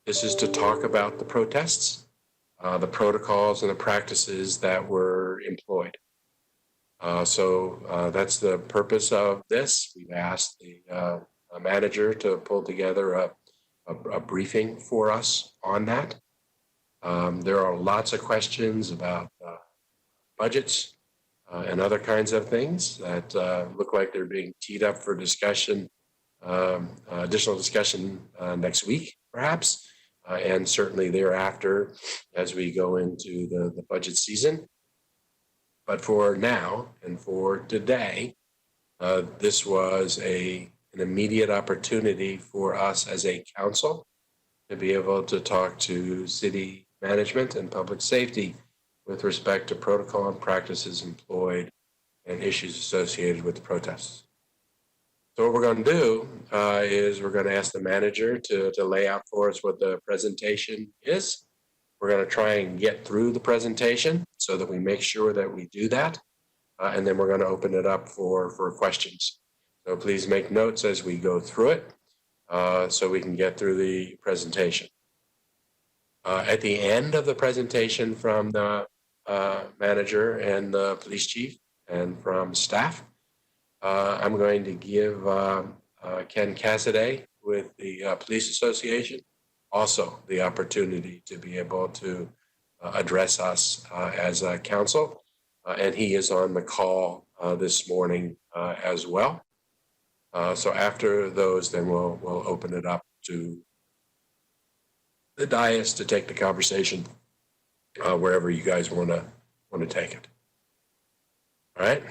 This is to talk about the protests, the protocols and the practices that were employed. So that's the purpose of this. We've asked the manager to pull together a briefing for us on that. There are lots of questions about budgets and other kinds of things that look like they're being teed up for discussion, additional discussion next week, perhaps, and certainly thereafter as we go into the budget season. But for now and for today, this was an immediate opportunity for us as a council to be able to talk to city management and public safety with respect to protocol and practices employed and issues associated with the protests. So what we're going to do is we're going to ask the manager to lay out for us what the presentation is. We're going to try and get through the presentation so that we make sure that we do that. And then we're going to open it up for questions. So please make notes as we go through it so we can get through the presentation. At the end of the presentation from the manager and the police chief and from staff, I'm going to give Ken Cassidy with the Police Association also the opportunity to be able to address us as a council. And he is on the call this morning as well. So after those, then we'll open it up to the dais to take the conversation wherever you guys want to take it. All right.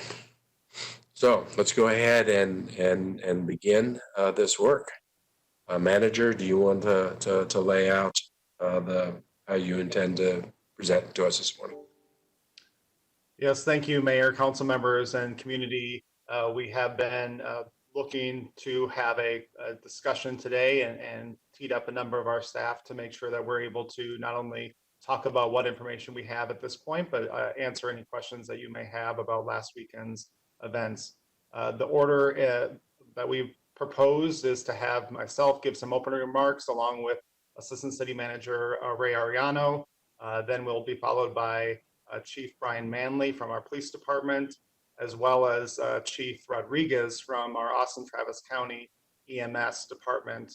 So let's go ahead and begin this work. Manager, do you want to lay out how you intend to present to us this morning? Yes, thank you, Mayor, council members, and community. We have been looking to have a discussion today and teed up a number of our staff to make sure that we're able to not only talk about what information we have at this point, but answer any questions that you may have about last weekend's events. The order that we've proposed is to have myself give some opening remarks along with Assistant City Manager Ray Ariano. Then we'll be followed by Chief Brian Manley from our police department, as well as Chief Rodriguez from our Austin Travis County EMS department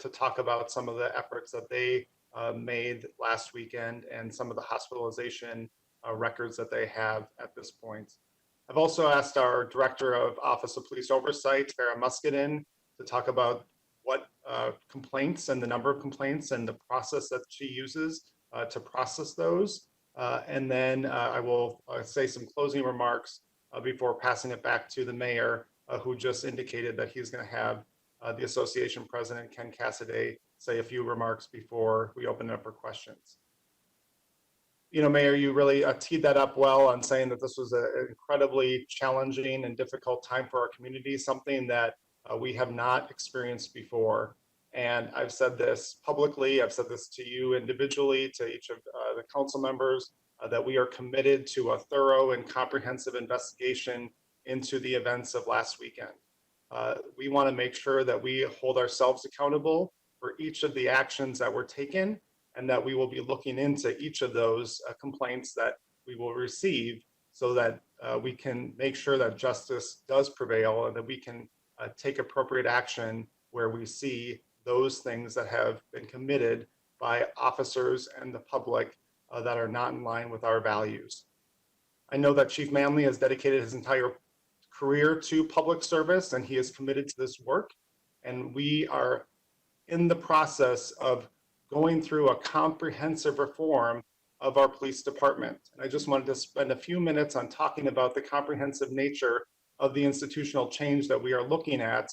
to talk about some of the efforts that they made last weekend and some of the hospitalization records that they have at this point. I've also asked our Director of Office of Police Oversight, Farah Muscadin, to talk about what complaints and the number of complaints and the process that she uses to process those. And then I will say some closing remarks before passing it back to the mayor, who just indicated that he's going to have the association president, Ken Cassidy, say a few remarks before we open it up for questions. You know, Mayor, you really teed that up well on saying that this was an incredibly challenging and difficult time for our community, something that we have not experienced before. And I've said this publicly, I've said this to you individually, to each of the council members, that we are committed to a thorough and comprehensive investigation into the events of last weekend. We want to make sure that we hold ourselves accountable for each of the actions that were taken, and that we will be looking into each of those complaints that we will receive so that we can make sure that justice does prevail and that we can take appropriate action where we see those things that have been committed by officers and the public that are not in line with our values. I know that Chief Manley has dedicated his entire career to public service and he is committed to this work. And we are in the process of going through a comprehensive reform of our police department. And I just wanted to spend a few minutes on talking about the comprehensive nature of the institutional change that we are looking at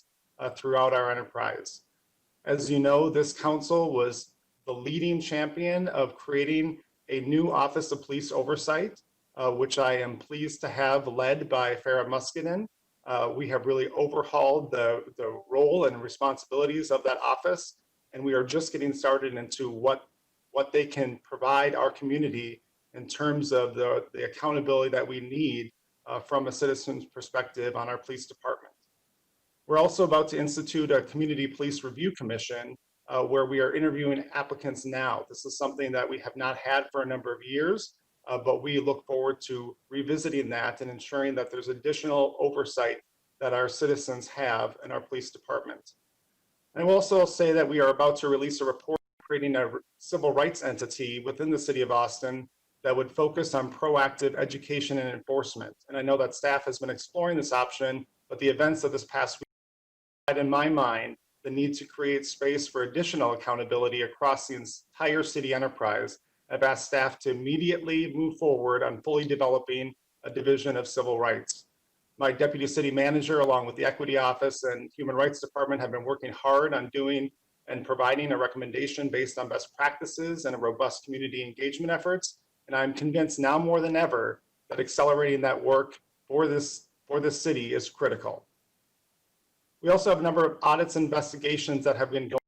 throughout our enterprise. As you know, this council was the leading champion of creating a new Office of Police Oversight, which I am pleased to have led by Farah Muscadin. We have really overhauled the role and responsibilities of that office, and we are just getting started into what they can provide our community in terms of the accountability that we need from a citizen's perspective on our police department. We're also about to institute a community police review commission where we are interviewing applicants now. This is something that we have not had for a number of years, but we look forward to revisiting that and ensuring that there's additional oversight that our citizens have in our police department. I will also say that we are about to release a report creating a civil rights entity within the city of Austin that would focus on proactive education and enforcement. And I know that staff has been exploring this option, but the events of this past week had in my mind the need to create space for additional accountability across the entire city enterprise. I've asked staff to immediately move forward on fully developing a division of civil rights. My deputy city manager, along with the Equity Office and Human Rights Department, have been working hard on doing and providing a recommendation based on best practices and a robust community engagement efforts. And I'm convinced now more than ever that accelerating that work for this city is critical. We also have a number of audits and investigations that have been going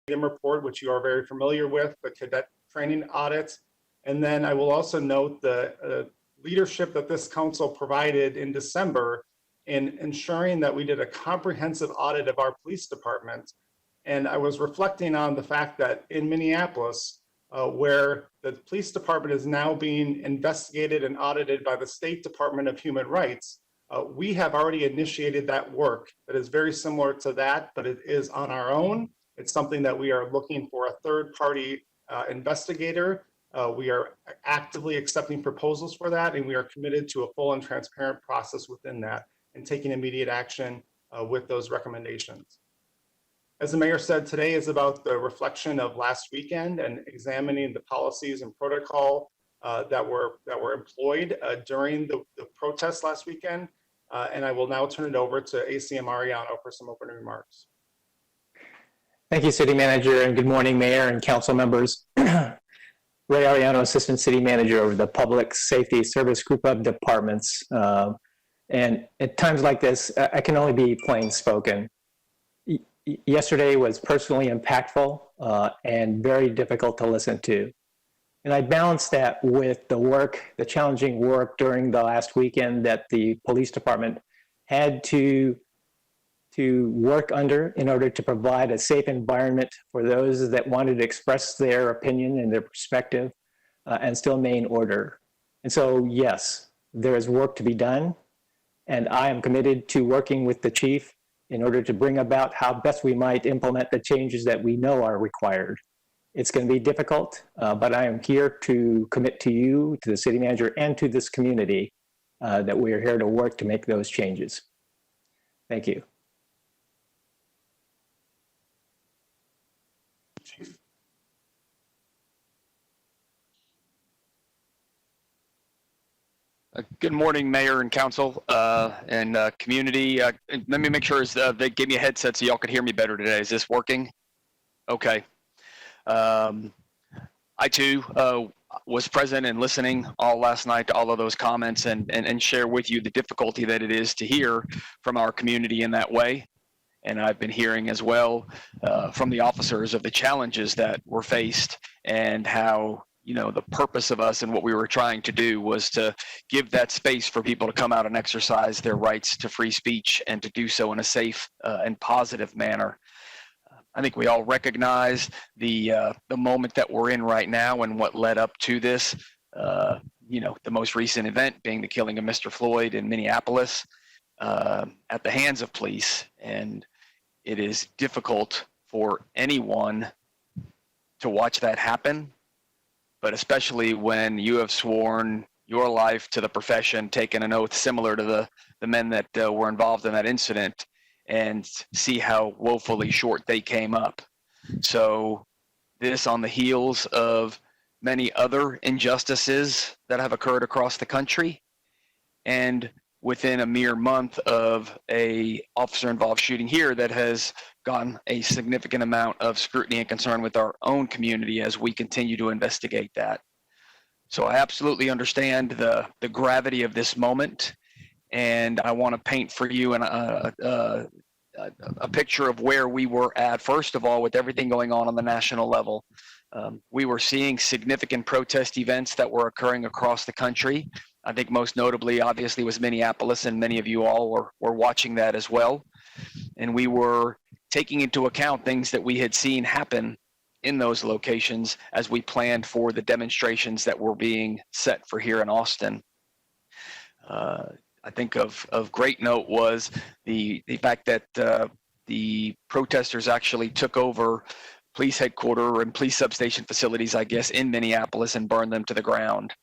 in the report, which you are very familiar with, the cadet training audits. And then I will also note the leadership that this council provided in December in ensuring that we did a comprehensive audit of our police department. And I was reflecting on the fact that in Minneapolis, where the police department is now being investigated and audited by the State Department of Human Rights, we have already initiated that work that is very similar to that, but it is on our own. It's something that we are looking for a third-party investigator. We are actively accepting proposals for that, and we are committed to a full and transparent process within that and taking immediate action with those recommendations. As the mayor said, today is about the reflection of last weekend and examining the policies and protocol that were employed during the protests last weekend. And I will now turn it over to ACM Ariano for some opening remarks. Thank you, City Manager, and good morning, Mayor and Council members. Ray Ariano, Assistant City Manager of the Public Safety Service Group of Departments. And at times like this, I can only be plain spoken. Yesterday was personally impactful and very difficult to listen to. And I balanced that with the challenging work during the last weekend that the police department had to work under in order to provide a safe environment for those that wanted to express their opinion and their perspective and still maintain order. And so, yes, there is work to be done. And I am committed to working with the chief in order to bring about how best we might implement the changes that we know are required. It's going to be difficult, but I am here to commit to you, to the city manager, and to this community that we are here to work to make those changes. Thank you. Chief. Good morning, Mayor and Council and community. Let me make sure they gave me a headset so y'all could hear me better today. Is this working? Okay. I too was present and listening all last night to all of those comments and share with you the difficulty that it is to hear from our community in that way. And I've been hearing as well from the officers of the challenges that were faced and how, you know, the purpose of us and what we were trying to do was to give that space for people to come out and exercise their rights to free speech and to do so in a safe and positive manner. I think we all recognize the moment that we're in right now and what led up to this. You know, the most recent event being the killing of Mr. Floyd in Minneapolis at the hands of police. And it is difficult for anyone to watch that happen, but especially when you have sworn your life to the profession, taken an oath similar to the men that were involved in that incident, and see how woefully short they came up. So this on the heels of many other injustices that have occurred across the country, and within a mere month of a officer-involved shooting here that has gotten a significant amount of scrutiny and concern with our own community as we continue to investigate that. So I absolutely understand the gravity of this moment, and I want to paint for you a picture of where we were at. First of all, with everything going on the national level, we were seeing significant protest events that were occurring across the country. I think most notably, obviously, was Minneapolis, and many of you all were watching that as well. And we were taking into account things that we had seen happen in those locations as we planned for the demonstrations that were being set for here in Austin. I think of great note was the fact that the protesters actually took over police headquarters and police substation facilities, I guess, in Minneapolis and burned them to the ground.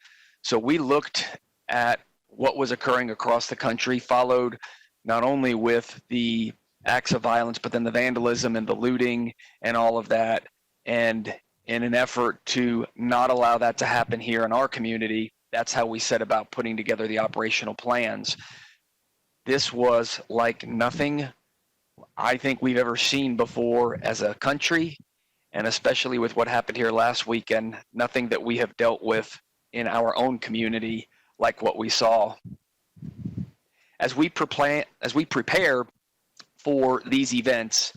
So we looked at what was occurring across the country, followed not only with the acts of violence, but then the vandalism and the looting and all of that. And in an effort to not allow that to happen here in our community, that's how we set about putting together the operational plans. This was like nothing I think we've ever seen before as a country, and especially with what happened here last weekend, nothing that we have dealt with in our own community like what we saw. As we prepare for these events,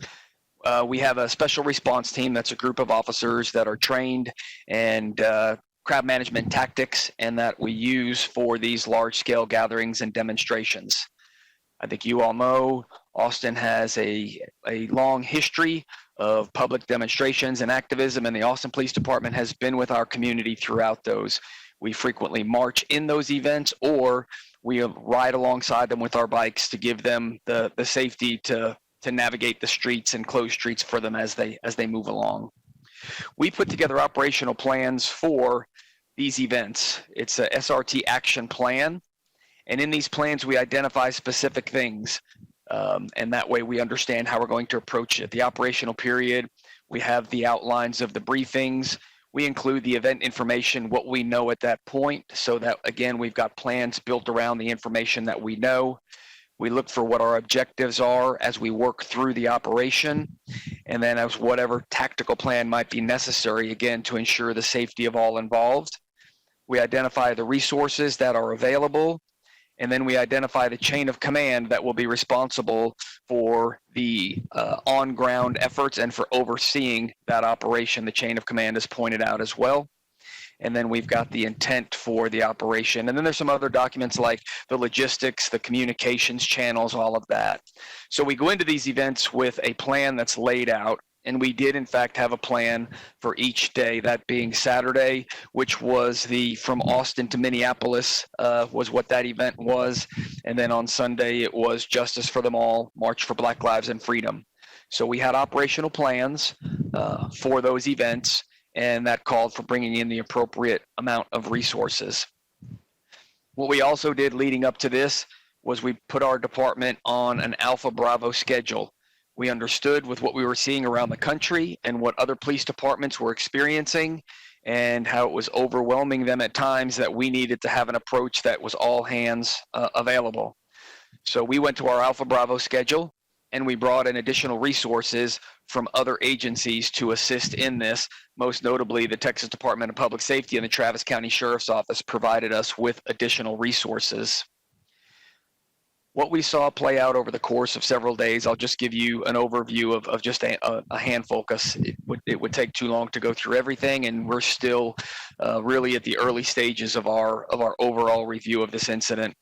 we have a special response team that's a group of officers that are trained and crowd management tactics and that we use for these large-scale gatherings and demonstrations. I think you all know Austin has a long history of public demonstrations and activism, and the Austin Police Department has been with our community throughout those. We frequently march in those events, or we ride alongside them with our bikes to give them the safety to navigate the streets and close streets for them as they move along. We put together operational plans for these events. It's a SRT action plan. And in these plans, we identify specific things. And that way we understand how we're going to approach it. The operational period, we have the outlines of the briefings. We include the event information, what we know at that point, so that, again, we've got plans built around the information that we know. We look for what our objectives are as we work through the operation, and then as whatever tactical plan might be necessary, again, to ensure the safety of all involved. We identify the resources that are available, and then we identify the chain of command that will be responsible for the on-ground efforts and for overseeing that operation. The chain of command is pointed out as well. And then we've got the intent for the operation. And then there's some other documents like the logistics, the communications channels, all of that. So we go into these events with a plan that's laid out. And we did, in fact, have a plan for each day, that being Saturday, which was the from Austin to Minneapolis was what that event was. And then on Sunday, it was Justice for Them All, March for Black Lives and Freedom. So we had operational plans for those events, and that called for bringing in the appropriate amount of resources. What we also did leading up to this was we put our department on an Alpha Bravo schedule. We understood with what we were seeing around the country and what other police departments were experiencing and how it was overwhelming them at times that we needed to have an approach that was all hands available. So we went to our Alpha Bravo schedule and we brought in additional resources from other agencies to assist in this. Most notably, the Texas Department of Public Safety and the Travis County Sheriff's Office provided us with additional resources. What we saw play out over the course of several days, I'll just give you an overview of just a handful, because it would take too long to go through everything, and we're still really at the early stages of our overall review of this incident.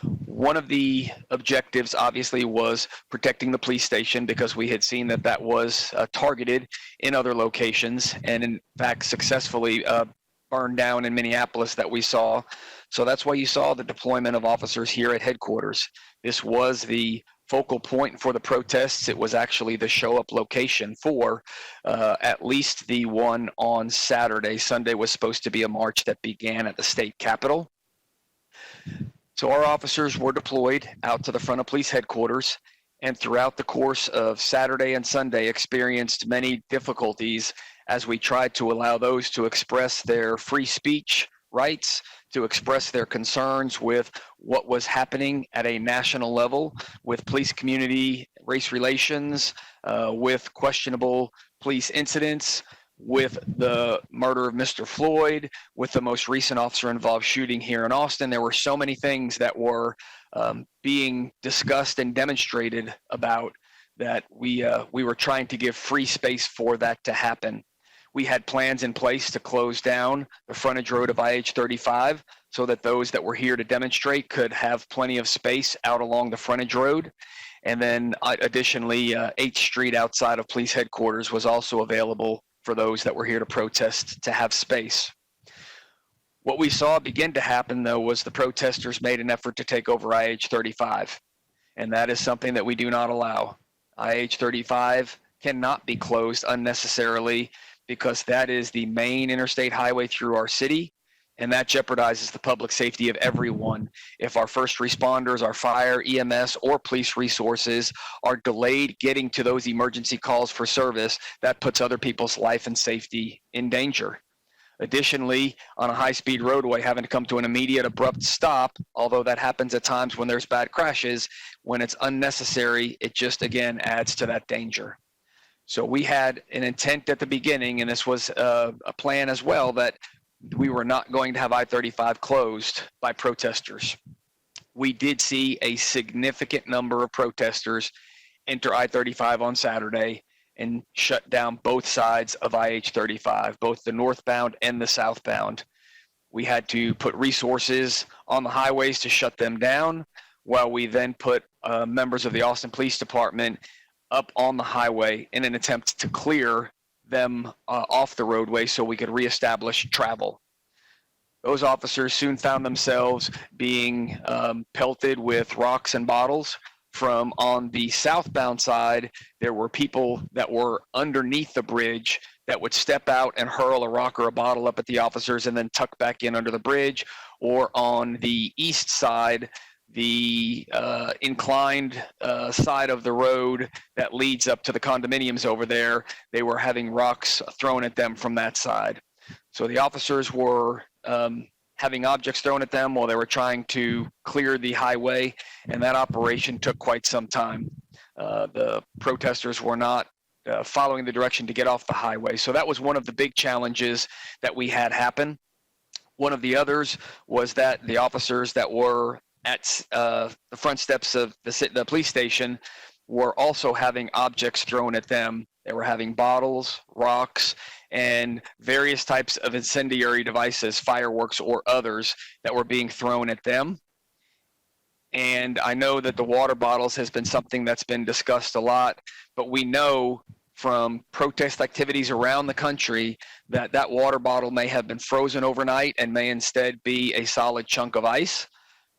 One of the objectives, obviously, was protecting the police station, because we had seen that was targeted in other locations, and in fact successfully burned down in Minneapolis that we saw. So that's why you saw the deployment of officers here at headquarters. This was the focal point for the protests. It was actually the show up location for at least the one on Saturday. Sunday was supposed to be a march that began at the state capitol. So our officers were deployed out to the front of police headquarters, and throughout the course of Saturday and Sunday experienced many difficulties as we tried to allow those to express their free speech rights, to express their concerns with what was happening at a national level with police community, race relations, with questionable police incidents, with the murder of Mr. Floyd, with the most recent officer-involved shooting here in Austin. There were so many things that were being discussed and demonstrated about that we were trying to give free space for that to happen. We had plans in place to close down the frontage road of IH-35 so that those that were here to demonstrate could have plenty of space out along the frontage road. And then additionally, 8th Street outside of police headquarters was also available for those that were here to protest to have space. What we saw begin to happen, though, was the protesters made an effort to take over IH-35, and that is something that we do not allow. IH-35 cannot be closed unnecessarily because that is the main interstate highway through our city, and that jeopardizes the public safety of everyone. If our first responders, our fire, EMS, or police resources are delayed getting to those emergency calls for service, that puts other people's life and safety in danger. Additionally, on a high-speed roadway, having to come to an immediate abrupt stop, although that happens at times when there's bad crashes, when it's unnecessary, it just, again, adds to that danger. So we had an intent at the beginning, and this was a plan as well, that we were not going to have I-35 closed by protesters. We did see a significant number of protesters enter I-35 on Saturday and shut down both sides of IH-35, both the northbound and the southbound. We had to put resources on the highways to shut them down, while we then put members of the Austin Police Department up on the highway in an attempt to clear them off the roadway so we could reestablish travel. Those officers soon found themselves being pelted with rocks and bottles. From on the southbound side, there were people that were underneath the bridge that would step out and hurl a rock or a bottle up at the officers and then tuck back in under the bridge. Or on the east side, the inclined side of the road that leads up to the condominiums over there, they were having rocks thrown at them from that side. So the officers were having objects thrown at them while they were trying to clear the highway, and that operation took quite some time. The protesters were not following the direction to get off the highway. So that was one of the big challenges that we had happen. One of the others was that the officers that were at the front steps of the police station were also having objects thrown at them. They were having bottles, rocks, and various types of incendiary devices, fireworks or others, that were being thrown at them. And I know that the water bottles has been something that's been discussed a lot, but we know from protest activities around the country that that water bottle may have been frozen overnight and may instead be a solid chunk of ice.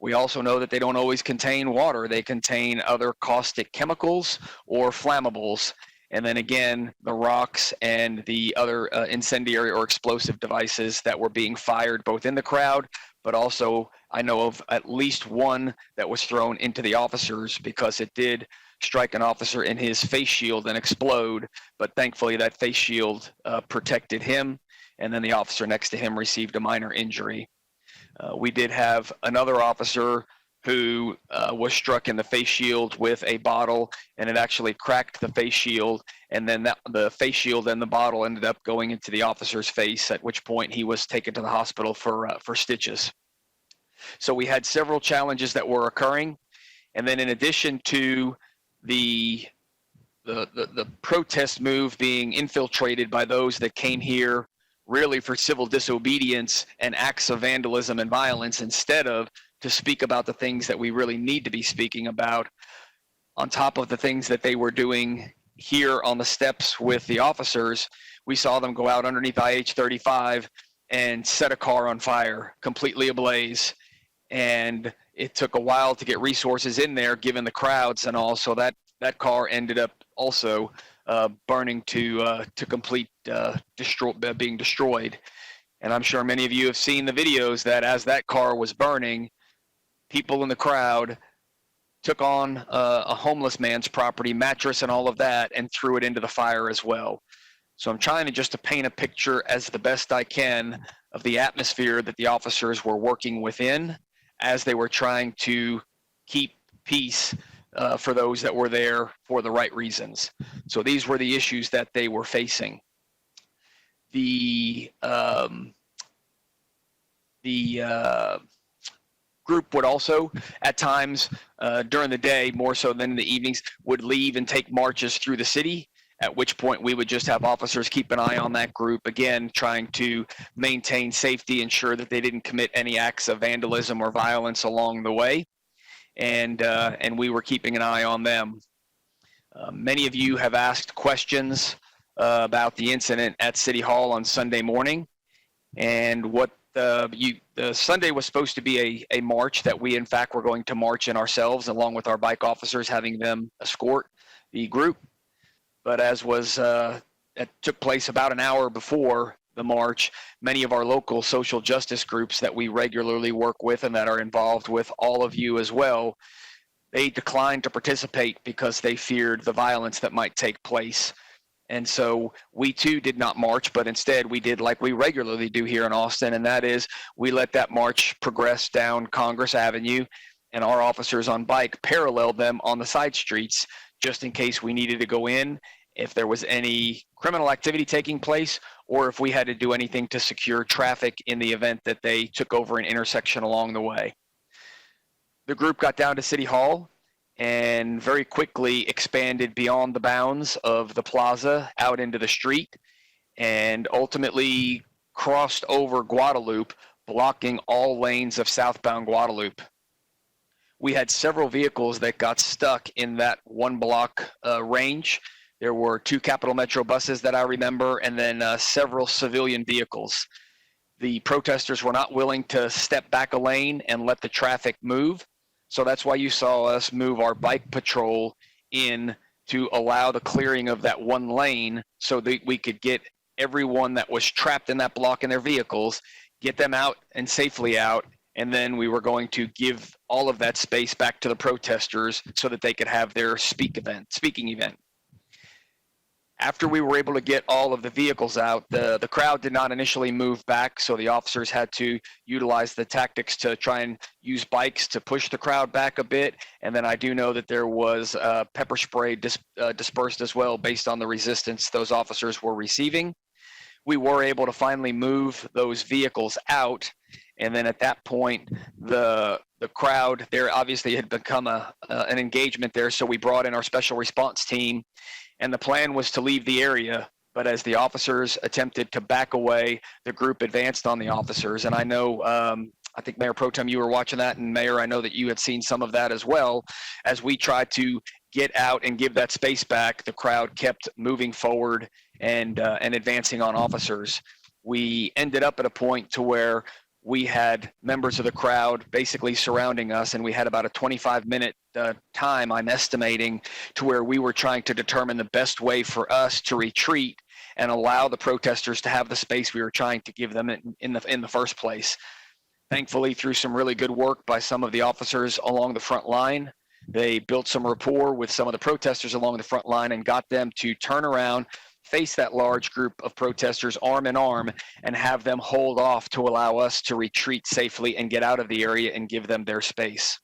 We also know that they don't always contain water. They contain other caustic chemicals or flammables. And then again, the rocks and the other incendiary or explosive devices that were being fired both in the crowd, but also I know of at least one that was thrown into the officers because it did strike an officer in his face shield and explode. But thankfully that face shield protected him, and then the officer next to him received a minor injury. We did have another officer who was struck in the face shield with a bottle, and it actually cracked the face shield, and then the face shield and the bottle ended up going into the officer's face, at which point he was taken to the hospital for stitches. So we had several challenges that were occurring, and then in addition to the protest move being infiltrated by those that came here really for civil disobedience and acts of vandalism and violence instead of to speak about the things that we really need to be speaking about, on top of the things that they were doing here on the steps with the officers, we saw them go out underneath IH-35 and set a car on fire, completely ablaze. And it took a while to get resources in there, given the crowds and all, so that car ended up also burning to complete being destroyed. And I'm sure many of you have seen the videos that as that car was burning, people in the crowd took on a homeless man's property, mattress and all of that, and threw it into the fire as well. So I'm trying to paint a picture as the best I can of the atmosphere that the officers were working within as they were trying to keep peace for those that were there for the right reasons. So these were the issues that they were facing. The group would also, at times during the day, more so than in the evenings, would leave and take marches through the city, at which point we would just have officers keep an eye on that group, again, trying to maintain safety, ensure that they didn't commit any acts of vandalism or violence along the way. and we were keeping an eye on them. Many of you have asked questions about the incident at City Hall on Sunday morning, and what the Sunday was supposed to be a march that we in fact were going to march in ourselves, along with our bike officers, having them escort the group. But as it took place about an hour before the march, many of our local social justice groups that we regularly work with and that are involved with all of you as well, they declined to participate because they feared the violence that might take place. And so we too did not march, but instead we did like we regularly do here in Austin, and that is we let that march progress down Congress Avenue, and our officers on bike paralleled them on the side streets just in case we needed to go in, if there was any criminal activity taking place, or if we had to do anything to secure traffic in the event that they took over an intersection along the way. The group got down to City Hall and very quickly expanded beyond the bounds of the plaza out into the street, and ultimately crossed over Guadalupe, blocking all lanes of southbound Guadalupe. We had several vehicles that got stuck in that one block range. There were 2 Capital Metro buses that I remember, and then several civilian vehicles. The protesters were not willing to step back a lane and let the traffic move. So that's why you saw us move our bike patrol in to allow the clearing of that one lane so that we could get everyone that was trapped in that block in their vehicles, get them out and safely out. And then we were going to give all of that space back to the protesters so that they could have their speaking event. After we were able to get all of the vehicles out, the crowd did not initially move back, so the officers had to utilize the tactics to try and use bikes to push the crowd back a bit. And then I do know that there was pepper spray dispersed as well based on the resistance those officers were receiving. We were able to finally move those vehicles out, and then at that point, the crowd there obviously had become an engagement there, so we brought in our special response team. And the plan was to leave the area, but as the officers attempted to back away, the group advanced on the officers. And I know, I think Mayor Pro Tem, you were watching that, and Mayor, I know that you had seen some of that as well. As we tried to get out and give that space back, the crowd kept moving forward and advancing on officers. We ended up at a point to where we had members of the crowd basically surrounding us, and we had about a 25-minute time, I'm estimating, to where we were trying to determine the best way for us to retreat and allow the protesters to have the space we were trying to give them in the first place. Thankfully, through some really good work by some of the officers along the front line, they built some rapport with some of the protesters along the front line and got them to turn around, face that large group of protesters arm in arm, and have them hold off to allow us to retreat safely and get out of the area and give them their space.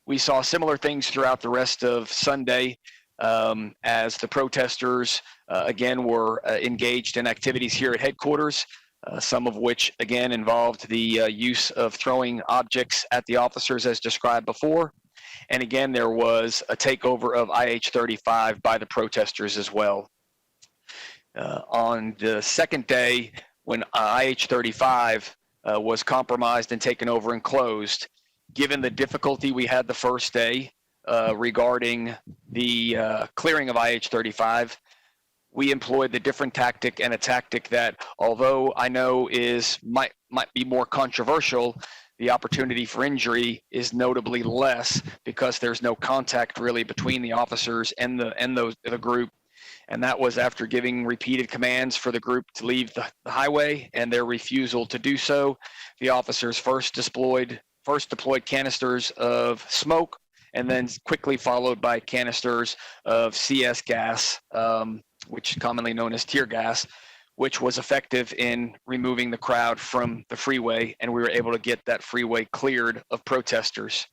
We saw similar things throughout the rest of Sunday as the protesters, again, were engaged in activities here at headquarters, some of which, again, involved the use of throwing objects at the officers as described before. And again, there was a takeover of IH-35 by the protesters as well. On the second day, when IH-35 was compromised and taken over and closed, given the difficulty we had the first day regarding the clearing of IH-35, we employed the different tactic, and a tactic that, although I know might be more controversial, the opportunity for injury is notably less because there's no contact really between the officers and the group. And that was after giving repeated commands for the group to leave the highway and their refusal to do so. The officers first deployed canisters of smoke, and then quickly followed by canisters of CS gas, which is commonly known as tear gas, which was effective in removing the crowd from the freeway, and we were able to get that freeway cleared of protesters.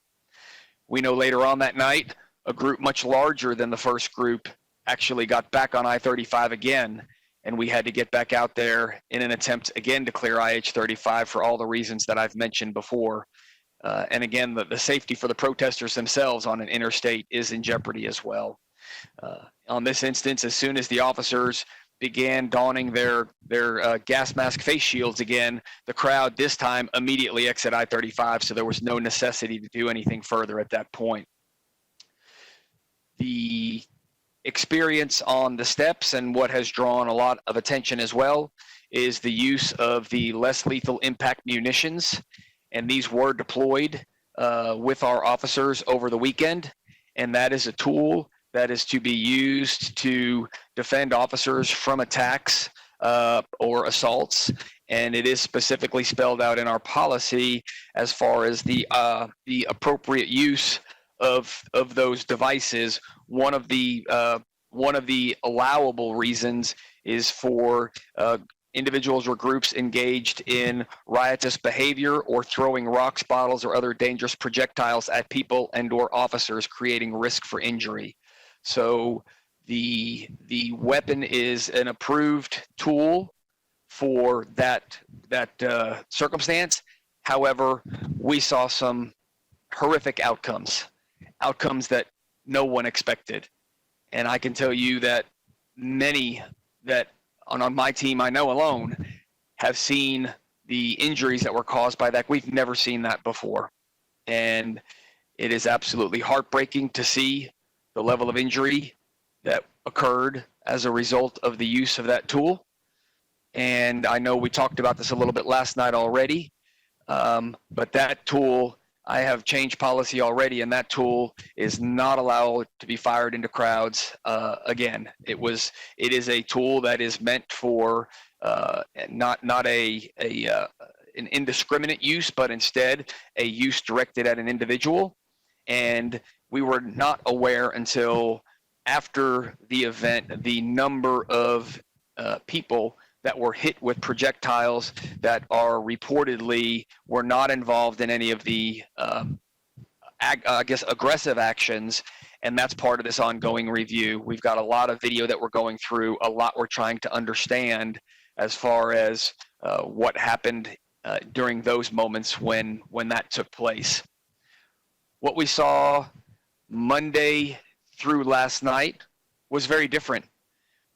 We know later on that night, a group much larger than the first group actually got back on I-35 again, and we had to get back out there in an attempt again to clear IH-35 for all the reasons that I've mentioned before. And again, the safety for the protesters themselves on an interstate is in jeopardy as well. On this instance, as soon as the officers began donning their gas mask face shields again, the crowd this time immediately exit I-35, so there was no necessity to do anything further at that point. The experience on the steps and what has drawn a lot of attention as well is the use of the less lethal impact munitions, and these were deployed with our officers over the weekend, and that is a tool that is to be used to defend officers from attacks or assaults. And it is specifically spelled out in our policy as far as the appropriate use of those devices. One of the allowable reasons is for individuals or groups engaged in riotous behavior or throwing rocks, bottles, or other dangerous projectiles at people and/or officers, creating risk for injury. So the weapon is an approved tool for that circumstance. However, we saw some horrific outcomes that no one expected. And I can tell you that many that on my team I know alone have seen the injuries that were caused by that. We've never seen that before. And it is absolutely heartbreaking to see the level of injury that occurred as a result of the use of that tool. And I know we talked about this a little bit last night already, but that tool, I have changed policy already, and that tool is not allowed to be fired into crowds again. It is a tool that is meant for not an indiscriminate use, but instead a use directed at an individual. And we were not aware until after the event the number of people that were hit with projectiles that are reportedly were not involved in any of the, aggressive actions. And that's part of this ongoing review. We've got a lot of video that we're going through, a lot we're trying to understand as far as what happened during those moments when that took place. What we saw Monday through last night was very different.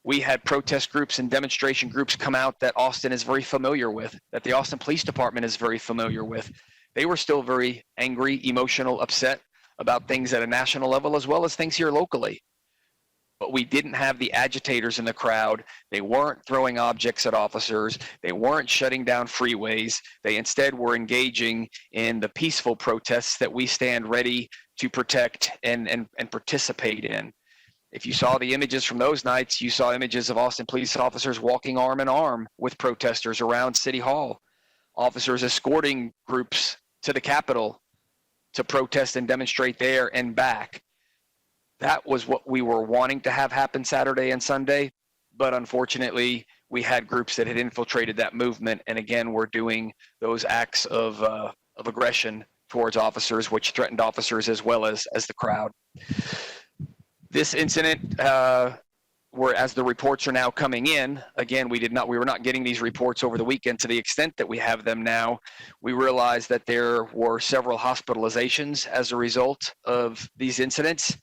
We had protest groups and demonstration groups come out that Austin is very familiar with, that the Austin Police Department is very familiar with. They were still very angry, emotional, upset about things at a national level as well as things here locally. But we didn't have the agitators in the crowd. They weren't throwing objects at officers. They weren't shutting down freeways. They instead were engaging in the peaceful protests that we stand ready to protect and participate in. If you saw the images from those nights, you saw images of Austin police officers walking arm in arm with protesters around City Hall, officers escorting groups to the Capitol to protest and demonstrate there and back. That was what we were wanting to have happen Saturday and Sunday, but unfortunately, we had groups that had infiltrated that movement, and again, were doing those acts of aggression towards officers, which threatened officers as well as the crowd. This incident, where as the reports are now coming in, again, we were not getting these reports over the weekend to the extent that we have them now. We realized that there were several hospitalizations as a result of these incidents.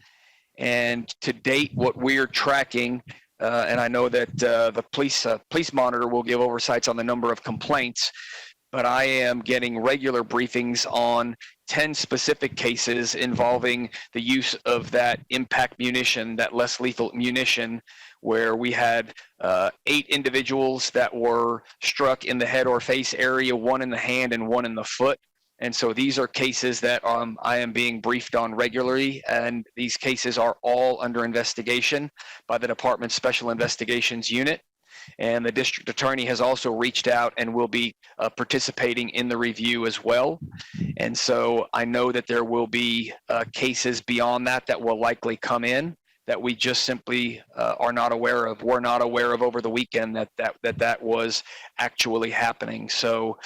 And to date, what we're tracking, and I know that the police monitor will give oversights on the number of complaints, but I am getting regular briefings on 10 specific cases involving the use of that impact munition, that less lethal munition, where we had 8 individuals that were struck in the head or face area, 1 in the hand and 1 in the foot. And so these are cases that I am being briefed on regularly, and these cases are all under investigation by the Department's Special Investigations Unit. And the district attorney has also reached out and will be participating in the review as well. And so I know that there will be cases beyond that that will likely come in that we just simply are not aware of. We're not aware of over the weekend that was actually happening. So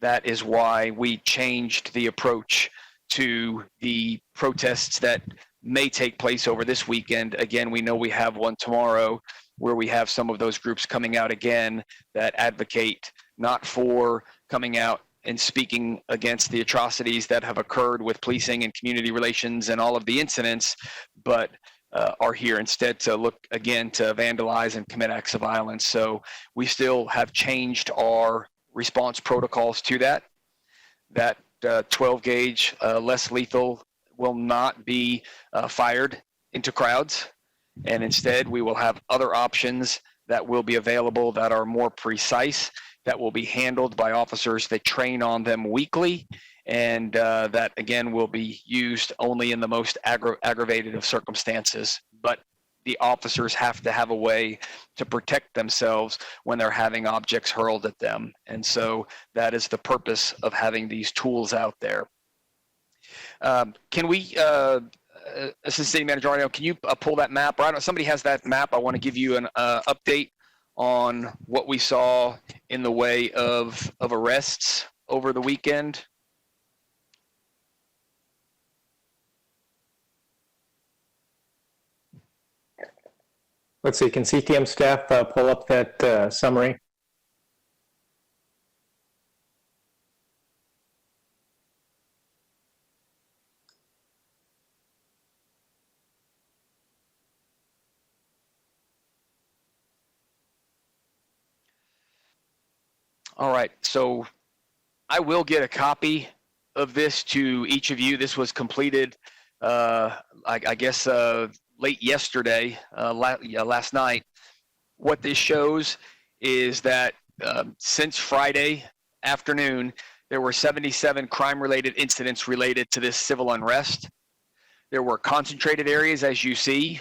that is why we changed the approach to the protests that may take place over this weekend. Again, we know we have one tomorrow where we have some of those groups coming out again that advocate not for coming out and speaking against the atrocities that have occurred with policing and community relations and all of the incidents, but are here instead to look again to vandalize and commit acts of violence. So we still have changed our response protocols to that. That 12 gauge less lethal will not be fired into crowds, and instead we will have other options that will be available that are more precise, that will be handled by officers that train on them weekly, and that again will be used only in the most aggravated of circumstances. But the officers have to have a way to protect themselves when they're having objects hurled at them. And so that is the purpose of having these tools out there. Can we, Assistant City Manager Arno, can you pull that map? Or I don't know, somebody has that map. I want to give you an update on what we saw in the way of arrests over the weekend. Let's see, can CTM staff pull up that summary? All right, so I will get a copy of this to each of you. This was completed, I guess, late yesterday, last night. What this shows is that since Friday afternoon, there were 77 crime-related incidents related to this civil unrest. There were concentrated areas, as you see.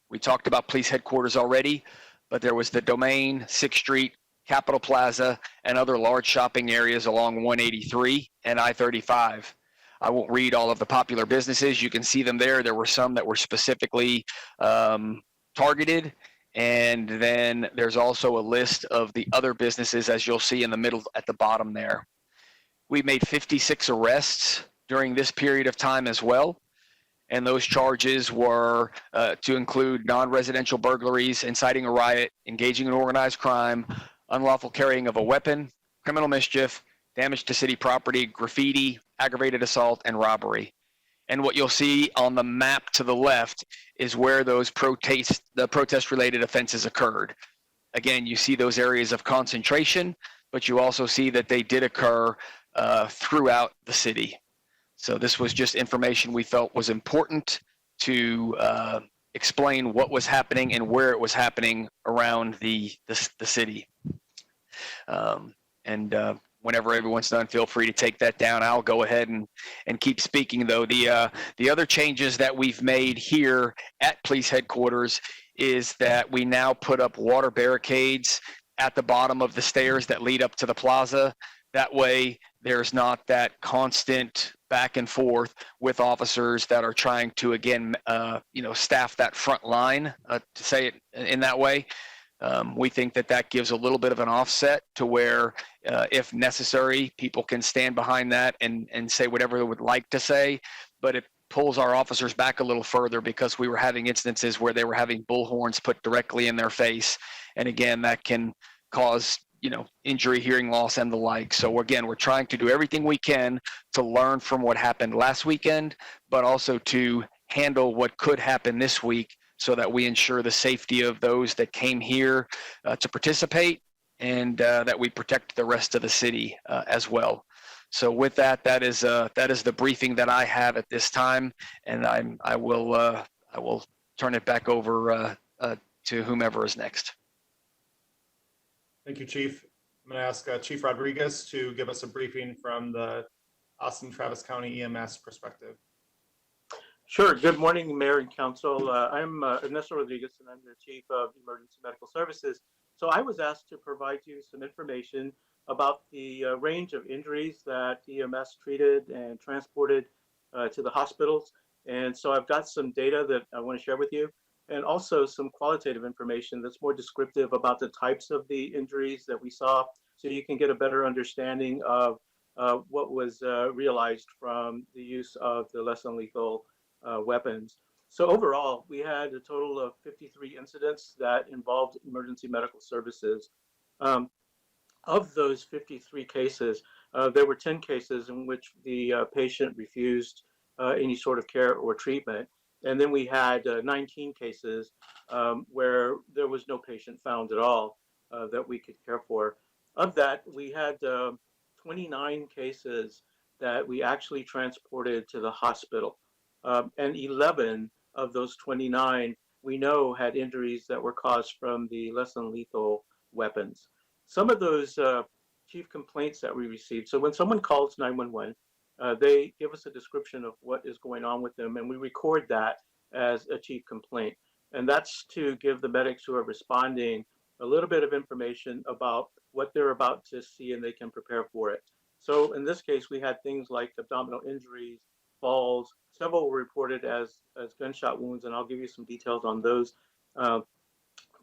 We talked about police headquarters already, but there was the Domain, 6th Street, Capitol Plaza, and other large shopping areas along 183 and I-35. I won't read all of the popular businesses. You can see them there. There were some that were specifically targeted. And then there's also a list of the other businesses, as you'll see in the middle at the bottom there. We made 56 arrests during this period of time as well. And those charges were to include non-residential burglaries, inciting a riot, engaging in organized crime, unlawful carrying of a weapon, criminal mischief, damage to city property, graffiti, aggravated assault, and robbery. And what you'll see on the map to the left is where those protest-related offenses occurred. Again, you see those areas of concentration, but you also see that they did occur throughout the city. So this was just information we felt was important to explain what was happening and where it was happening around the city. Whenever everyone's done, feel free to take that down. I'll go ahead and keep speaking, though. The other changes that we've made here at police headquarters is that we now put up water barricades at the bottom of the stairs that lead up to the plaza. That way, there's not that constant back and forth with officers that are trying to, again, staff that front line, to say it in that way. We think that gives a little bit of an offset to where, if necessary, people can stand behind that and say whatever they would like to say, but it pulls our officers back a little further because we were having instances where they were having bullhorns put directly in their face. And again, that can cause, injury, hearing loss, and the like. So again, we're trying to do everything we can to learn from what happened last weekend, but also to handle what could happen this week so that we ensure the safety of those that came here to participate, and that we protect the rest of the city as well. So with that, that is the briefing that I have at this time, and I will turn it back over to whomever is next. Thank you, Chief. I'm going to ask Chief Rodriguez to give us a briefing from the Austin Travis County EMS perspective. Sure. Good morning, Mayor and Council. I'm Ernesto Rodriguez, and I'm the Chief of Emergency Medical Services. So I was asked to provide you some information about the range of injuries that EMS treated and transported to the hospitals. And so I've got some data that I want to share with you, and also some qualitative information that's more descriptive about the types of the injuries that we saw, so you can get a better understanding of what was realized from the use of the less than lethal weapons. So overall, we had a total of 53 incidents that involved emergency medical services. Of those 53 cases, there were 10 cases in which the patient refused any sort of care or treatment. And then we had 19 cases where there was no patient found at all that we could care for. Of that, we had 29 cases that we actually transported to the hospital. And 11 of those 29 we know had injuries that were caused from the less than lethal weapons. Some of those chief complaints that we received. So when someone calls 911, they give us a description of what is going on with them, and we record that as a chief complaint. And that's to give the medics who are responding a little bit of information about what they're about to see and they can prepare for it. So in this case, we had things like abdominal injuries, falls. Several were reported as gunshot wounds, and I'll give you some details on those. Uh,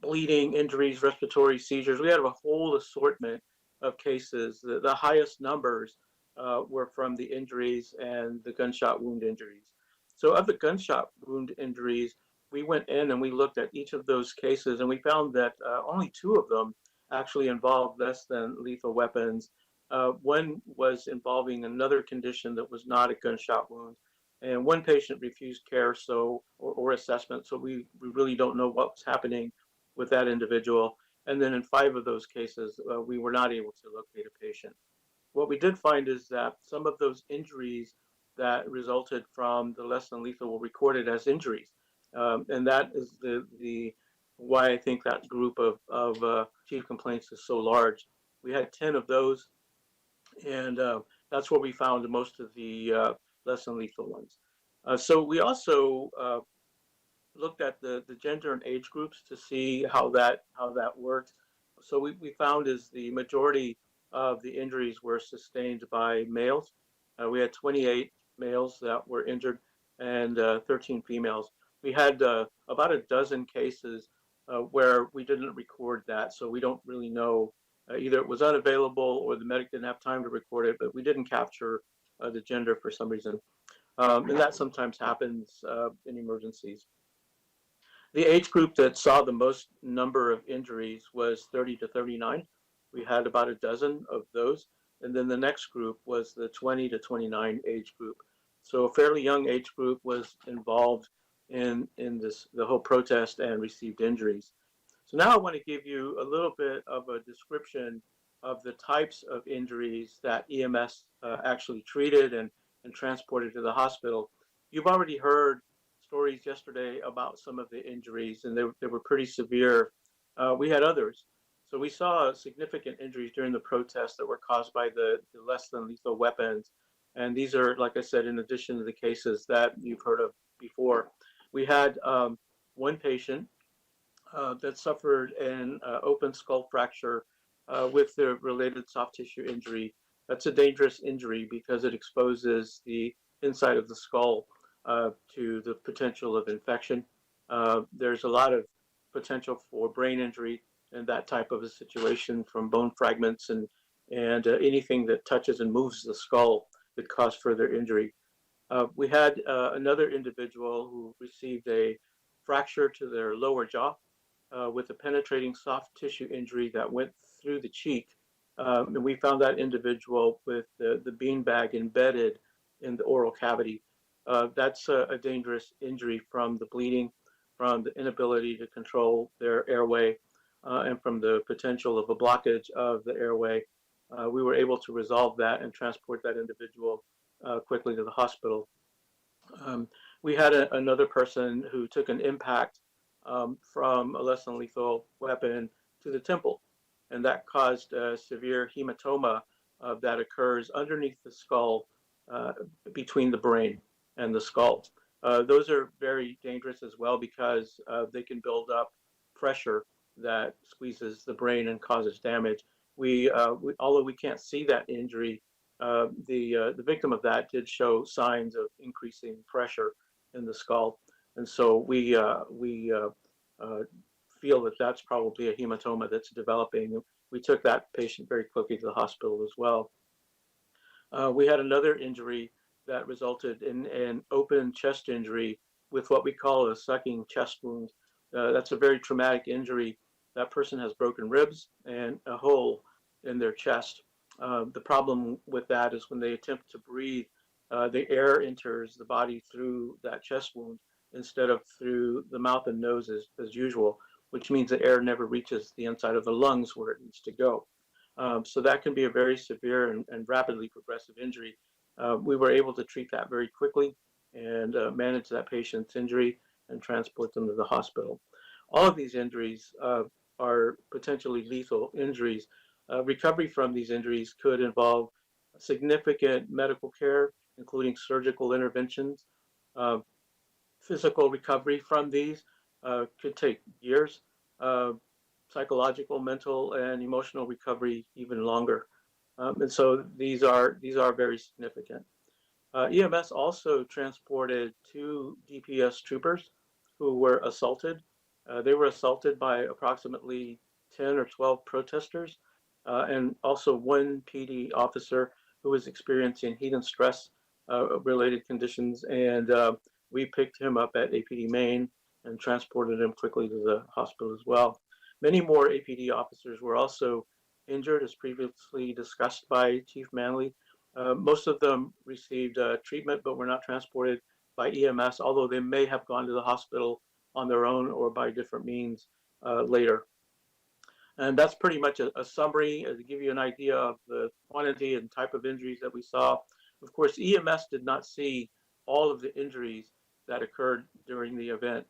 Bleeding, injuries, respiratory seizures. We had a whole assortment of cases. The highest numbers were from the injuries and the gunshot wound injuries. So of the gunshot wound injuries, we went in and we looked at each of those cases, and we found that only 2 of them actually involved less than lethal weapons. One was involving another condition that was not a gunshot wound, and one patient refused care or assessment. So we really don't know what's happening with that individual. And then in 5 of those cases, we were not able to locate a patient. What we did find is that some of those injuries that resulted from the less than lethal were recorded as injuries. And that is the why I think that group of chief complaints is so large. We had 10 of those, and that's where we found most of the less than lethal ones. So we also looked at the gender and age groups to see how that worked. So we found is the majority of the injuries were sustained by males. We had 28 males that were injured and 13 females. We had about a dozen cases where we didn't record that, so we don't really know. Either it was unavailable or the medic didn't have time to record it, but we didn't capture the gender for some reason. And that sometimes happens in emergencies. The age group that saw the most number of injuries was 30 to 39. We had about a dozen of those. And then the next group was the 20 to 29 age group. So a fairly young age group was involved in the whole protest and received injuries. So now I want to give you a little bit of a description of the types of injuries that EMS actually treated and transported to the hospital. You've already heard stories yesterday about some of the injuries, and they were pretty severe. We had others. So we saw significant injuries during the protests that were caused by the less than lethal weapons. And these are, like I said, in addition to the cases that you've heard of before. We had one patient that suffered an open skull fracture with the related soft tissue injury. That's a dangerous injury because it exposes the inside of the skull to the potential of infection. There's a lot of potential for brain injury in that type of a situation, from bone fragments and anything that touches and moves the skull could cause further injury. We had another individual who received a fracture to their lower jaw with a penetrating soft tissue injury that went through the cheek. And we found that individual with the beanbag embedded in the oral cavity. That's a dangerous injury from the bleeding, from the inability to control their airway, and from the potential of a blockage of the airway. We were able to resolve that and transport that individual quickly to the hospital. We had another person who took an impact from a less than lethal weapon to the temple, and that caused a severe hematoma that occurs underneath the skull, between the brain and the skull. Those are very dangerous as well because they can build up pressure that squeezes the brain and causes damage. Although we can't see that injury, the victim of that did show signs of increasing pressure in the skull, and so we feel that that's probably a hematoma that's developing. We took that patient very quickly to the hospital as well. We had another injury that resulted in an open chest injury with what we call a sucking chest wound. That's a very traumatic injury. That person has broken ribs and a hole in their chest. The problem with that is when they attempt to breathe, the air enters the body through that chest wound, instead of through the mouth and nose as usual, which means the air never reaches the inside of the lungs where it needs to go. So that can be a very severe and rapidly progressive injury. We were able to treat that very quickly and manage that patient's injury and transport them to the hospital. All of these injuries are potentially lethal injuries. Recovery from these injuries could involve significant medical care, including surgical interventions. Physical recovery from these could take years. Psychological, mental, and emotional recovery even longer. And so these are very significant. EMS also transported 2 DPS troopers who were assaulted. They were assaulted by approximately 10 or 12 protesters, and also 1 PD officer who was experiencing heat and stress related conditions. And we picked him up at APD Main and transported him quickly to the hospital as well. Many more APD officers were also injured, as previously discussed by Chief Manley. Most of them received treatment, but were not transported by EMS, although they may have gone to the hospital on their own or by different means later. And that's pretty much a summary to give you an idea of the quantity and type of injuries that we saw. Of course, EMS did not see all of the injuries that occurred during the event.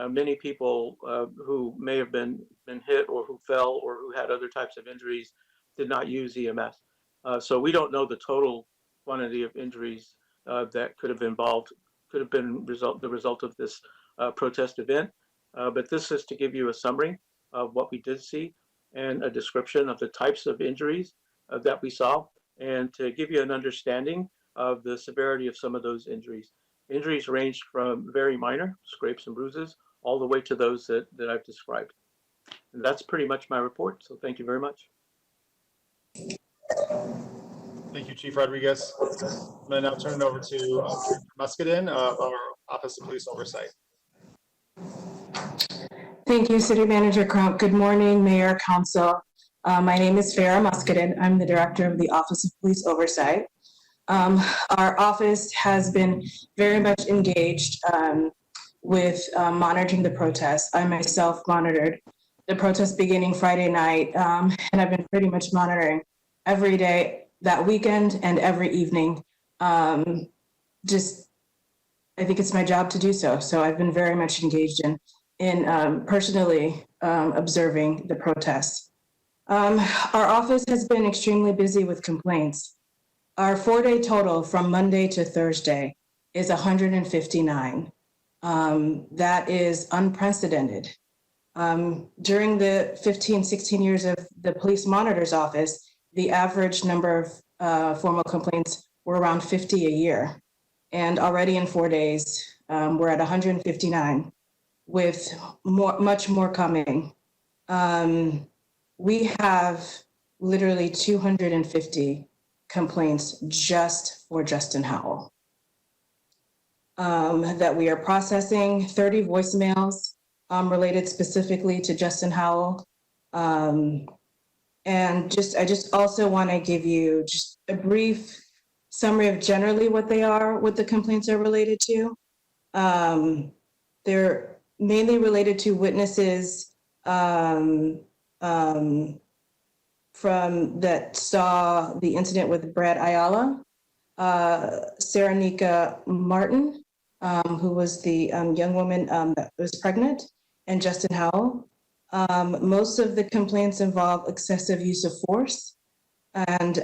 Many people who may have been hit or who fell or who had other types of injuries did not use EMS. So we don't know the total quantity of injuries that could have been the result of this protest event. But this is to give you a summary of what we did see and a description of the types of injuries that we saw, and to give you an understanding of the severity of some of those injuries. Injuries ranged from very minor scrapes and bruises all the way to those that I've described. And that's pretty much my report. So thank you very much. Thank you, Chief Rodriguez. I'm going to now turn it over to Muscadin, our Office of Police Oversight. Thank you, City Manager Crump. Good morning, Mayor, Council. My name is Farah Muscadin. I'm the Director of the Office of Police Oversight. Our office has been very much engaged with monitoring the protests. I myself monitored the protest beginning Friday night, and I've been pretty much monitoring every day that weekend and every evening. I think it's my job to do so. So I've been very much engaged in personally observing the protests. Our office has been extremely busy with complaints. Our 4-day total from Monday to Thursday is 159. That is unprecedented. During the 16 years of the police monitor's office, the average number of formal complaints were around 50 a year. And already in 4 days, we're at 159 with much more coming. We have literally 250 complaints just for Justin Howell that we are processing, 30 voicemails related specifically to Justin Howell. And I just also want to give you just a brief summary of generally what the complaints are related to. They're mainly related to witnesses from that saw the incident with Brad Ayala, Saranika Martin, who was the young woman that was pregnant, and Justin Howell. Most of the complaints involve excessive use of force and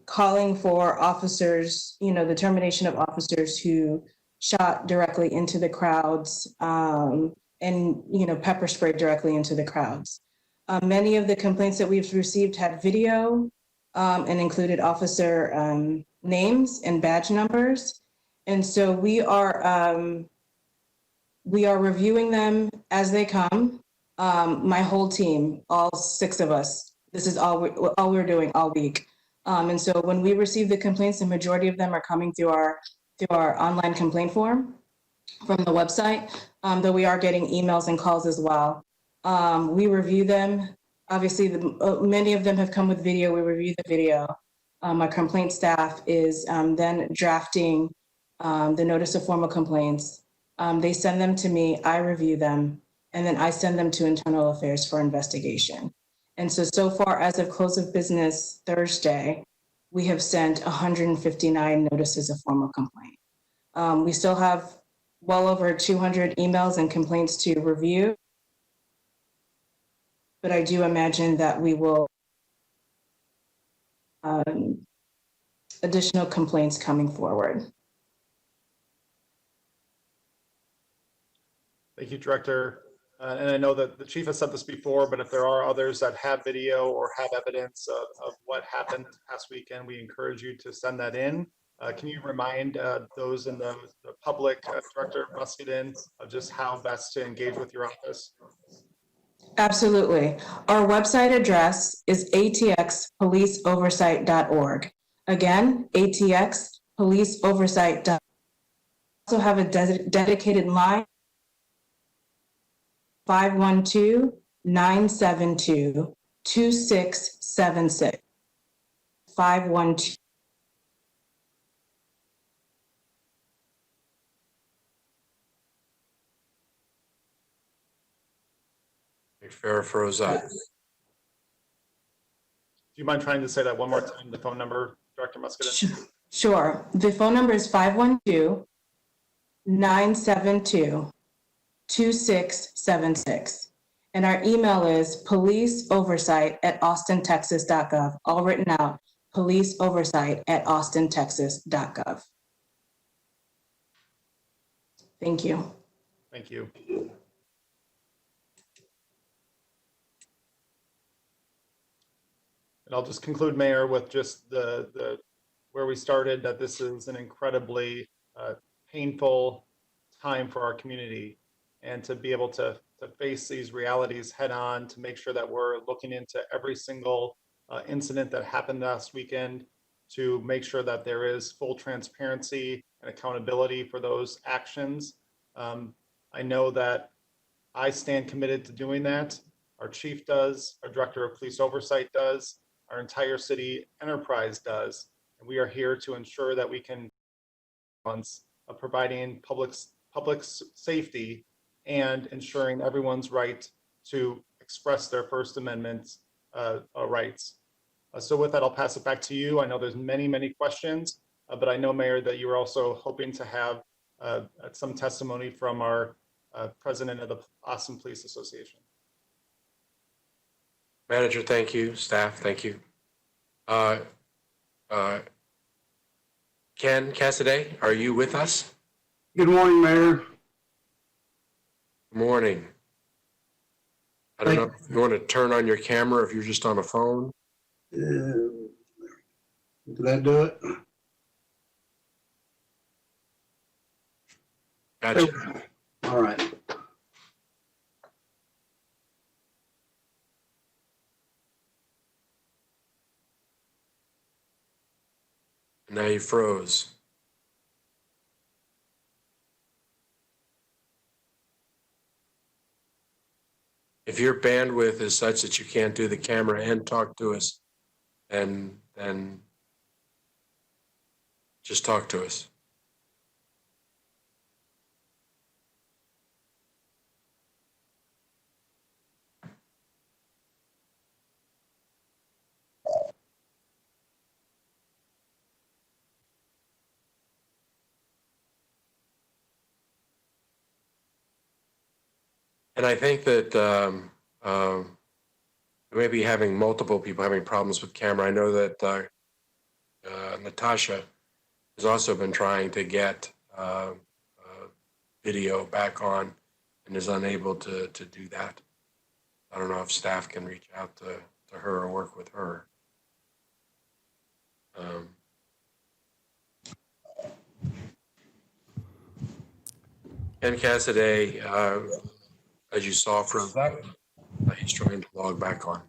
calling for officers, the termination of officers who shot directly into the crowds and pepper sprayed directly into the crowds. Many of the complaints that we've received had video and included officer names and badge numbers. And so we are reviewing them as they come. My whole team, all 6 of us, this is all we're doing all week. And so when we receive the complaints, the majority of them are coming through our online complaint form from the website, though we are getting emails and calls as well. We review them. Obviously, many of them have come with video. We review the video. Our complaint staff is then drafting the notice of formal complaints. They send them to me, I review them, and then I send them to internal affairs for investigation. And so far as of close of business Thursday, we have sent 159 notices of formal complaint. We still have well over 200 emails and complaints to review, but I do imagine that we will additional complaints coming forward. Thank you, Director. And I know that the chief has said this before, but if there are others that have video or have evidence of what happened this past weekend, we encourage you to send that in. Can you remind those in the public, Director Muscadin, of just how best to engage with your office? Absolutely. Our website address is atxpoliceoversight.org. Again, atxpoliceoversight.org. Also have a dedicated line, 512-972-2676. 512. Fair froze up. Do you mind trying to say that one more time, the phone number, Director Muscadin? Sure. The phone number is 512-972-2676. And our email is policeoversight@austintexas.gov, all written out, policeoversight@austintexas.gov. Thank you. Thank you. And I'll just conclude, Mayor, with just the where we started, that this is an incredibly painful time for our community, and to be able to face these realities head on, to make sure that we're looking into every single incident that happened last weekend, to make sure that there is full transparency and accountability for those actions. I know that I stand committed to doing that. Our chief does, our director of police oversight does, our entire city enterprise does, and we are here to ensure that we can of providing public safety and ensuring everyone's right to express their First Amendment rights. So with that, I'll pass it back to you. I know there's many questions, but I know, Mayor, that you were also hoping to have some testimony from our president of the Austin Police Association. Manager, thank you. Staff, thank you. Ken Cassidy, are you with us? Good morning, Mayor. Good morning. I don't know if you want to turn on your camera, if you're just on a phone. Did I do it? Gotcha. All right. Now you froze. If your bandwidth is such that you can't do the camera and talk to us, then just talk to us. And I think that we may be having multiple people having problems with camera. I know that Natasha has also been trying to get video back on and is unable to do that. I don't know if staff can reach out to her or work with her. Ken Cassidy, as you saw from that, he's trying to log back on.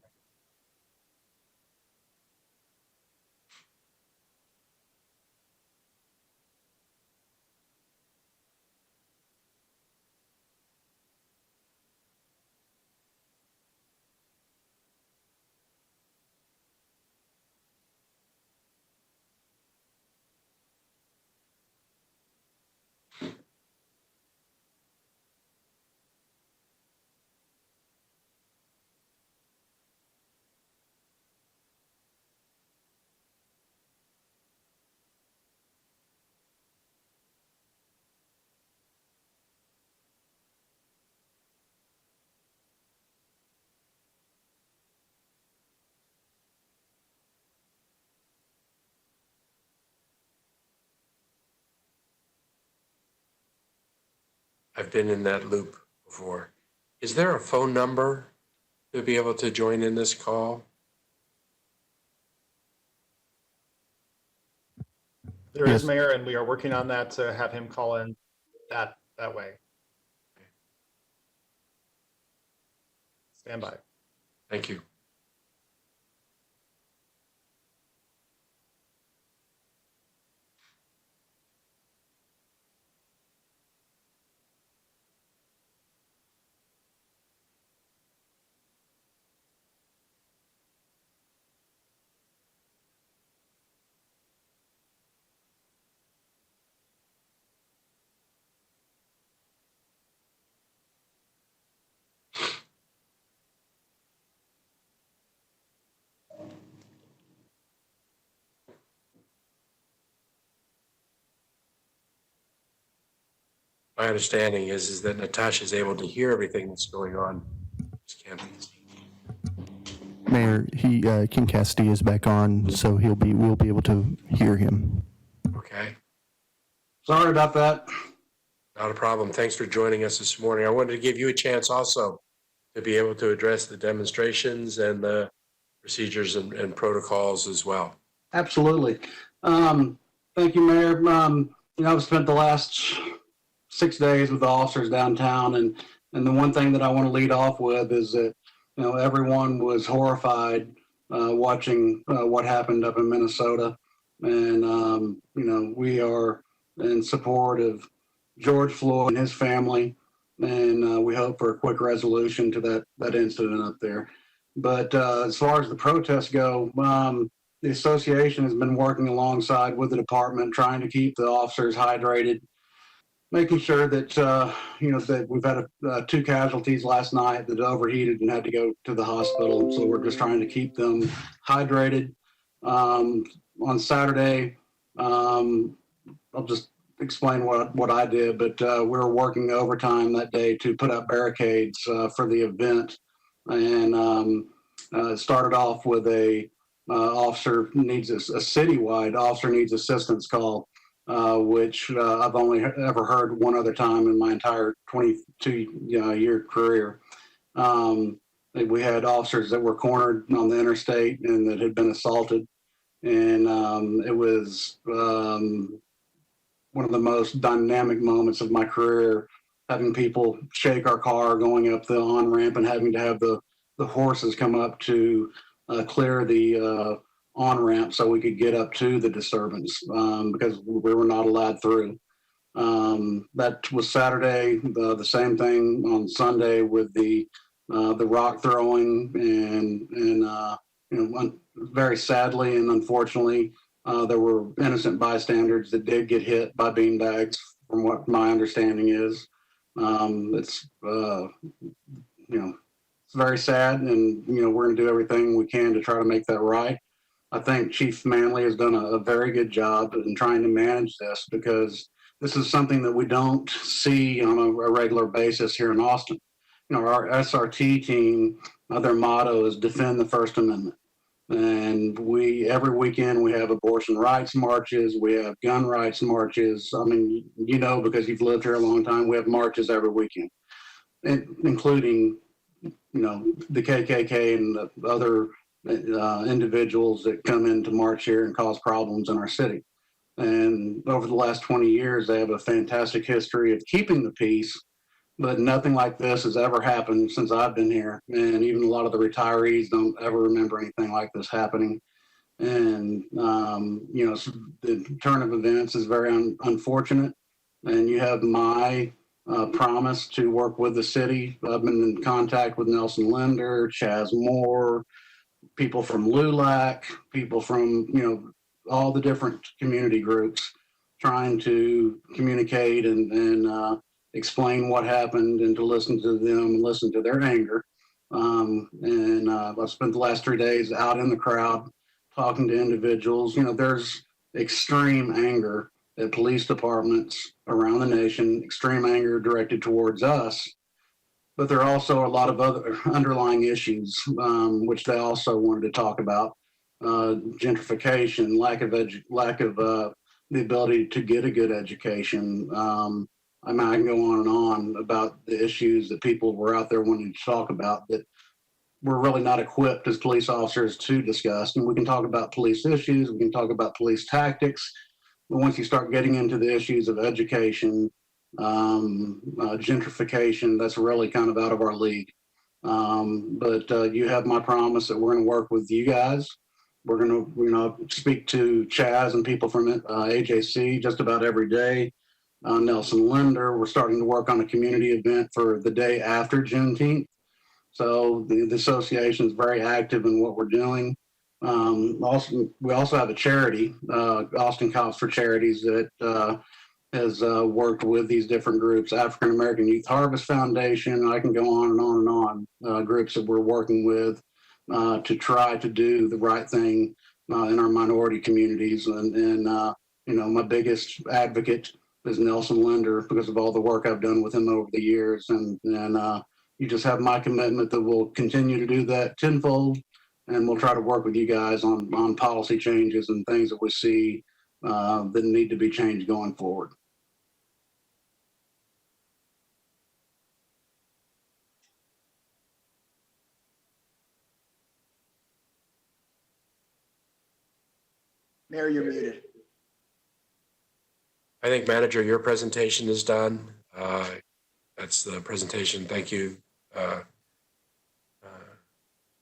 I've been in that loop before. Is there a phone number to be able to join in this call? There is, Yes. Mayor, and we are working on that to have him call in that way. Stand by. Thank you. My understanding is that Natasha is able to hear everything that's going on. Just can't be seen. Mayor, Ken Cassidy is back on, so we'll be able to hear him. Okay, Sorry about that. not a problem. Thanks for joining us this morning. I wanted to give you a chance also to be able to address the demonstrations and the procedures and protocols as well. Absolutely. Thank you, Mayor. I've spent the last 6 days with the officers downtown, and the one thing that I want to lead off with is that, everyone was horrified watching what happened up in Minnesota. And, we are in support of George Floyd and his family, and we hope for a quick resolution to that incident up there. But as far as the protests go, the association has been working alongside with the department, trying to keep the officers hydrated, making sure that, that we've had 2 casualties last night that overheated and had to go to the hospital. So we're just trying to keep them hydrated. On Saturday, I'll just explain what I did, but we were working overtime that day to put up barricades for the event. And it started off with a officer needs a citywide officer needs assistance call, which I've only ever heard one other time in my entire 22-year career. We had officers that were cornered on the interstate and that had been assaulted. And it was one of the most dynamic moments of my career, having people shake our car going up the on-ramp and having to have the horses come up to clear the on-ramp so we could get up to the disturbance because we were not allowed through. That was Saturday. The same thing on Sunday with the rock throwing and very sadly and unfortunately, there were innocent bystanders that did get hit by beanbags, from what my understanding is. It's very sad, and we're going to do everything we can to try to make that right. I think Chief Manley has done a very good job in trying to manage this, because this is something that we don't see on a regular basis here in Austin. Our SRT team, their motto is defend the First Amendment. And every weekend we have abortion rights marches, we have gun rights marches. I mean, because you've lived here a long time, we have marches every weekend, including, the KKK and the other individuals that come in to march here and cause problems in our city. And over the last 20 years, they have a fantastic history of keeping the peace, but nothing like this has ever happened since I've been here. And even a lot of the retirees don't ever remember anything like this happening. And, the turn of events is very unfortunate. And you have my promise to work with the city. I've been in contact with Nelson Linder, Chaz Moore, people from LULAC, people from, all the different community groups, trying to communicate and explain what happened and to listen to them and listen to their anger. I've spent the last 3 days out in the crowd talking to individuals. There's extreme anger at police departments around the nation, extreme anger directed towards us. But there are also a lot of other underlying issues, which they also wanted to talk about. Gentrification, lack of the ability to get a good education. I mean, I can go on and on about the issues that people were out there wanting to talk about that we're really not equipped as police officers to discuss. And we can talk about police issues, we can talk about police tactics, but once you start getting into the issues of education, gentrification, that's really kind of out of our league. But you have my promise that we're going to work with you guys. We're going to, speak to Chaz and people from AJC just about every day. Nelson Linder, we're starting to work on a community event for the day after Juneteenth. So the association is very active in what we're doing. We also have a charity, Austin Cops for Charities, that has worked with these different groups, African American Youth Harvest Foundation. I can go on and on and on, groups that we're working with to try to do the right thing in our minority communities. And my biggest advocate is Nelson Linder because of all the work I've done with him over the years. And you just have my commitment that we'll continue to do that tenfold, and we'll try to work with you guys on policy changes and things that we see that need to be changed going forward. Mayor, you're muted. I think, Manager, your presentation is done. That's the presentation. Thank you,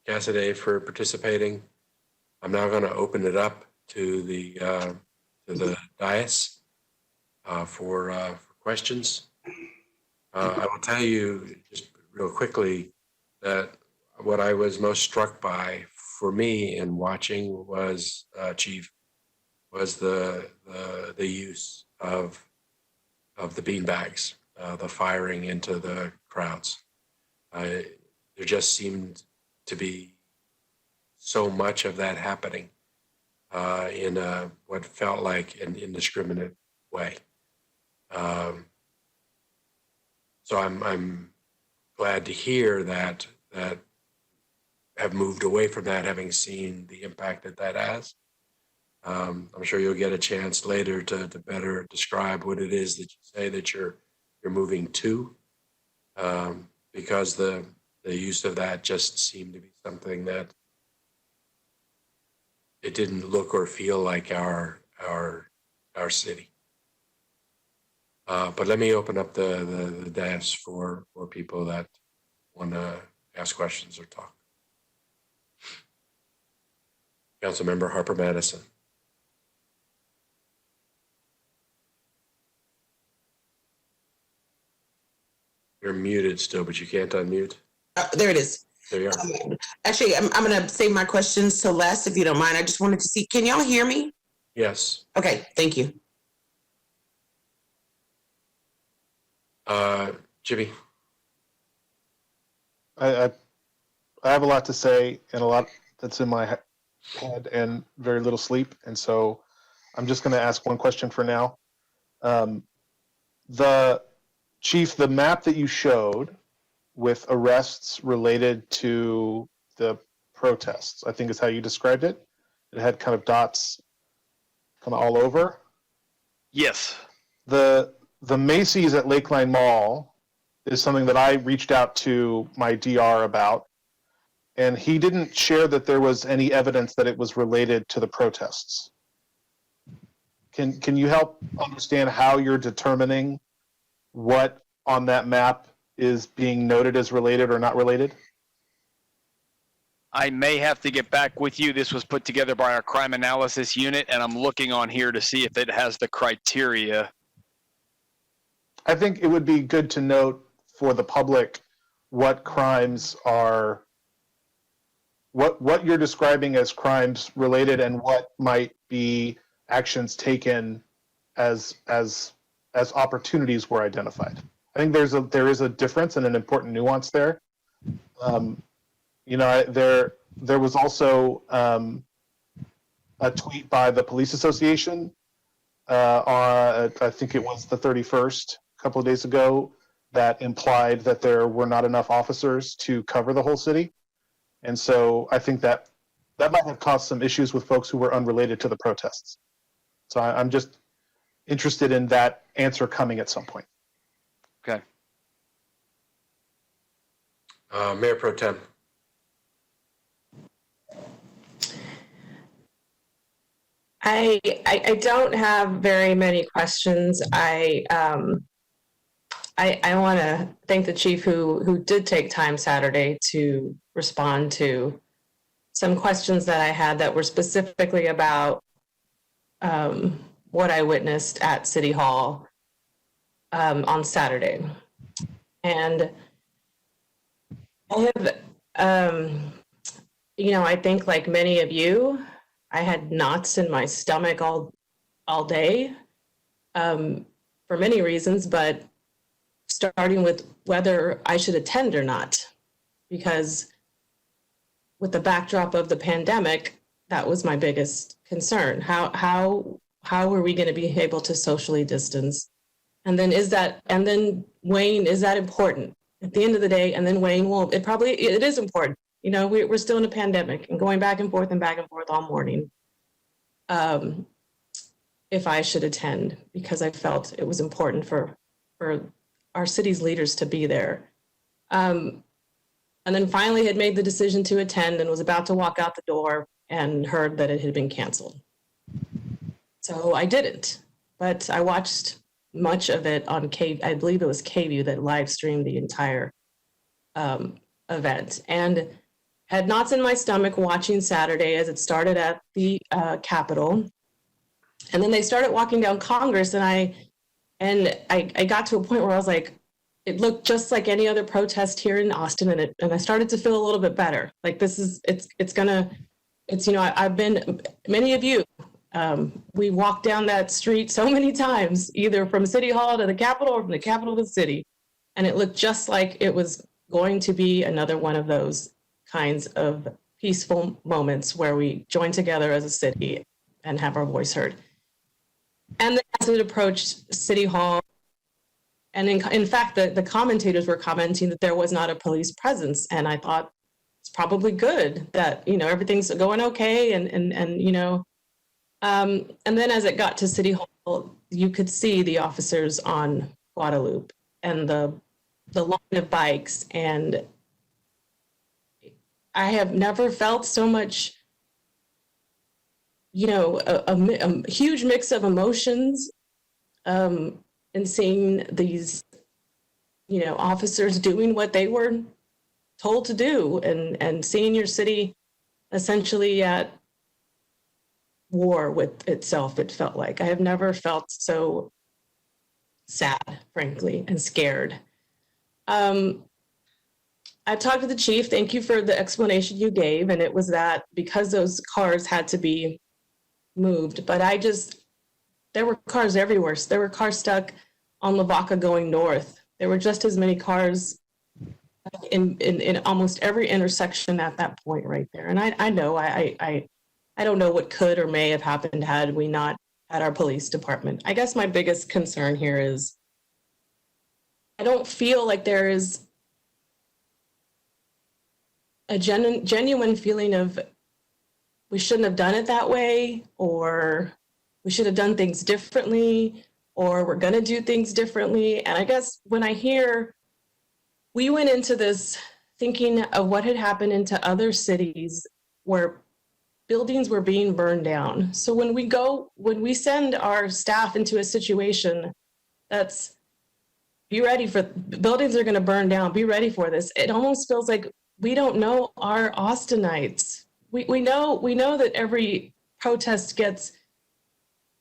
Cassidy, for participating. I'm now going to open it up to the dais for questions. I will tell you just real quickly that what I was most struck by for me in watching was, Chief, was the use of the beanbags, the firing into the crowds. There just seemed to be so much of that happening in what felt like an indiscriminate way. So I'm glad to hear that have moved away from that, having seen the impact that has. I'm sure you'll get a chance later to better describe what it is that you say that you're moving to, because the use of that just seemed to be something that it didn't look or feel like our city. But let me open up the dais for people that want to ask questions or talk. Councilmember Harper Madison. You're muted still, but you can't unmute. There it is. There you are. Actually, I'm going to save my questions till last, if you don't mind. I just wanted to see, can y'all hear me? Yes. Okay, thank you. Jimmy. I have a lot to say and a lot that's in my head and very little sleep. And so I'm just going to ask one question for now. The Chief, the map that you showed with arrests related to the protests, I think is how you described it. It had kind of dots kind of all over. Yes. The Macy's at Lakeline Mall is something that I reached out to my DR about, and he didn't share that there was any evidence that it was related to the protests. Can you help understand how you're determining what on that map is being noted as related or not related? I may have to get back with you. This was put together by our crime analysis unit, and I'm looking on here to see if it has the criteria. I think it would be good to note for the public what crimes are, what you're describing as crimes related and what might be actions taken as opportunities were identified. I think there is a difference and an important nuance there. There was also a tweet by the Police Association on, I think it was the 31st, a couple of days ago, that implied that there were not enough officers to cover the whole city. And so I think that might have caused some issues with folks who were unrelated to the protests. So I'm just interested in that answer coming at some point. Okay. Mayor Pro Tem. I don't have very many questions. I want to thank the chief who did take time Saturday to respond to some questions that I had that were specifically about what I witnessed at City Hall on Saturday. And I have, I think like many of you, I had knots in my stomach all day for many reasons, but starting with whether I should attend or not, because with the backdrop of the pandemic, that was my biggest concern. How are we going to be able to socially distance? And then Wayne, is that important at the end of the day? And then Wayne, well, it is important. We're still in a pandemic and going back and forth all morning. If I should attend, because I felt it was important for our city's leaders to be there. And then finally had made the decision to attend and was about to walk out the door and heard that it had been canceled. So I didn't, but I watched much of it on I believe it was KView that live streamed the entire event, and had knots in my stomach watching Saturday as it started at the Capitol. And then they started walking down Congress, and I got to a point where I was like, it looked just like any other protest here in Austin, and I started to feel a little bit better. Like I've been, many of you, we walked down that street so many times, either from City Hall to the Capitol or from the Capitol to the city, and it looked just like it was going to be another one of those kinds of peaceful moments where we join together as a city and have our voice heard. And then as it approached City Hall, and in fact, the commentators were commenting that there was not a police presence. And I thought it's probably good that, everything's going okay. And then as it got to City Hall, you could see the officers on Guadalupe and the line of bikes. And I have never felt so much, a huge mix of emotions in seeing these, officers doing what they were told to do, and seeing your city essentially at war with itself, it felt like. I have never felt so sad, frankly, and scared. I talked to the chief. Thank you for the explanation you gave. And it was that because those cars had to be moved, but there were cars everywhere. There were cars stuck on Lavaca going north. There were just as many cars in almost every intersection at that point right there. And I know, I don't know what could or may have happened had we not had our police department. I guess my biggest concern here is I don't feel like there is a genuine feeling of we shouldn't have done it that way, or we should have done things differently, or we're going to do things differently. And I guess when I hear we went into this thinking of what had happened into other cities where buildings were being burned down. So when we send our staff into a situation that's be ready for, buildings are going to burn down, be ready for this. It almost feels like we don't know our Austinites. We know that every protest gets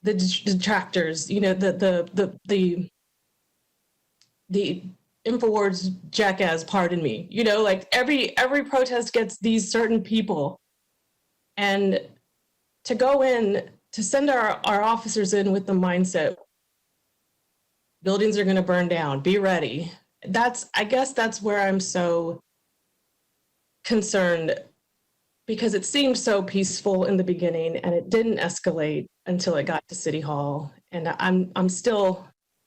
the detractors, the InfoWars jackass, pardon me, like every protest gets these certain people. And to go in, to send our officers in with the mindset, buildings are going to burn down, be ready. I guess that's where I'm so concerned, because it seemed so peaceful in the beginning and it didn't escalate until it got to City Hall. And I'm still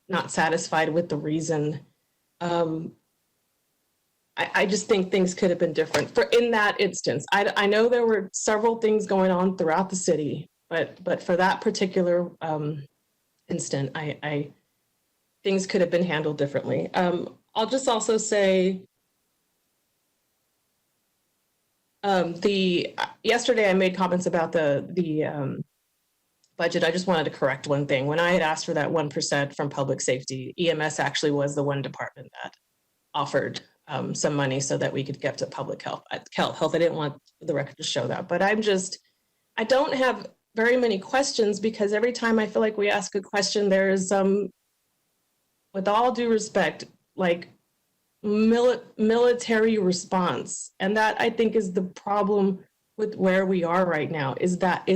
not satisfied with the reason. I just think things could have been different in that instance. I know there were several things going on throughout the city, but for that particular instant, I things could have been handled differently. I'll just also say, yesterday I made comments about the budget. I just wanted to correct one thing. When I had asked for that 1% from public safety, EMS actually was the one department that offered some money so that we could get to public health. I didn't want the record to show that, but I don't have very many questions because every time I feel like we ask a question, there's with all due respect, like military response. And that I think is the problem with where we are right now, is that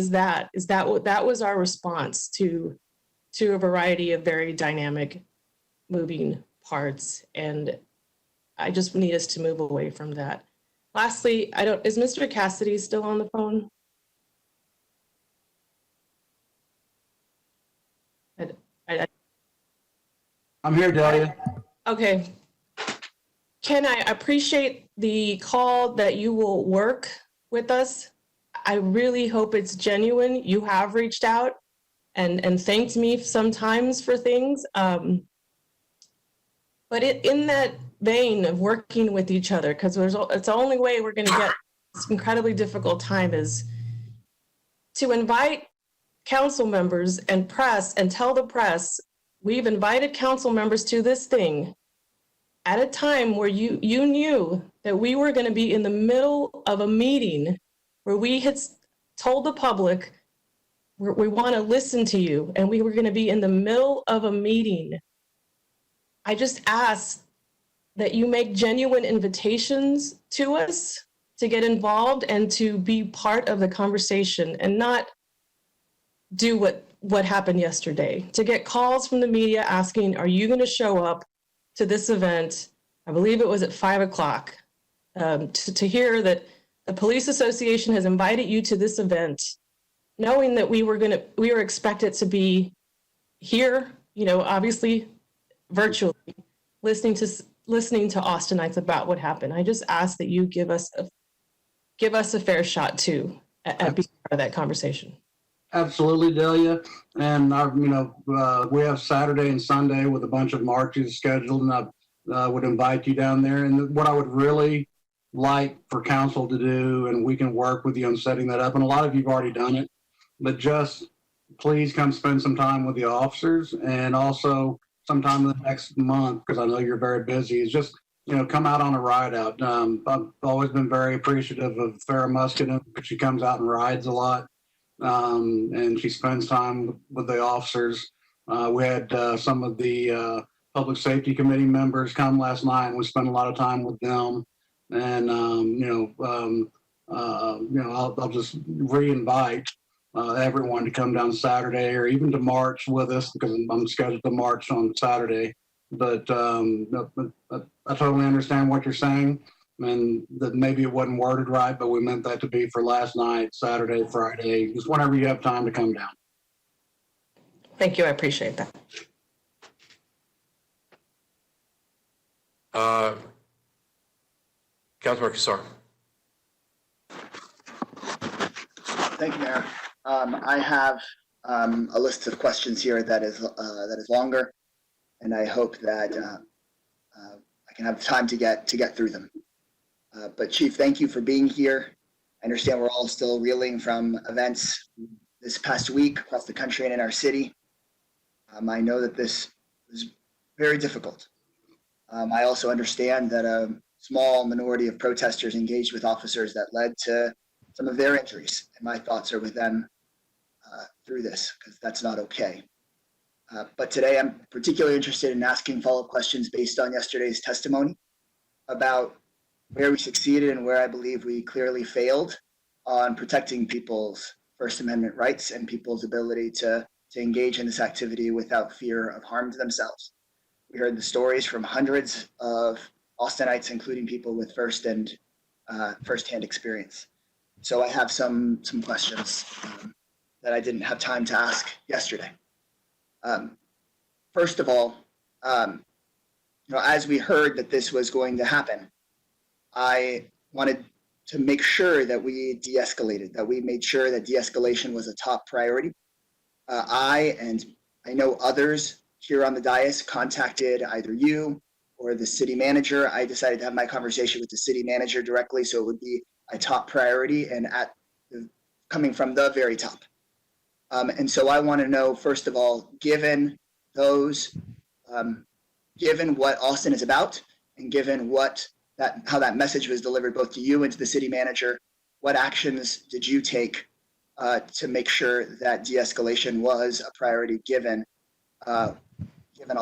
was our response to a variety of very dynamic moving parts. And I just need us to move away from that. Lastly, is Mr. Cassidy still on the phone? I'm here, Delia. Okay. Ken, I appreciate the call that you will work with us. I really hope it's genuine. You have reached out and thanked me sometimes for things. But in that vein of working with each other, because it's the only way we're going to get this incredibly difficult time, is to invite council members and press and tell the press, we've invited council members to this thing at a time where you knew that we were going to be in the middle of a meeting where we had told the public we want to listen to you, and we were going to be in the middle of a meeting. I just ask that you make genuine invitations to us to get involved and to be part of the conversation, and not do what happened yesterday, to get calls from the media asking, are you going to show up to this event? I believe it was at 5 o'clock, to hear that the police association has invited you to this event, knowing that we were expected to be here, obviously virtually, listening to Austinites about what happened. I just ask that you give us a fair shot too at being part of that conversation. Absolutely, Delia. And we have Saturday and Sunday with a bunch of marches scheduled, and I would invite you down there. And what I would really like for council to do, and we can work with you on setting that up, and a lot of you've already done it, but just please come spend some time with the officers, and also sometime in the next month, because I know you're very busy, is just come out on a ride out. I've always been very appreciative of Farrah Muskin because she comes out and rides a lot. And she spends time with the officers. We had some of the public safety committee members come last night, and we spent a lot of time with them. And I'll just re-invite everyone to come down Saturday, or even to march with us, because I'm scheduled to march on Saturday. But I totally understand what you're saying. And that maybe it wasn't worded right, but we meant that to be for last night, Saturday, Friday, just whenever you have time to come down. Thank you. I appreciate that. Councilmember Kassar. Thank you, Mayor. I have a list of questions here that is longer, and I hope that I can have time to get through them. But Chief, thank you for being here. I understand we're all still reeling from events this past week across the country and in our city. I know that this was very difficult. I also understand that a small minority of protesters engaged with officers that led to some of their injuries, and my thoughts are with them through this, because that's not okay. But today I'm particularly interested in asking follow-up questions based on yesterday's testimony about where we succeeded and where I believe we clearly failed on protecting people's First Amendment rights and people's ability to engage in this activity without fear of harm to themselves. We heard the stories from hundreds of Austinites, including people with firsthand experience. So I have some questions that I didn't have time to ask yesterday. First of all, as we heard that this was going to happen, I wanted to make sure that we de-escalated, that we made sure that de-escalation was a top priority. I know others here on the dais contacted either you or the city manager. I decided to have my conversation with the city manager directly, so it would be a top priority and coming from the very top. And so I want to know, first of all, given what Austin is about, and given how that message was delivered both to you and to the city manager, what actions did you take to make sure that de-escalation was a priority given all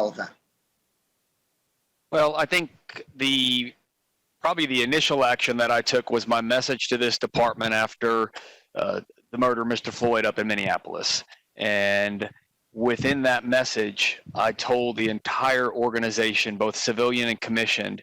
of that? Well, I think probably the initial action that I took was my message to this department after the murder of Mr. Floyd up in Minneapolis. And within that message, I told the entire organization, both civilian and commissioned,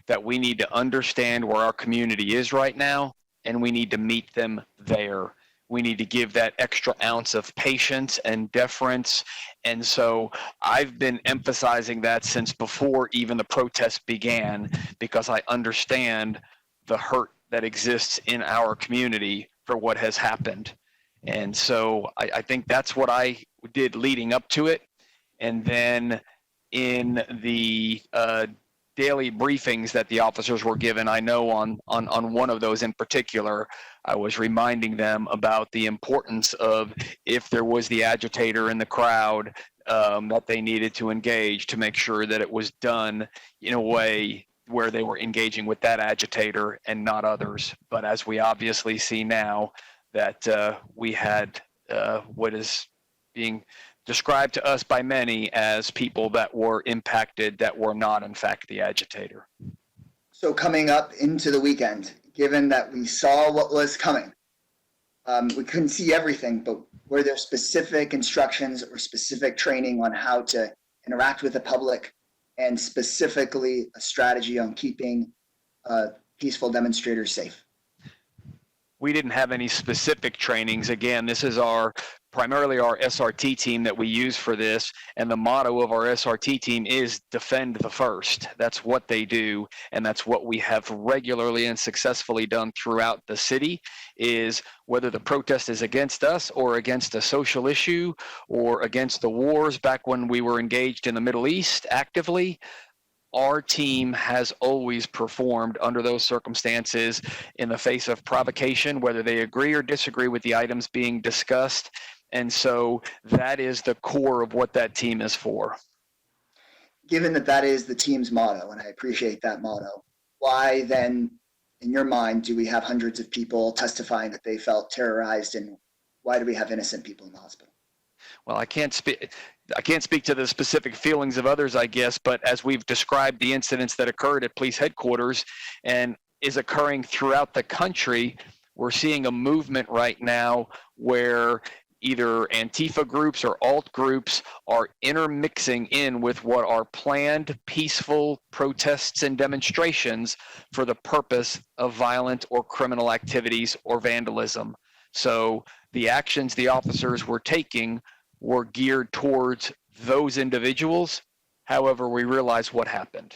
that we need to understand where our community is right now, and we need to meet them there. We need to give that extra ounce of patience and deference. And so I've been emphasizing that since before even the protests began, because I understand the hurt that exists in our community for what has happened. And so I think that's what I did leading up to it. And then in the daily briefings that the officers were given, I know on one of those in particular, I was reminding them about the importance of, if there was the agitator in the crowd, that they needed to engage to make sure that it was done in a way where they were engaging with that agitator and not others. But as we obviously see now, that we had what is being described to us by many as people that were impacted that were not in fact the agitator. So coming up into the weekend, given that we saw what was coming, we couldn't see everything, but were there specific instructions or specific training on how to interact with the public, and specifically a strategy on keeping peaceful demonstrators safe? We didn't have any specific trainings. Again, this is primarily our SRT team that we use for this, and the motto of our SRT team is defend the first. That's what they do, and that's what we have regularly and successfully done throughout the city, is whether the protest is against us or against a social issue or against the wars back when we were engaged in the Middle East actively, our team has always performed under those circumstances in the face of provocation, whether they agree or disagree with the items being discussed. And so that is the core of what that team is for. Given that that is the team's motto, and I appreciate that motto, why then, in your mind, do we have hundreds of people testifying that they felt terrorized, and why do we have innocent people in the hospital? Well, I can't speak to the specific feelings of others, I guess, but as we've described the incidents that occurred at police headquarters and is occurring throughout the country, we're seeing a movement right now where either Antifa groups or alt groups are intermixing in with what are planned peaceful protests and demonstrations for the purpose of violent or criminal activities or vandalism. So the actions the officers were taking were geared towards those individuals. However, we realize what happened.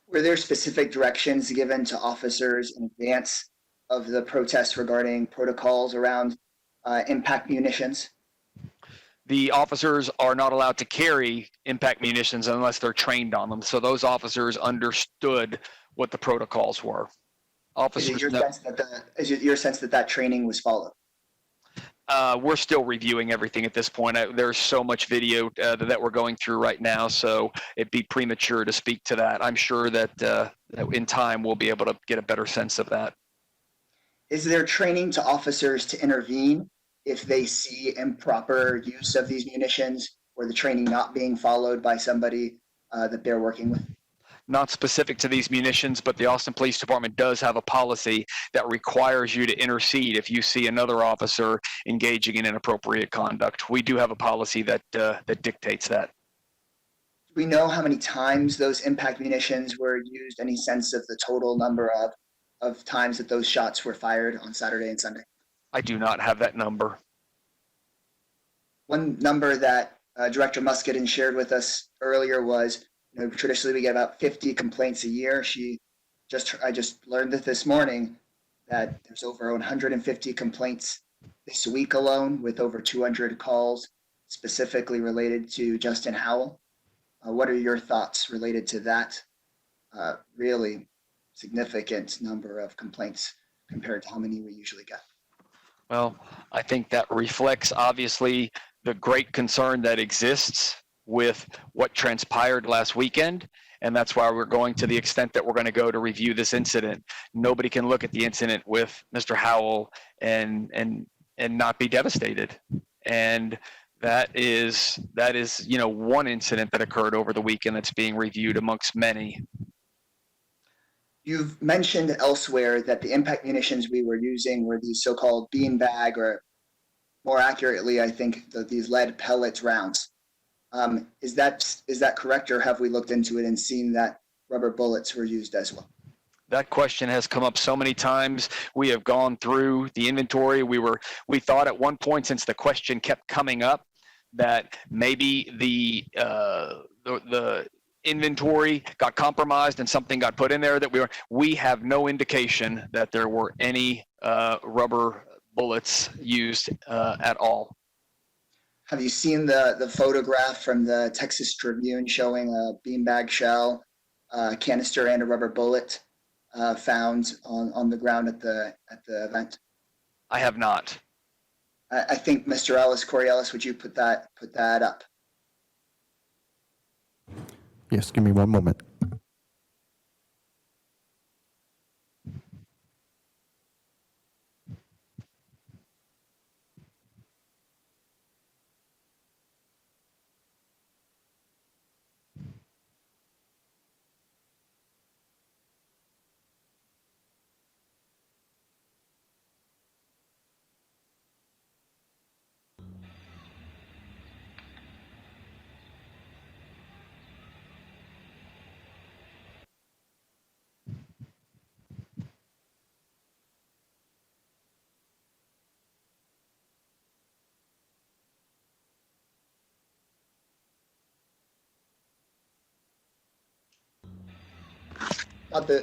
Were there specific directions given to officers in advance of the protests regarding protocols around impact munitions? The officers are not allowed to carry impact munitions unless they're trained on them. So those officers understood what the protocols were. Officers, is it your sense that that training was followed? We're still reviewing everything at this point. There's so much video that we're going through right now, so it'd be premature to speak to that. I'm sure that in time we'll be able to get a better sense of that. Is there training to officers to intervene if they see improper use of these munitions, or the training not being followed by somebody that they're working with? Not specific to these munitions, but the Austin Police Department does have a policy that requires you to intercede if you see another officer engaging in inappropriate conduct. We do have a policy that dictates that. Do we know how many times those impact munitions were used? Any sense of the total number of times that those shots were fired on Saturday and Sunday? I do not have that number. One number that Director Muscadin shared with us earlier was, traditionally we get about 50 complaints a year. I just learned that this morning that there's over 150 complaints this week alone, with over 200 calls specifically related to Justin Howell. What are your thoughts related to that really significant number of complaints compared to how many we usually get? Well, I think that reflects obviously the great concern that exists with what transpired last weekend. And that's why we're going to the extent that we're going to go to review this incident. Nobody can look at the incident with Mr. Howell and not be devastated. And that is, you know, one incident that occurred over the weekend that's being reviewed amongst many. You've mentioned elsewhere that the impact munitions we were using were these so-called beanbag, or more accurately, I think, these lead pellet rounds. Is that correct, or have we looked into it and seen that rubber bullets were used as well? That question has come up so many times. We have gone through the inventory. We thought at one point, since the question kept coming up, that maybe the inventory got compromised and something got put in there that we have no indication that there were any rubber bullets used at all. Have you seen the photograph from the Texas Tribune showing a beanbag shell, canister, and a rubber bullet found on the ground at the event? I have not. I think Mr. Ellis, Corey Ellis, would you put that up? Yes, give me one moment.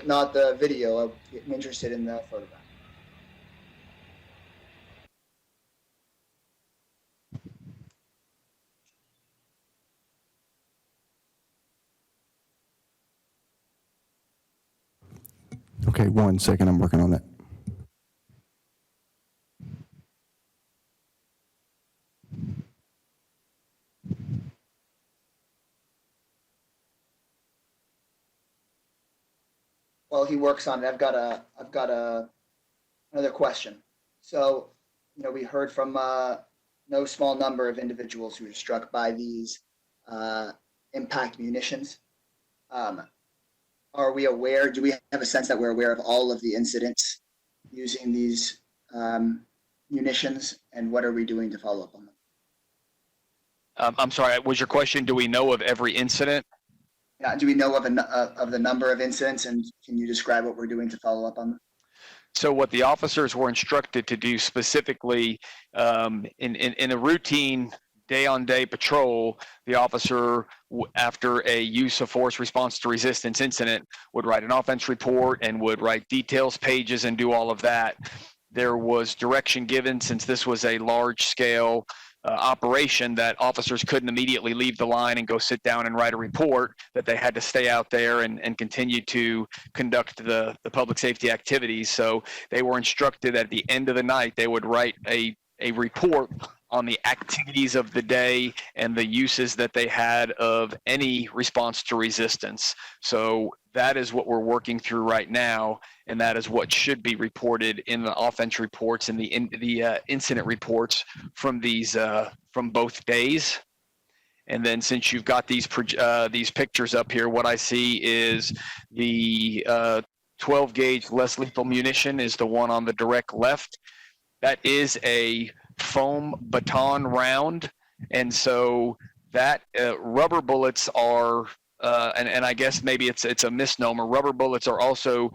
Not the video. I'm interested in the photograph. Okay, 1 second. I'm working on that. While he works on it, I've got another question. So, you know, we heard from no small number of individuals who were struck by these impact munitions. Are we aware? Do we have a sense that we're aware of all of the incidents using these munitions, and what are we doing to follow up on them? I'm sorry. Was your question? Do we know of every incident? Yeah, do we know of the number of incidents, and can you describe what we're doing to follow up on them? So what the officers were instructed to do specifically in a routine day-on-day patrol, the officer, after a use of force response to resistance incident, would write an offense report and would write details pages and do all of that. There was direction given, since this was a large-scale operation, that officers couldn't immediately leave the line and go sit down and write a report, that they had to stay out there and continue to conduct the public safety activities. So they were instructed at the end of the night, they would write a report on the activities of the day and the uses that they had of any response to resistance. So that is what we're working through right now, and that is what should be reported in the offense reports and the incident reports from these from both days. And then, since you've got these pictures up here, what I see is the 12 gauge less lethal munition is the one on the direct left. That is a foam baton round, and so that rubber bullets are and I guess maybe it's a misnomer. Rubber bullets are also,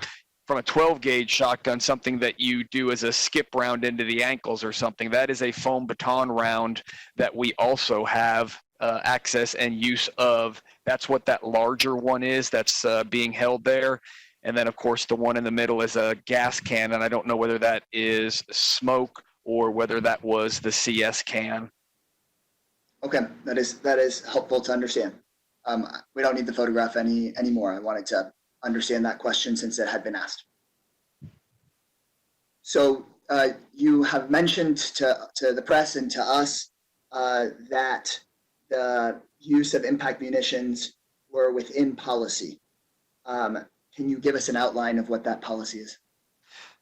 from a 12 gauge shotgun, something that you do as a skip round into the ankles or something. That is a foam baton round that we also have access and use of. That's what that larger one is that's being held there. And then, of course, the one in the middle is a gas can, and I don't know whether that is smoke or whether that was the CS can. Okay, that is helpful to understand. We don't need the photograph anymore. I wanted to understand that question since it had been asked. So you have mentioned to the press and to us that the use of impact munitions were within policy. Can you give us an outline of what that policy is?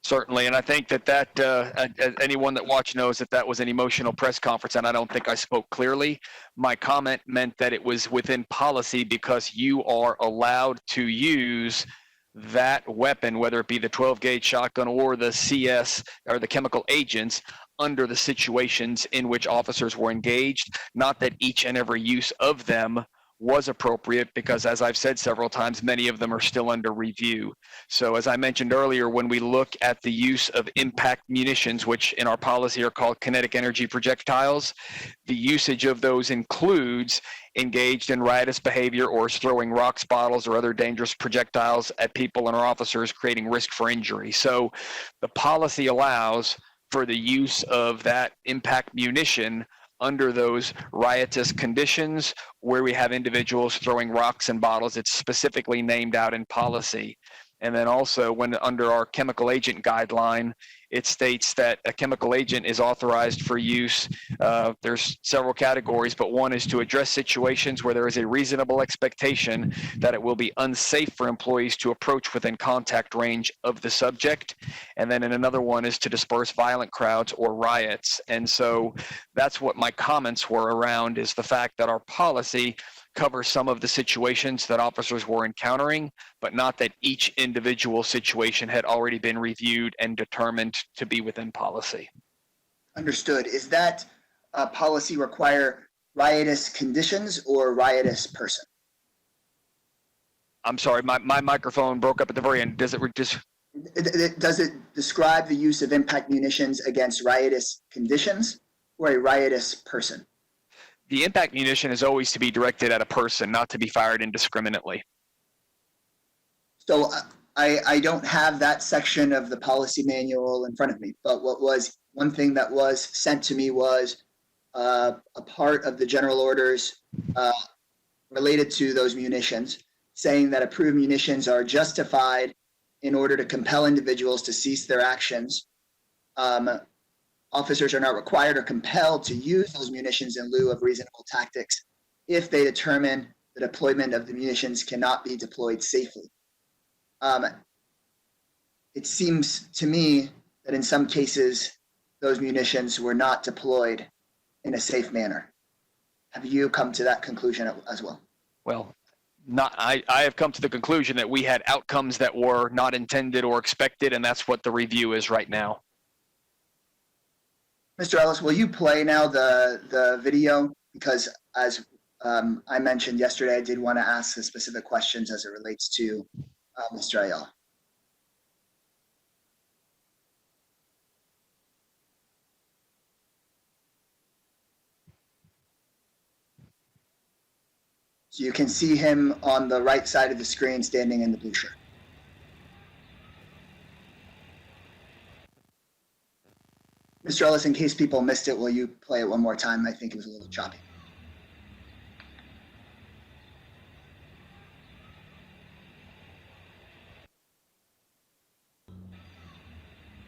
Certainly, and I think that anyone that watched knows that was an emotional press conference, and I don't think I spoke clearly. My comment meant that it was within policy because you are allowed to use that weapon, whether it be the 12-gauge shotgun or the CS or the chemical agents, under the situations in which officers were engaged. Not that each and every use of them was appropriate, because as I've said several times, many of them are still under review. So as I mentioned earlier, when we look at the use of impact munitions, which in our policy are called kinetic energy projectiles, the usage of those includes engaged in riotous behavior or throwing rocks, bottles, or other dangerous projectiles at people and our officers, creating risk for injury. So the policy allows for the use of that impact munition under those riotous conditions where we have individuals throwing rocks and bottles. It's specifically named out in policy. And then also when under our chemical agent guideline, it states that a chemical agent is authorized for use. There's several categories, but one is to address situations where there is a reasonable expectation that it will be unsafe for employees to approach within contact range of the subject. And then in another one is to disperse violent crowds or riots. And so that's what my comments were around, is the fact that our policy covers some of the situations that officers were encountering, but not that each individual situation had already been reviewed and determined to be within policy. Understood. Is that policy require riotous conditions or riotous person? I'm sorry, my microphone broke up at the very end. Does it describe the use of impact munitions against riotous conditions or a riotous person? The impact munition is always to be directed at a person, not to be fired indiscriminately. So I don't have that section of the policy manual in front of me, but one thing that was sent to me was a part of the general orders related to those munitions, saying that approved munitions are justified in order to compel individuals to cease their actions. Officers are not required or compelled to use those munitions in lieu of reasonable tactics if they determine the deployment of the munitions cannot be deployed safely. It seems to me that in some cases, those munitions were not deployed in a safe manner. Have you come to that conclusion as well? Well, I have come to the conclusion that we had outcomes that were not intended or expected, and that's what the review is right now. Mr. Ellis, will you play now the video? Because as I mentioned yesterday, I did want to ask the specific questions as it relates to Mr. Ayala. So you can see him on the right side of the screen standing in the blue shirt. Mr. Ellis, in case people missed it, will you play it one more time? I think it was a little choppy.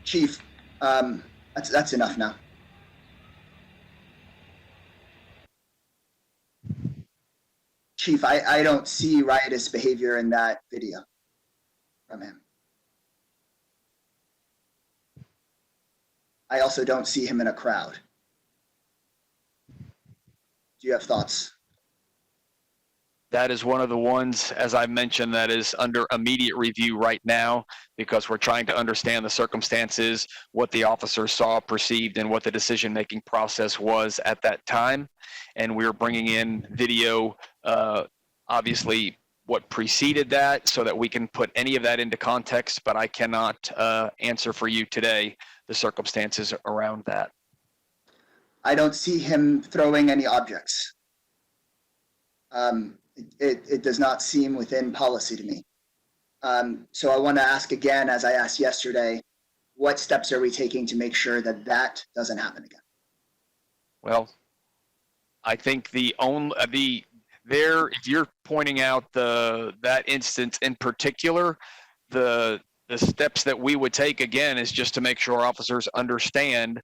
Chief, that's enough now. Chief, I don't see riotous behavior in that video from him. I also don't see him in a crowd. Do you have thoughts? That is one of the ones, as I mentioned, that is under immediate review right now, because we're trying to understand the circumstances, what the officer saw, perceived, and what the decision-making process was at that time. And we're bringing in video, obviously, what preceded that, so that we can put any of that into context, but I cannot answer for you today the circumstances around that. I don't see him throwing any objects. It does not seem within policy to me. So I want to ask again, as I asked yesterday, what steps are we taking to make sure that that doesn't happen again? Well, I think if you're pointing out that instance in particular, the steps that we would take again is just to make sure our officers understand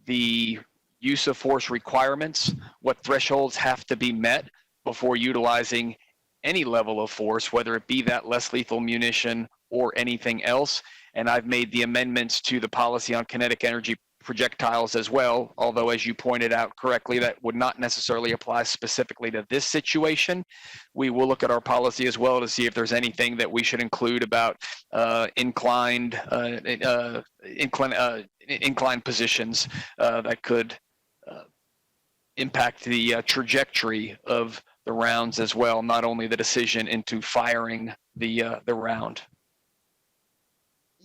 the use of force requirements, what thresholds have to be met before utilizing any level of force, whether it be that less lethal munition or anything else. And I've made the amendments to the policy on kinetic energy projectiles as well, although as you pointed out correctly, that would not necessarily apply specifically to this situation. We will look at our policy as well to see if there's anything that we should include about inclined positions that could impact the trajectory of the rounds as well, not only the decision into firing the round.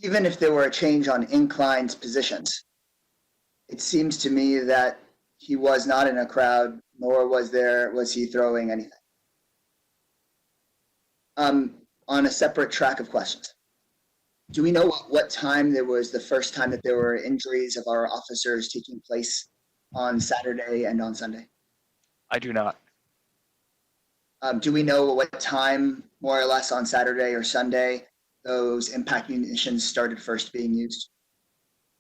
Even if there were a change on inclined positions, it seems to me that he was not in a crowd, nor was he throwing anything. On a separate track of questions, do we know what time there was the first time that there were injuries of our officers taking place on Saturday and on Sunday? I do not. Do we know what time, more or less, on Saturday or Sunday, those impact munitions started first being used?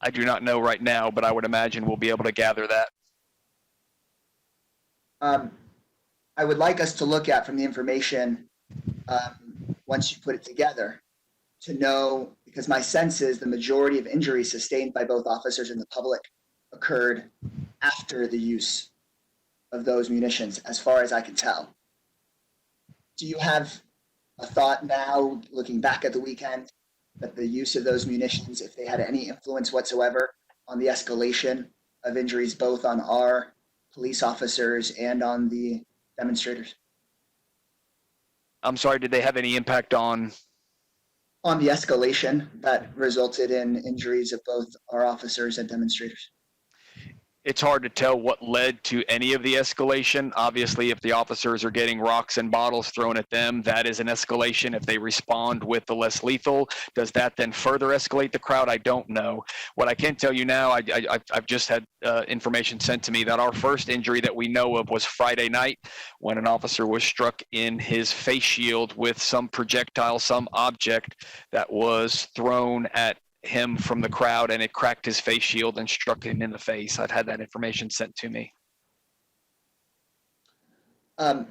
I do not know right now, but I would imagine we'll be able to gather that. I would like us to look at from the information, once you put it together, to know, because my sense is the majority of injuries sustained by both officers and the public occurred after the use of those munitions, as far as I can tell. Do you have a thought now, looking back at the weekend, that the use of those munitions, if they had any influence whatsoever on the escalation of injuries, both on our police officers and on the demonstrators? I'm sorry, did they have any impact on? On the escalation that resulted in injuries of both our officers and demonstrators? It's hard to tell what led to any of the escalation. Obviously, if the officers are getting rocks and bottles thrown at them, that is an escalation. If they respond with the less lethal, does that then further escalate the crowd? I don't know. What I can tell you now, I've just had information sent to me that our first injury that we know of was Friday night when an officer was struck in his face shield with some projectile, some object that was thrown at him from the crowd, and it cracked his face shield and struck him in the face. I've had that information sent to me. I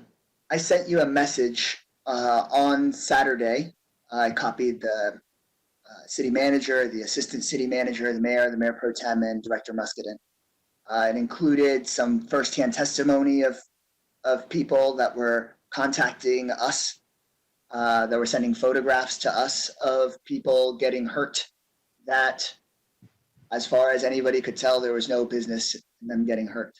sent you a message on Saturday. I copied the city manager, the assistant city manager, the mayor pro tem, and Director Muscadin. It included some firsthand testimony of people that were contacting us, that were sending photographs to us of people getting hurt, that, as far as anybody could tell, there was no business in them getting hurt.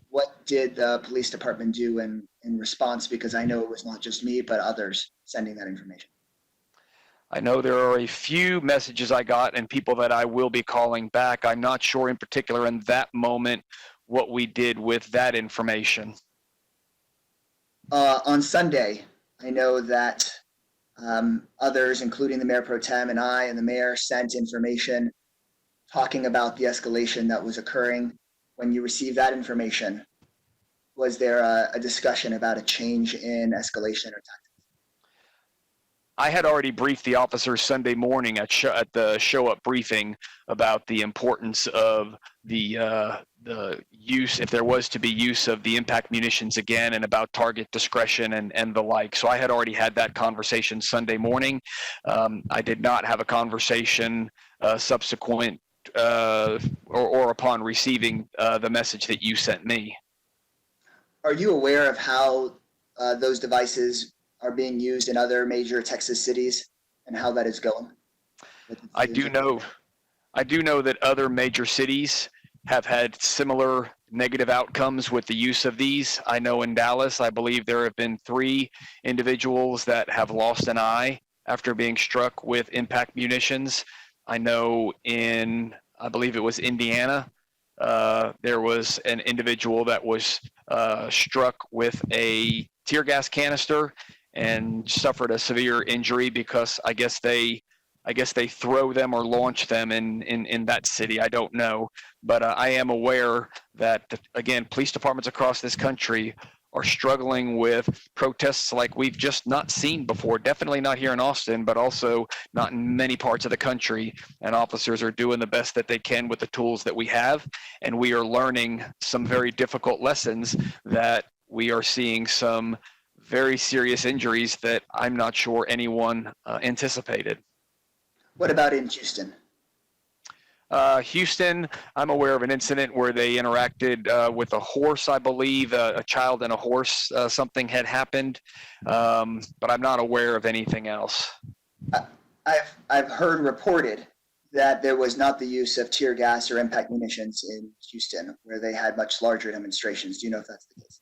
What did the police department do in response? Because I know it was not just me, but others sending that information. I know there are a few messages I got and people that I will be calling back. I'm not sure in particular in that moment what we did with that information. On Sunday, I know that others, including the mayor pro tem and I and the mayor, sent information talking about the escalation that was occurring. When you received that information, was there a discussion about a change in escalation or tactics? I had already briefed the officers Sunday morning at the show-up briefing about the importance of the use, if there was to be use of the impact munitions again, and about target discretion and the like. So I had already had that conversation Sunday morning. I did not have a conversation subsequent or upon receiving the message that you sent me. Are you aware of how those devices are being used in other major Texas cities and how that is going? I do know that other major cities have had similar negative outcomes with the use of these. I know in Dallas, I believe there have been 3 individuals that have lost an eye after being struck with impact munitions. I know in, I believe it was Indiana, there was an individual that was struck with a tear gas canister and suffered a severe injury because I guess they I guess they throw them or launch them in that city. I don't know. But I am aware that, again, police departments across this country are struggling with protests like we've just not seen before. Definitely not here in Austin, but also not in many parts of the country. And officers are doing the best that they can with the tools that we have. And we are learning some very difficult lessons that we are seeing some very serious injuries that I'm not sure anyone anticipated. What about in Houston? Houston, I'm aware of an incident where they interacted with a horse, I believe, a child and a horse. Something had happened, but I'm not aware of anything else. I've heard reported that there was not the use of tear gas or impact munitions in Houston, where they had much larger demonstrations. Do you know if that's the case?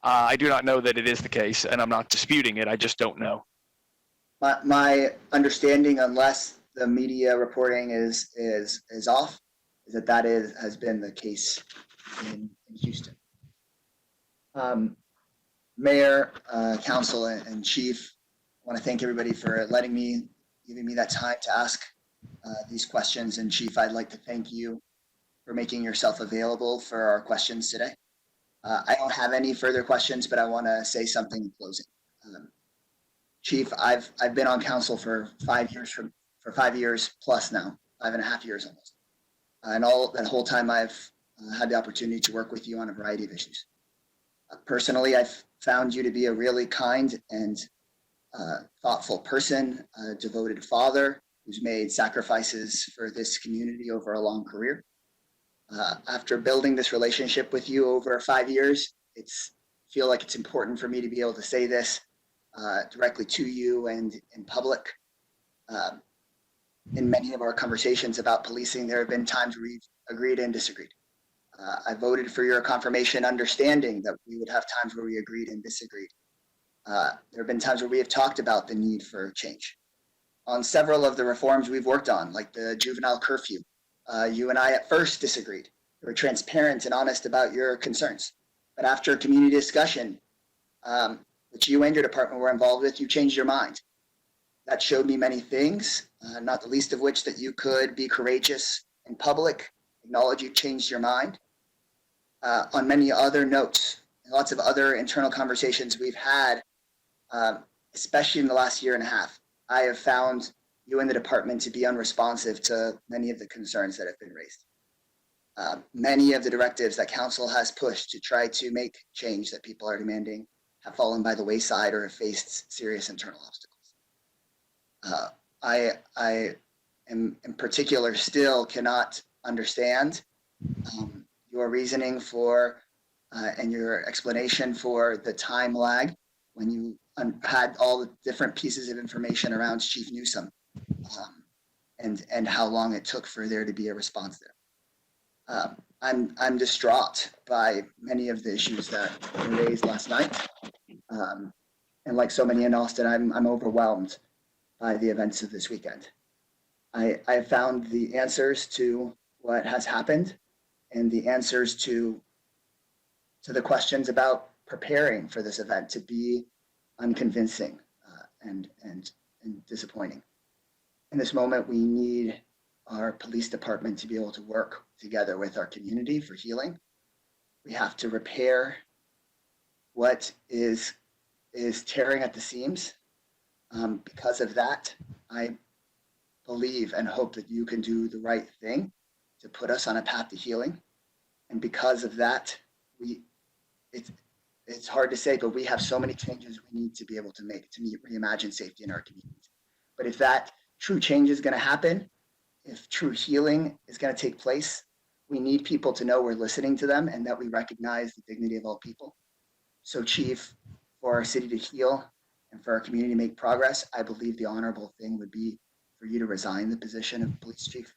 I do not know that it is the case, and I'm not disputing it. I just don't know. My understanding, unless the media reporting is off, is that has been the case in Houston. Mayor, council, and chief, I want to thank everybody for giving me that time to ask these questions. And chief, I'd like to thank you for making yourself available for our questions today. I don't have any further questions, but I want to say something in closing. Chief, I've been on council for 5 years, for 5 years plus now, 5.5 years almost. And all that whole time I've had the opportunity to work with you on a variety of issues. Personally, I've found you to be a really kind and thoughtful person, a devoted father who's made sacrifices for this community over a long career. After building this relationship with you over 5 years, feel like it's important for me to be able to say this directly to you and in public. In many of our conversations about policing, there have been times where we've agreed and disagreed. I voted for your confirmation, understanding that we would have times where we agreed and disagreed. There have been times where we have talked about the need for change. On several of the reforms we've worked on, like the juvenile curfew, you and I at first disagreed. You were transparent and honest about your concerns. But after community discussion, which you and your department were involved with, you changed your mind. That showed me many things, not the least of which that you could be courageous in public, acknowledge you changed your mind. On many other notes, lots of other internal conversations we've had, especially in the last 1.5 years, I have found you and the department to be unresponsive to many of the concerns that have been raised. Many of the directives that council has pushed to try to make change that people are demanding have fallen by the wayside or have faced serious internal obstacles. I am in particular still cannot understand your reasoning for and your explanation for the time lag when you had all the different pieces of information around Chief Newsom and how long it took for there to be a response there. I'm distraught by many of the issues that were raised last night. And like so many in Austin, I'm overwhelmed by the events of this weekend. I found the answers to what has happened and the answers to the questions about preparing for this event to be unconvincing and disappointing. In this moment, we need our police department to be able to work together with our community for healing. We have to repair what is tearing at the seams. Because of that, I believe and hope that you can do the right thing to put us on a path to healing. And because of that, it's hard to say, but we have so many changes we need to be able to make to reimagine safety in our communities. But if that true change is going to happen, if true healing is going to take place, we need people to know we're listening to them and that we recognize the dignity of all people. So, Chief, for our city to heal and for our community to make progress, I believe the honorable thing would be for you to resign the position of police chief.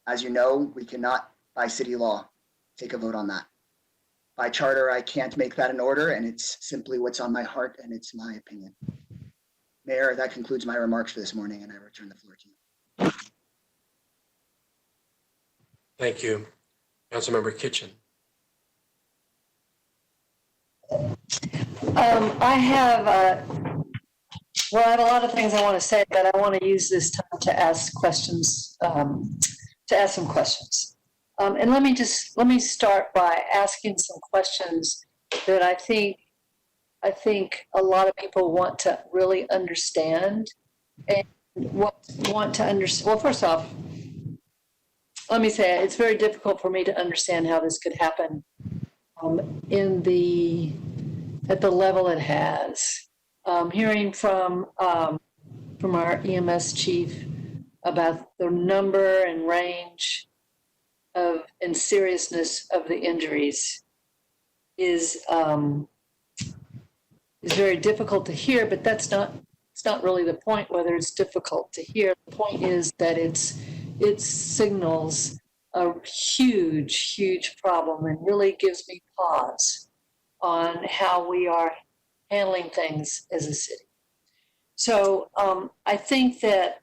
As you know, we cannot, by city law, take a vote on that. By charter, I can't make that an order, and it's simply what's on my heart, and it's my opinion. Mayor, that concludes my remarks for this morning, and I return the floor to you. Thank you. Councilmember Kitchen. I have Well, I have a lot of things I want to say, but I want to use this time to ask questions, to ask some questions. And let me start by asking some questions that I think a lot of people want to really understand and want to understand. Well, first off, let me say it's very difficult for me to understand how this could happen at the level it has. Hearing from our EMS chief about the number and range of and seriousness of the injuries is very difficult to hear, but it's not really the point whether it's difficult to hear. The point is that it signals a huge problem and really gives me pause on how we are handling things as a city. So I think that,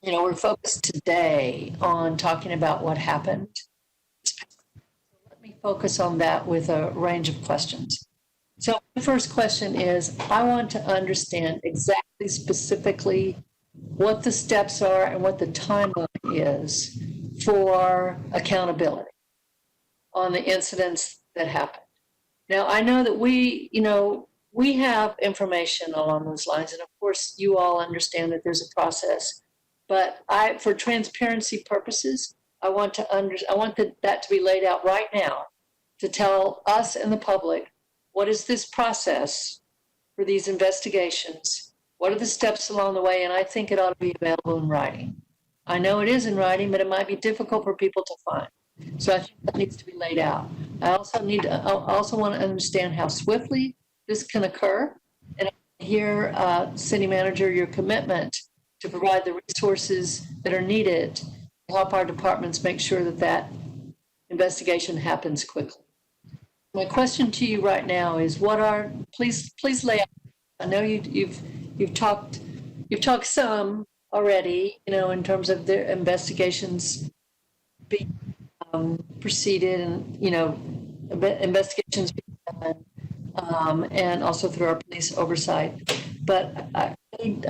we're focused today on talking about what happened. Let me focus on that with a range of questions. So the first question is, I want to understand exactly specifically what the steps are and what the timeline is for accountability on the incidents that happened. Now, I know that we have information along those lines, and of course, you all understand that there's a process. But for transparency purposes, I want that to be laid out right now to tell us and the public what is this process for these investigations. What are the steps along the way? And I think it ought to be available in writing. I know it is in writing, but it might be difficult for people to find. So I think that needs to be laid out. I also want to understand how swiftly this can occur. And I hear, City Manager, your commitment to provide the resources that are needed to help our departments make sure that investigation happens quickly. My question to you right now is, please lay out. I know you've talked some already, in terms of the investigations being proceeded and investigations being done, and also through our police oversight. But I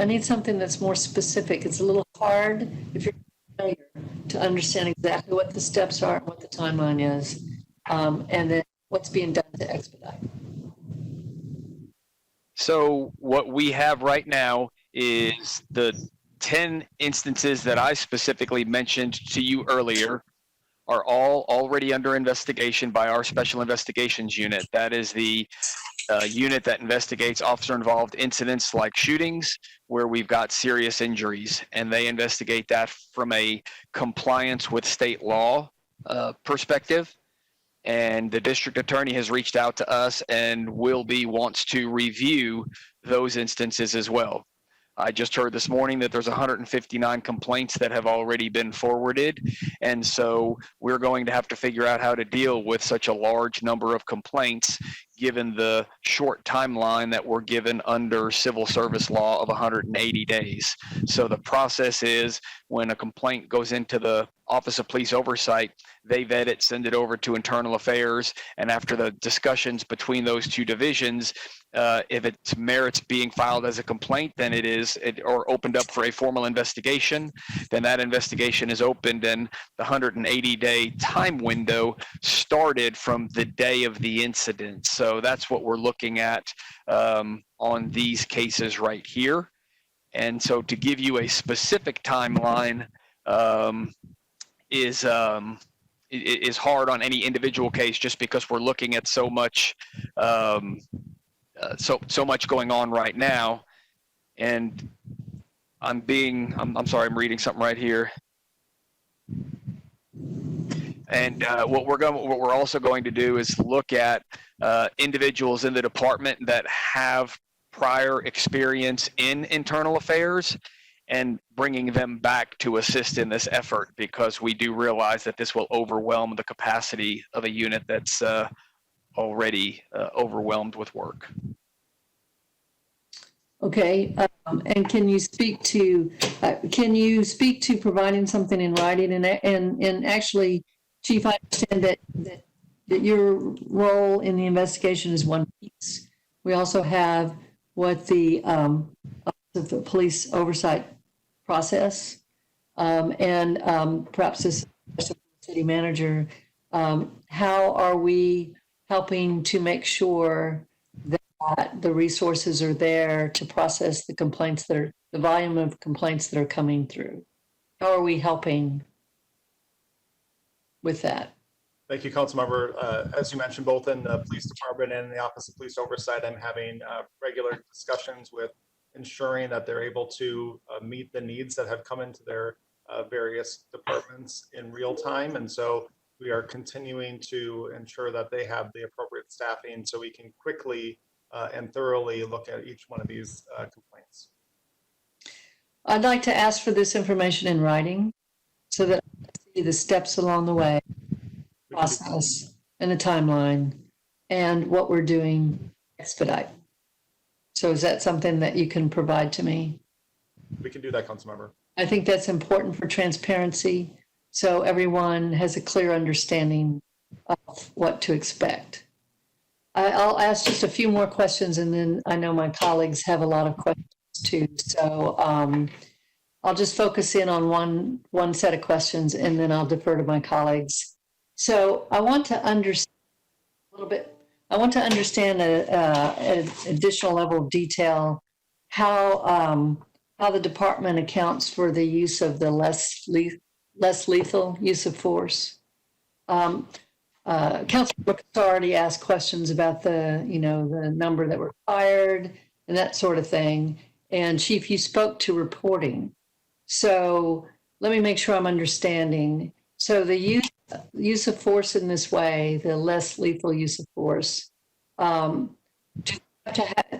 need something that's more specific. It's a little hard if you're familiar to understand exactly what the steps are and what the timeline is, and then what's being done to expedite. So what we have right now is the 10 instances that I specifically mentioned to you earlier are all already under investigation by our Special Investigations Unit. That is the unit that investigates officer-involved incidents like shootings where we've got serious injuries, and they investigate that from a compliance with state law perspective. And the district attorney has reached out to us and wants to review those instances as well. I just heard this morning that there's 159 complaints that have already been forwarded. And so we're going to have to figure out how to deal with such a large number of complaints given the short timeline that we're given under civil service law of 180 days. So the process is when a complaint goes into the Office of Police Oversight, they vet it, send it over to Internal Affairs, and after the discussions between those two divisions, if it merits being filed as a complaint, then or opened up for a formal investigation, then that investigation is opened, and the 180-day time window started from the day of the incident. So that's what we're looking at on these cases right here. And so to give you a specific timeline is hard on any individual case, just because we're looking at so much so much going on right now. And I'm sorry, I'm reading something right here. And what we're also going to do is look at individuals in the department that have prior experience in internal affairs and bringing them back to assist in this effort, because we do realize that this will overwhelm the capacity of a unit that's already overwhelmed with work. Okay, and can you speak to providing something in writing? And actually, Chief, I understand that your role in the investigation is one piece. We also have what the of the police oversight process. Perhaps this is the city manager, how are we helping to make sure that the resources are there to process the complaints the volume of complaints that are coming through? How are we helping with that? Thank you, Councilmember. As you mentioned, both in the police department and in the Office of Police Oversight, I'm having regular discussions with ensuring that they're able to meet the needs that have come into their various departments in real time. And so we are continuing to ensure that they have the appropriate staffing so we can quickly and thoroughly look at each one of these complaints. I'd like to ask for this information in writing so that I can see the steps along the way, process, and the timeline, and what we're doing expedite. So is that something that you can provide to me? We can do that, Councilmember. I think that's important for transparency, so everyone has a clear understanding of what to expect. I'll ask just a few more questions, and then I know my colleagues have a lot of questions too. So I'll just focus in on one set of questions, and then I'll defer to my colleagues. So I want to understand a little bit. I want to understand an additional level of detail how the department accounts for the use of the less lethal use of force. Councilor already asked questions about the number that were fired and that sort of thing. And Chief, you spoke to reporting. So let me make sure I'm understanding. So the use of force in this way, the less lethal use of force,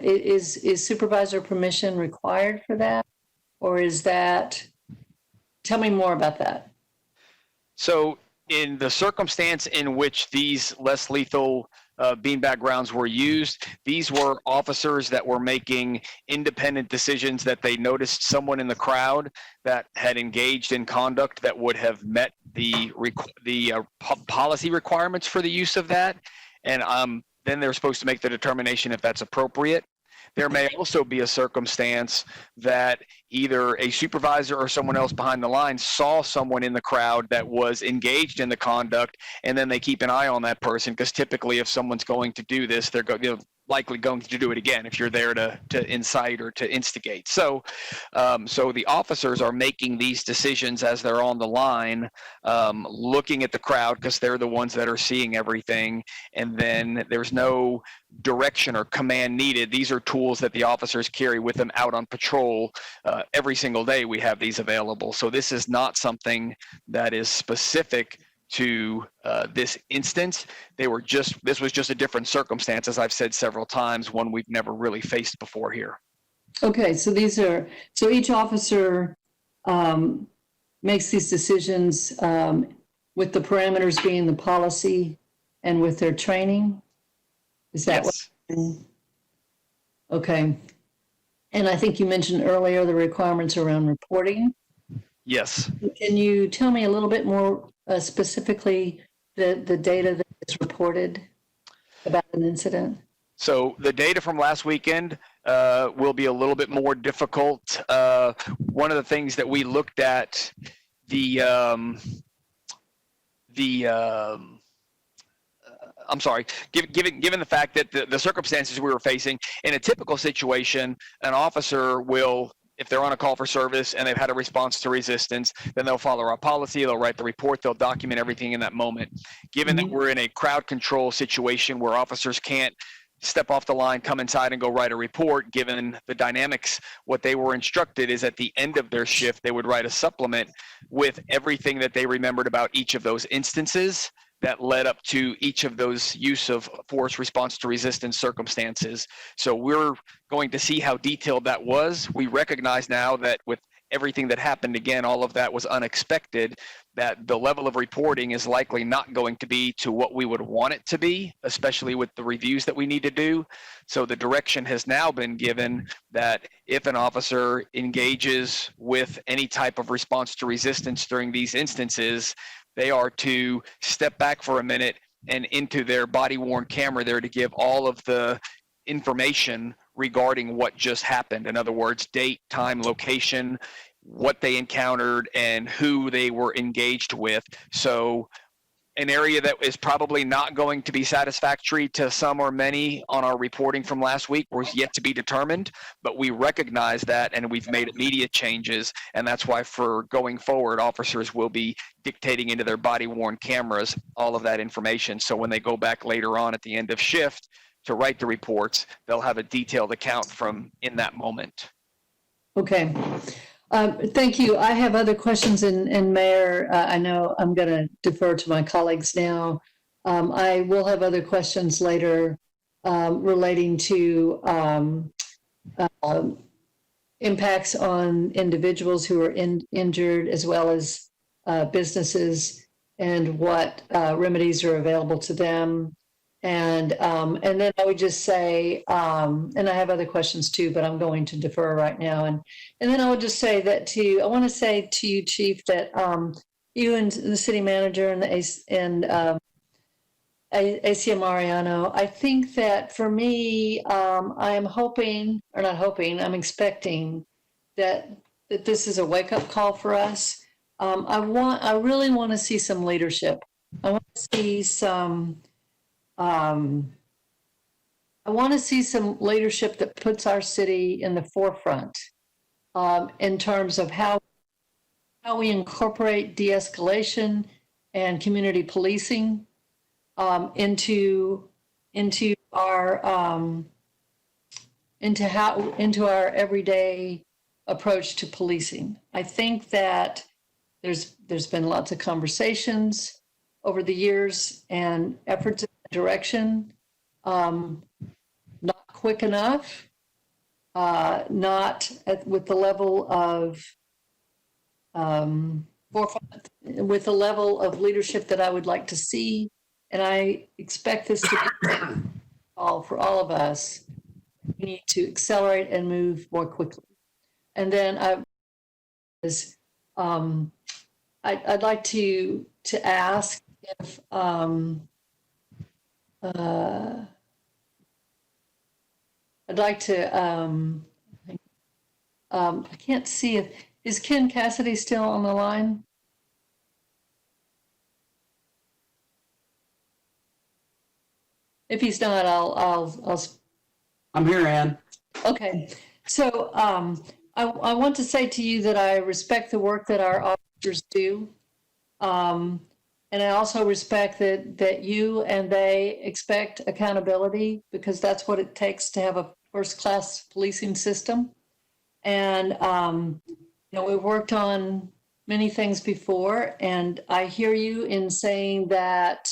is supervisor permission required for that? Or is that, tell me more about that. So in the circumstance in which these less lethal beanbag rounds were used, these were officers that were making independent decisions that they noticed someone in the crowd that had engaged in conduct that would have met the policy requirements for the use of that. And then they're supposed to make the determination if that's appropriate. There may also be a circumstance that either a supervisor or someone else behind the line saw someone in the crowd that was engaged in the conduct, and then they keep an eye on that person, because typically if someone's going to do this, they're likely going to do it again if you're there to incite or to instigate. So the officers are making these decisions as they're on the line, looking at the crowd because they're the ones that are seeing everything, and then there's no direction or command needed. These are tools that the officers carry with them out on patrol. Every single day we have these available. So this is not something that is specific to this instance. This was just a different circumstance, as I've said several times, one we've never really faced before here. Okay, so each officer makes these decisions with the parameters being the policy and with their training? Is that yes. Okay. And I think you mentioned earlier the requirements around reporting. Yes. Can you tell me a little bit more specifically the data that is reported about an incident? So the data from last weekend will be a little bit more difficult. One of the things that we looked at, given the fact that the circumstances we were facing, in a typical situation, an officer will, if they're on a call for service and they've had a response to resistance, then they'll follow our policy, they'll write the report, they'll document everything in that moment. Given that we're in a crowd control situation where officers can't step off the line, come inside and go write a report, given the dynamics, what they were instructed is at the end of their shift, they would write a supplement with everything that they remembered about each of those instances that led up to each of those use of force response to resistance circumstances. So we're going to see how detailed that was. We recognize now that with everything that happened, again, all of that was unexpected, that the level of reporting is likely not going to be to what we would want it to be, especially with the reviews that we need to do. So the direction has now been given that if an officer engages with any type of response to resistance during these instances, they are to step back for a minute and into their body-worn camera there to give all of the information regarding what just happened. In other words, date, time, location, what they encountered, and who they were engaged with. So an area that is probably not going to be satisfactory to some or many on our reporting from last week was yet to be determined, but we recognize that and we've made immediate changes, and that's why for going forward, officers will be dictating into their body-worn cameras all of that information. So when they go back later on at the end of shift to write the reports, they'll have a detailed account from in that moment. Okay. Thank you. I have other questions, and Mayor, I know I'm going to defer to my colleagues now. I will have other questions later relating to impacts on individuals who are injured, as well as businesses, and what remedies are available to them. And then I would just say, and I have other questions too, but I'm going to defer right now. And then I would just say that I want to say to you, Chief, that you and the city manager and ACM Mariano, I think that for me, I'm hoping, or not hoping, I'm expecting that this is a wake-up call for us. I really want to see some leadership. I want to see some leadership that puts our city in the forefront in terms of how we incorporate de-escalation and community policing into our everyday approach to policing. I think that there's been lots of conversations over the years and efforts in that direction, not quick enough, not with the level of with the level of leadership that I would like to see. And I expect this to be all for all of us. We need to accelerate and move more quickly. And then I'd like to ask if I'd like to I can't see if is Ken Cassidy still on the line? If he's not, I'll I'm here, Ann. Okay, so I want to say to you that I respect the work that our officers do. And I also respect that you and they expect accountability, because that's what it takes to have a first-class policing system. And, we've worked on many things before, and I hear you in saying that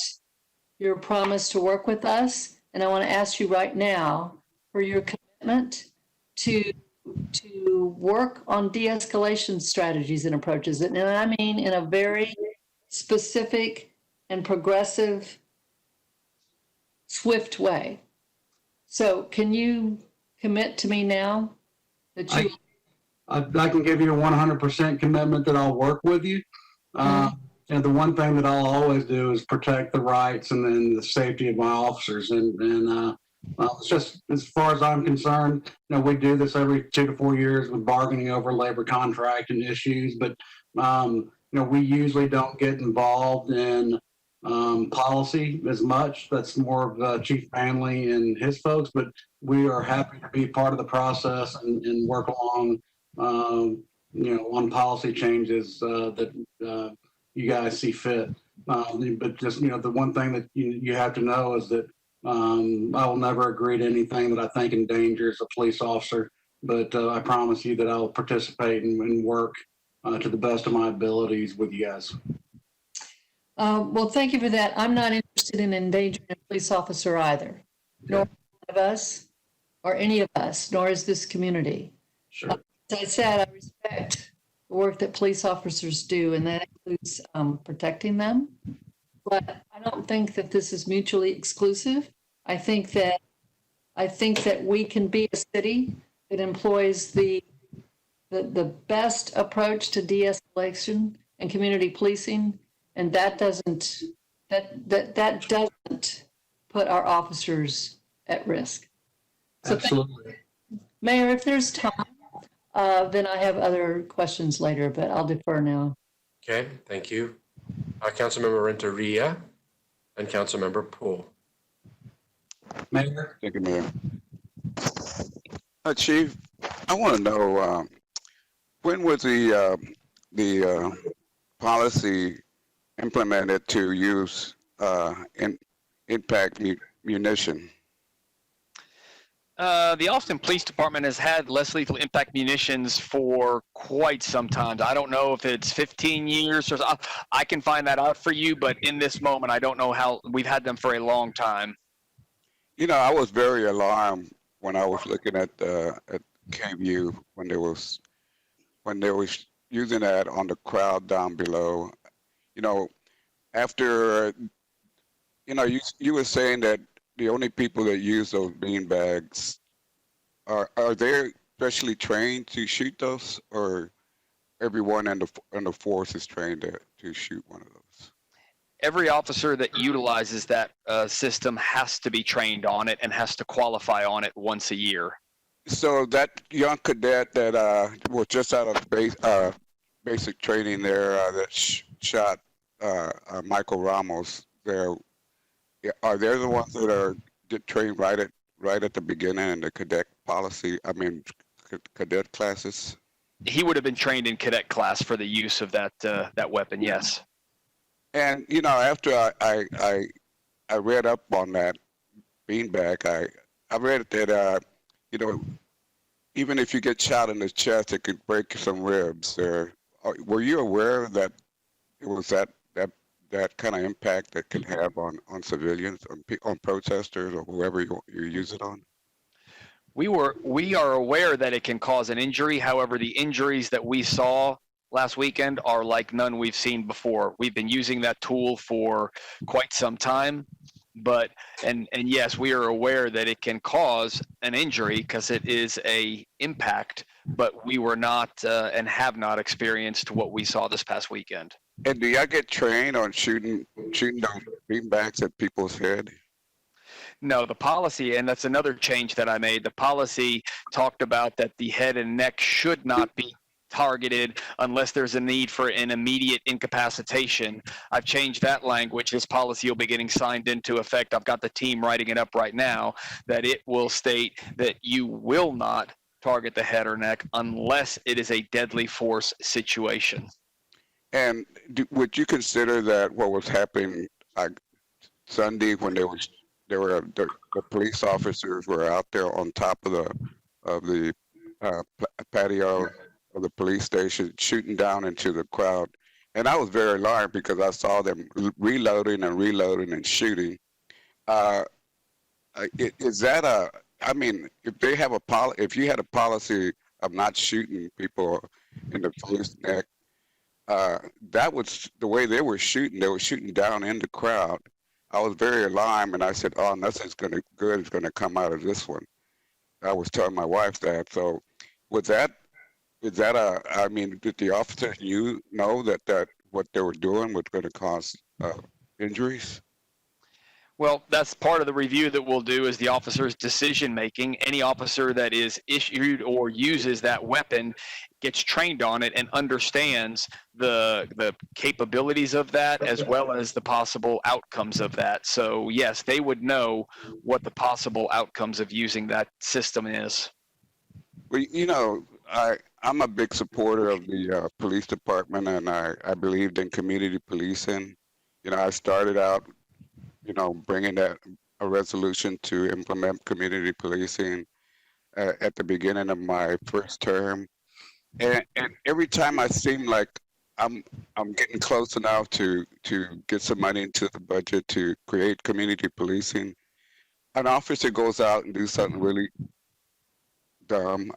your promise to work with us. And I want to ask you right now for your commitment to work on de-escalation strategies and approaches. And I mean in a very specific and progressive, swift way. So can you commit to me now that you... I can give you a 100% commitment that I'll work with you. And the one thing that I'll always do is protect the rights and then the safety of my officers. And it's just, as far as I'm concerned, we do this every 2 to 4 years with bargaining over labor contract and issues, but we usually don't get involved in policy as much. That's more of Chief Manley and his folks, but we are happy to be part of the process and work along, on policy changes that you guys see fit. But just, the one thing that you have to know is that I will never agree to anything that I think endangers a police officer, but I promise you that I'll participate and work to the best of my abilities with you guys. Well, thank you for that. I'm not interested in endangering a police officer either, nor one of us, or any of us, nor is this community. Sure. As I said, I respect the work that police officers do, and that includes protecting them. But I don't think that this is mutually exclusive. I think that we can be a city that employs the best approach to de-escalation and community policing, and that doesn't put our officers at risk. So absolutely. Mayor, if there's time, then I have other questions later, but I'll defer now. Okay, thank you. Councilmember Renteria and Councilmember Poole. Mayor? Thank you, Mayor. Chief, I want to know when was the policy implemented to use impact munition? The Austin Police Department has had less lethal impact munitions for quite some time. I don't know if it's 15 years or so. I can find that out for you, but in this moment, I don't know how. We've had them for a long time. You know, I was very alarmed when I was looking at KView when they was using that on the crowd down below. You know, after you were saying that the only people that use those bean bags are they specially trained to shoot those, or everyone in the force is trained to shoot one of those? Every officer that utilizes that system has to be trained on it and has to qualify on it once a year. So that young cadet that was just out of basic training there that shot Michael Ramos there, are they the ones that are trained right at the beginning in the cadet policy? I mean, cadet classes? He would have been trained in cadet class for the use of that weapon, yes. And you know, after I read up on that beanbag, I read that you know, even if you get shot in the chest, it could break some ribs. Were you aware that it was that kind of impact that can have on civilians, on protesters, or whoever you use it on? We are aware that it can cause an injury. However, the injuries that we saw last weekend are like none we've seen before. We've been using that tool for quite some time, but and yes, we are aware that it can cause an injury because it is a impact, but we were not and have not experienced what we saw this past weekend. And do y'all get trained on shooting those beanbags at people's head? No, the policy, and that's another change that I made. The policy talked about that the head and neck should not be targeted unless there's a need for an immediate incapacitation. I've changed that language. This policy will be getting signed into effect. I've got the team writing it up right now, that it will state that you will not target the head or neck unless it is a deadly force situation. And would you consider that what was happening Sunday when the police officers were out there on top of the patio of the police station shooting down into the crowd? And I was very alarmed because I saw them reloading and shooting. Is that I mean, if you had a policy of not shooting people in the police neck, that was the way they were shooting. They were shooting down in the crowd. I was very alarmed, and I said, "Oh, nothing's good is going to come out of this one." I was telling my wife that. So, I mean, did the officers know that what they were doing was going to cause injuries? Well, that's part of the review that we'll do is the officer's decision making. Any officer that is issued or uses that weapon gets trained on it and understands the capabilities of that as well as the possible outcomes of that. So yes, they would know what the possible outcomes of using that system is. Well, you know, I'm a big supporter of the police department, and I believed in community policing. You know, I started out, bringing a resolution to implement community policing at the beginning of my first term. And every time I seem like I'm getting close enough to get some money into the budget to create community policing, an officer goes out and do something really dumb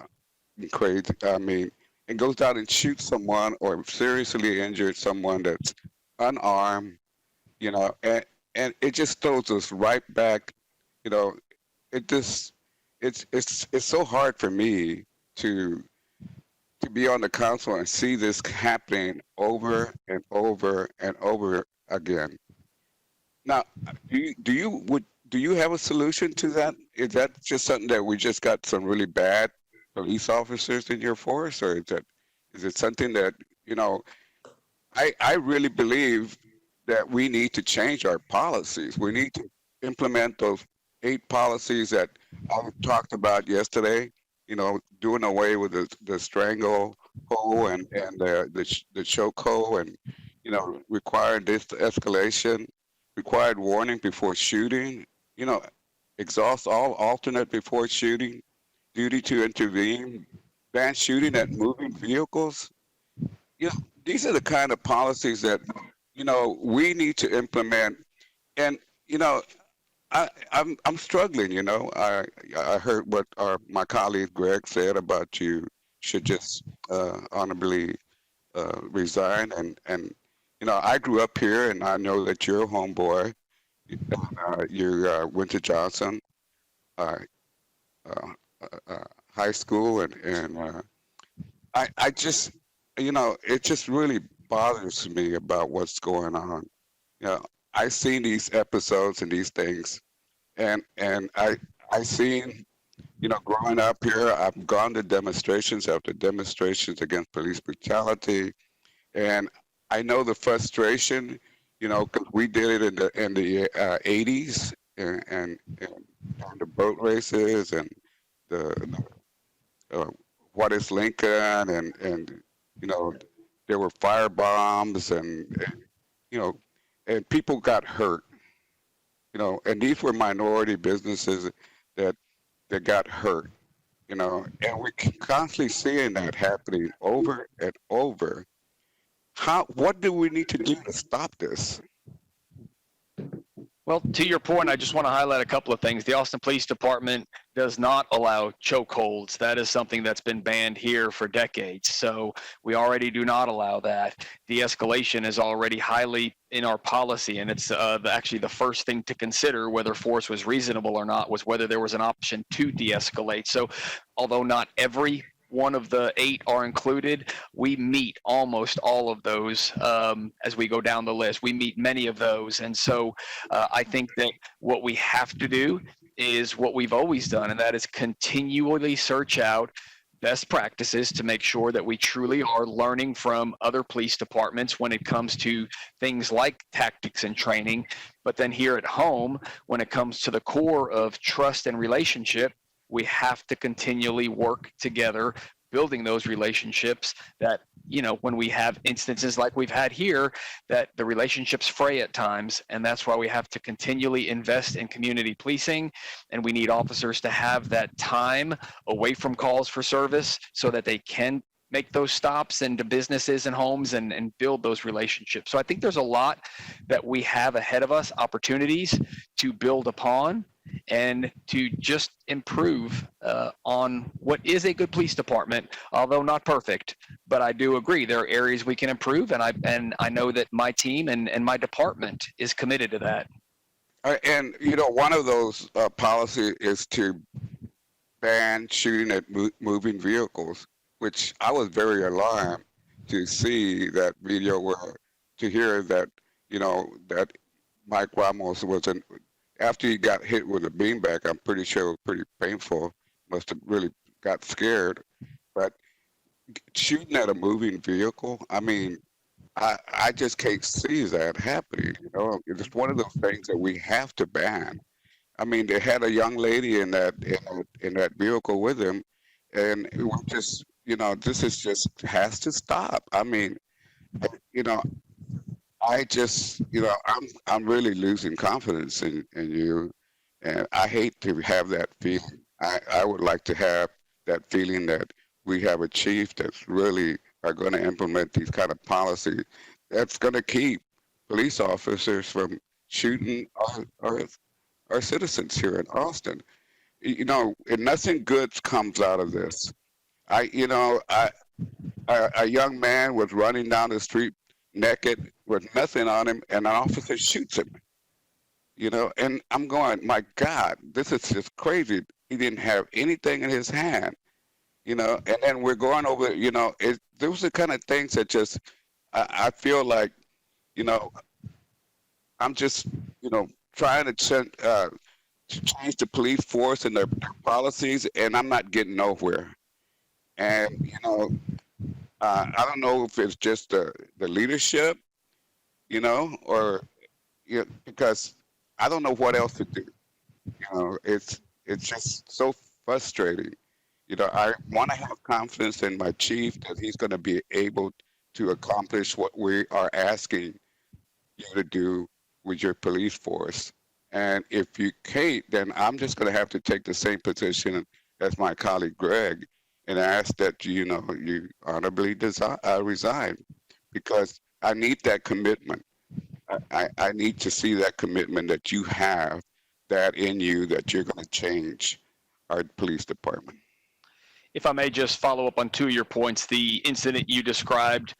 and crazy. I mean, and goes out and shoots someone or seriously injured someone that's unarmed, and it just throws us right back. It's so hard for me to be on the council and see this happening over and over and over again. Now, do do you have a solution to that? Is that just something that we just got some really bad police officers in your force, or is it something that, you know, I really believe that we need to change our policies. We need to implement those 8 policies that I talked about yesterday. You know, doing away with the strangle hold and the choke hold, and you know, required this escalation, required warning before shooting. You know, exhaust all alternate before shooting, duty to intervene, ban shooting at moving vehicles. You know, these are the kind of policies that, you know, we need to implement. And, you know, I'm struggling, you know. I heard what my colleague Greg said about you should just honorably resign. And, you know, I grew up here and I know that you're a homeboy. You're Winter Johnson High School. And I just, you know, it just really bothers me about what's going on. You know, I've seen these episodes and these things, and I seen, you know, growing up here, I've gone to demonstrations after demonstrations against police brutality, and I know the frustration, you know, because we did it in the 80s and the boat races and the what is Lincoln and you know, there were fire bombs and you know, and people got hurt, you know, and these were minority businesses that got hurt, you know, and we constantly seeing that happening over and over. What do we need to do to stop this? Well, to your point, I just want to highlight a couple of things. The Austin Police Department does not allow chokeholds. That is something that's been banned here for decades. So we already do not allow that. De-escalation is already highly in our policy, and it's actually the first thing to consider whether force was reasonable or not was whether there was an option to de-escalate. So although not every one of the 8 are included, we meet almost all of those as we go down the list. We meet many of those. And so I think that what we have to do is what we've always done, and that is continually search out best practices to make sure that we truly are learning from other police departments when it comes to things like tactics and training. But then here at home, when it comes to the core of trust and relationship, we have to continually work together, building those relationships that, you know, when we have instances like we've had here, that the relationships fray at times. And that's why we have to continually invest in community policing. And we need officers to have that time away from calls for service so that they can make those stops into businesses and homes and build those relationships. So I think there's a lot that we have ahead of us, opportunities to build upon and to just improve on what is a good police department, although not perfect. But I do agree there are areas we can improve, and I know that my team and my department is committed to that. And you know, one of those policies is to ban shooting at moving vehicles, which I was very alarmed to see that video to hear that, you know, that Mike Ramos after he got hit with a beanbag. I'm pretty sure it was pretty painful. Must have really got scared. But shooting at a moving vehicle, I mean, I just can't see that happening. You know, it's one of those things that we have to ban. I mean, they had a young lady in that vehicle with him, and it was just, you know, this is just has to stop. I mean, you know, I just, you know, I'm really losing confidence in you, and I hate to have that feeling. I would like to have that feeling that we have a chief that's really are going to implement these kind of policies that's going to keep police officers from shooting our citizens here in Austin. You know, and nothing good comes out of this. A young man was running down the street naked with nothing on him, and an officer shoots him. You know, and I'm going, my God, this is just crazy. He didn't have anything in his hand, you know, and then we're going over, you know, those are the kind of things that just, I feel like, you know, I'm just, you know, trying to to change the police force and their policies, and I'm not getting nowhere. And, you know, I don't know if it's just the leadership, you know, or because I don't know what else to do. You know, it's just so frustrating. You know, I want to have confidence in my chief that he's going to be able to accomplish what we are asking you to do with your police force. And if you can't, then I'm just going to have to take the same position as my colleague Greg and ask that you honorably resign, because I need that commitment. I need to see that commitment that you have that in you, that you're going to change our police department. If I may just follow up on 2 of your points, the incident you described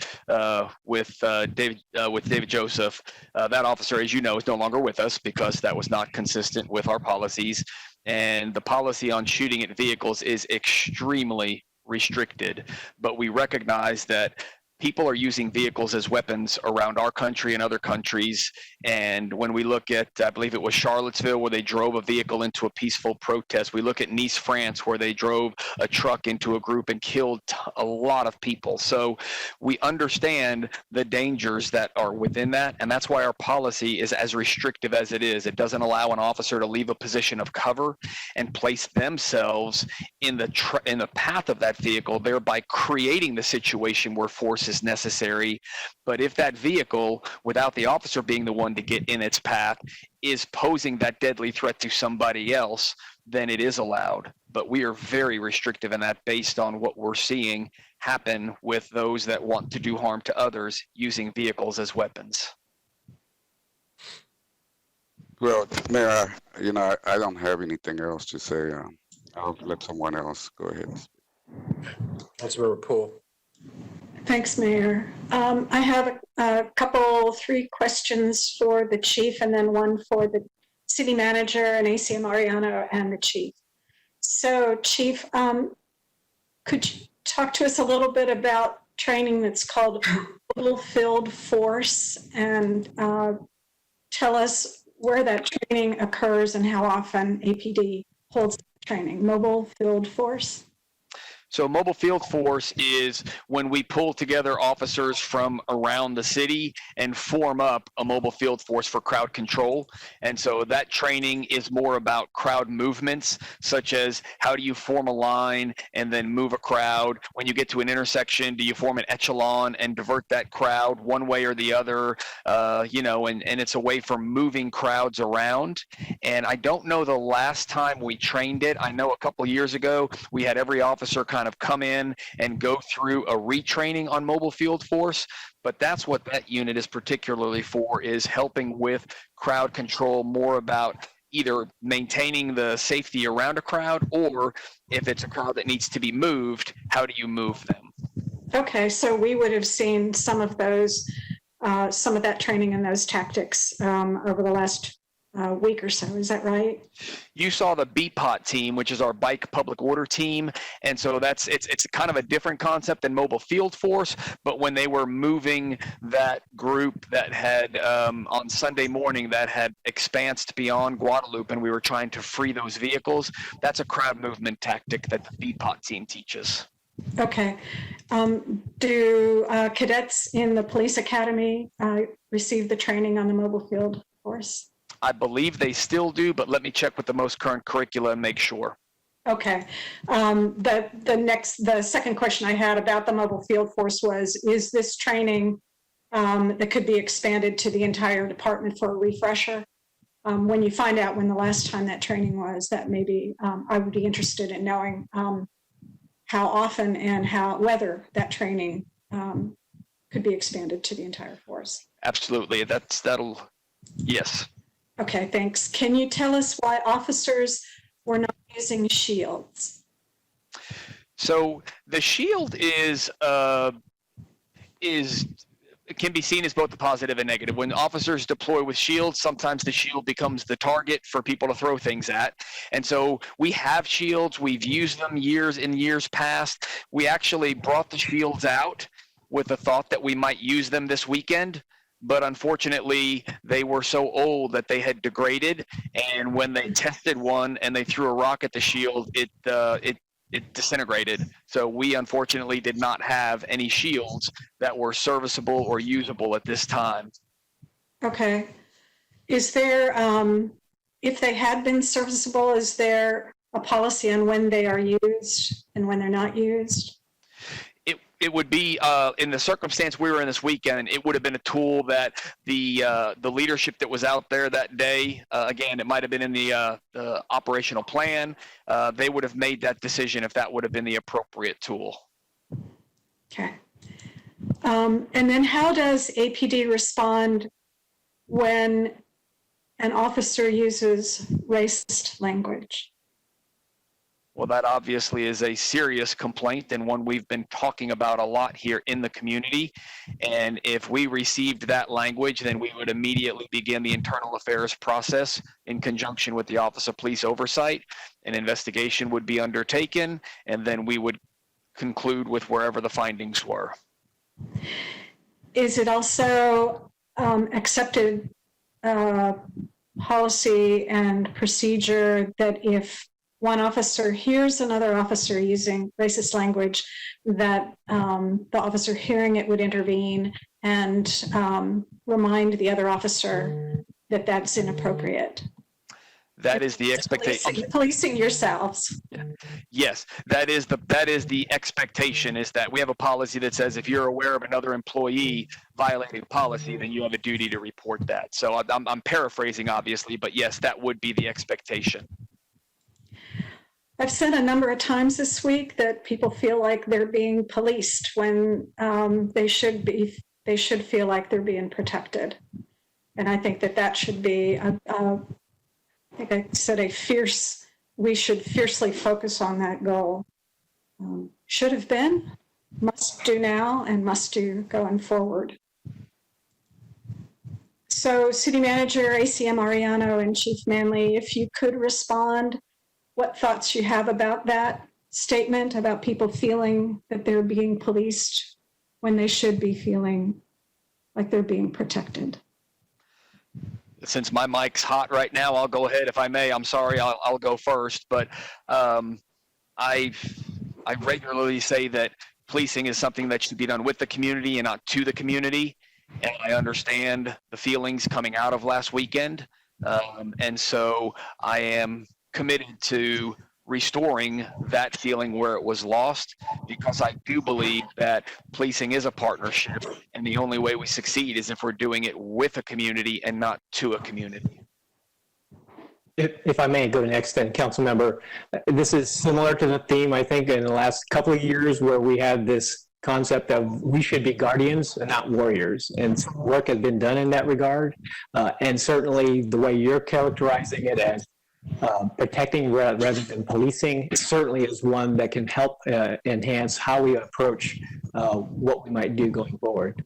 with David Joseph, that officer, as you know, is no longer with us because that was not consistent with our policies. And the policy on shooting at vehicles is extremely restricted, but we recognize that people are using vehicles as weapons around our country and other countries. And when we look at, I believe it was Charlottesville, where they drove a vehicle into a peaceful protest. We look at Nice, France, where they drove a truck into a group and killed a lot of people. So we understand the dangers that are within that. And that's why our policy is as restrictive as it is. It doesn't allow an officer to leave a position of cover and place themselves in the path of that vehicle, thereby creating the situation where force is necessary. But if that vehicle, without the officer being the one to get in its path, is posing that deadly threat to somebody else, then it is allowed. But we are very restrictive in that based on what we're seeing happen with those that want to do harm to others using vehicles as weapons. Well, Mayor, I don't have anything else to say. I'll let someone else go ahead. Councilmember Poole. Thanks, Mayor. I have three questions for the chief and then one for the city manager and ACM Ariano and the chief. So Chief, could you talk to us a little bit about training that's called Mobile Field Force, and tell us where that training occurs and how often APD holds training? Mobile Field Force? So mobile field force is when we pull together officers from around the city and form up a mobile field force for crowd control. And so that training is more about crowd movements, such as how do you form a line and then move a crowd? When you get to an intersection, do you form an echelon and divert that crowd one way or the other? And it's a way for moving crowds around. And I don't know the last time we trained it. I know a couple of years ago, we had every officer kind of come in and go through a retraining on mobile field force, but that's what that unit is particularly for, is helping with crowd control, more about either maintaining the safety around a crowd, or if it's a crowd that needs to be moved, how do you move them? Okay, so we would have seen some of that training and those tactics over the last week or so. Is that right? You saw the BPOT team, which is our bike public order team. And so it's kind of a different concept than mobile field force. But when they were moving that group that had on Sunday morning that had expansed beyond Guadalupe, and we were trying to free those vehicles, that's a crowd movement tactic that the BPOT team teaches. Okay. Do cadets in the police academy receive the training on the mobile field force? I believe they still do, but let me check with the most current curricula and make sure. Okay. The second question I had about the mobile field force was, is this training that could be expanded to the entire department for a refresher? When you find out when the last time that training was, that maybe I would be interested in knowing how often and whether that training could be expanded to the entire force. Absolutely. Yes. Okay, thanks. Can you tell us why officers were not using shields? So the shield can be seen as both the positive and negative. When officers deploy with shields, sometimes the shield becomes the target for people to throw things at. And so we have shields. We've used them years past. We actually brought the shields out with the thought that we might use them this weekend. but unfortunately they were so old that they had degraded, and when they tested one and they threw a rock at the shield, it disintegrated. So we unfortunately did not have any shields that were serviceable or usable at this time. Okay. Is there, if they had been serviceable, is there a policy on when they are used and when they're not used? It would be in the circumstance we were in this weekend. It would have been a tool that the leadership that was out there that day. Again, it might have been in the operational plan. They would have made that decision if that would have been the appropriate tool. Okay. And then how does APD respond when an officer uses racist language? Well, that obviously is a serious complaint and one we've been talking about a lot here in the community. And if we received that language, then we would immediately begin the internal affairs process in conjunction with the Office of Police Oversight. An investigation would be undertaken, and then we would conclude with wherever the findings were. Is it also accepted policy and procedure that if one officer hears another officer using racist language, that the officer hearing it would intervene and remind the other officer that that's inappropriate? That is the expectation. Policing yourselves. Yeah. Yes, that is the expectation, is that we have a policy that says if you're aware of another employee violating policy, then you have a duty to report that. So I'm paraphrasing, obviously, but yes, that would be the expectation. I've said a number of times this week that people feel like they're being policed when they should feel like they're being protected. And I think that should be, I think I said we should fiercely focus on that goal. Should have been, must do now, and must do going forward. So City Manager ACM Ariano and Chief Manley, if you could respond, what thoughts you have about that statement about people feeling that they're being policed when they should be feeling like they're being protected. Since my mic's hot right now, I'll go ahead if I may. I'm sorry, I'll go first, but I regularly say that policing is something that should be done with the community and not to the community. And I understand the feelings coming out of last weekend. And so I am committed to restoring that feeling where it was lost, because I do believe that policing is a partnership, and the only way we succeed is if we're doing it with a community and not to a community. If I may go next, then, council member, this is similar to the theme, I think, in the last couple of years, where we had this concept of we should be guardians and not warriors, and some work has been done in that regard. And certainly the way you're characterizing it as protecting rather than policing certainly is one that can help enhance how we approach what we might do going forward.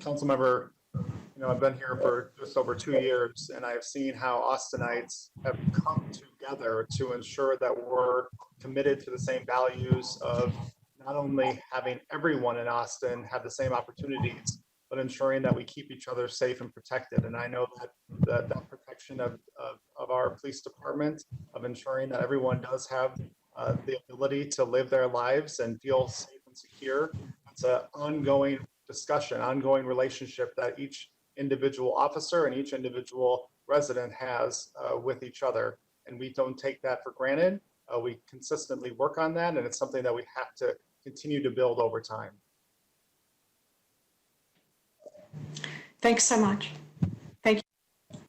Councilmember, I've been here for just over 2 years, and I've seen how Austinites have come together to ensure that we're committed to the same values of not only having everyone in Austin have the same opportunities, but ensuring that we keep each other safe and protected. And I know that that protection of our police department, of ensuring that everyone does have the ability to live their lives and feel safe and secure, it's an ongoing discussion, ongoing relationship that each individual officer and each individual resident has with each other. And we don't take that for granted. We consistently work on that, and it's something that we have to continue to build over time. Thanks so much. Thank you.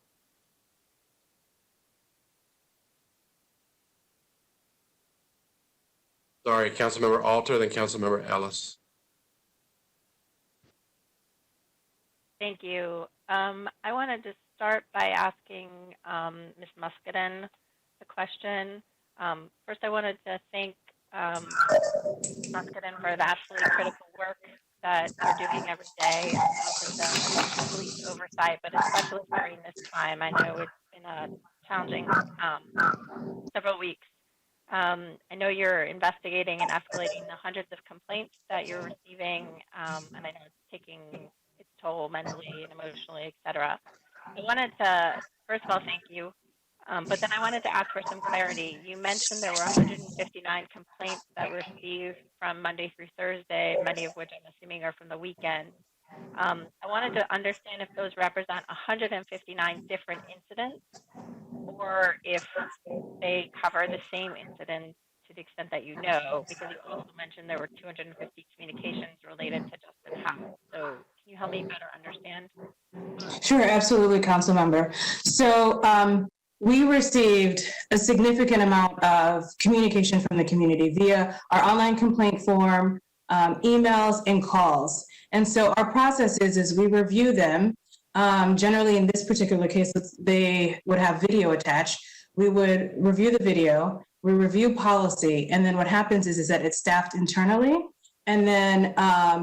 Sorry, Councilmember Alter, then Councilmember Ellis. Thank you. I wanted to start by asking Ms. Muscadin a question. First, I wanted to thank Muscadin for the absolutely critical work that you're doing every day with the police oversight, but especially during this time. I know it's been a challenging several weeks. I know you're investigating and escalating the hundreds of complaints that you're receiving, and I know it's taking its toll mentally and emotionally, et cetera. I wanted to, first of all, thank you. But then I wanted to ask for some clarity. You mentioned there were 159 complaints that were received from Monday through Thursday, many of which I'm assuming are from the weekend. I wanted to understand if those represent 159 different incidents or if they cover the same incident to the extent that you know, because you also mentioned there were 250 communications related to Justin Howell. So can you help me better understand? Sure, absolutely, council member. So we received a significant amount of communication from the community via our online complaint form, emails, and calls. And so our process is we review them. Generally, in this particular case, they would have video attached. We would review the video, we review policy, and then what happens is that it's staffed internally and then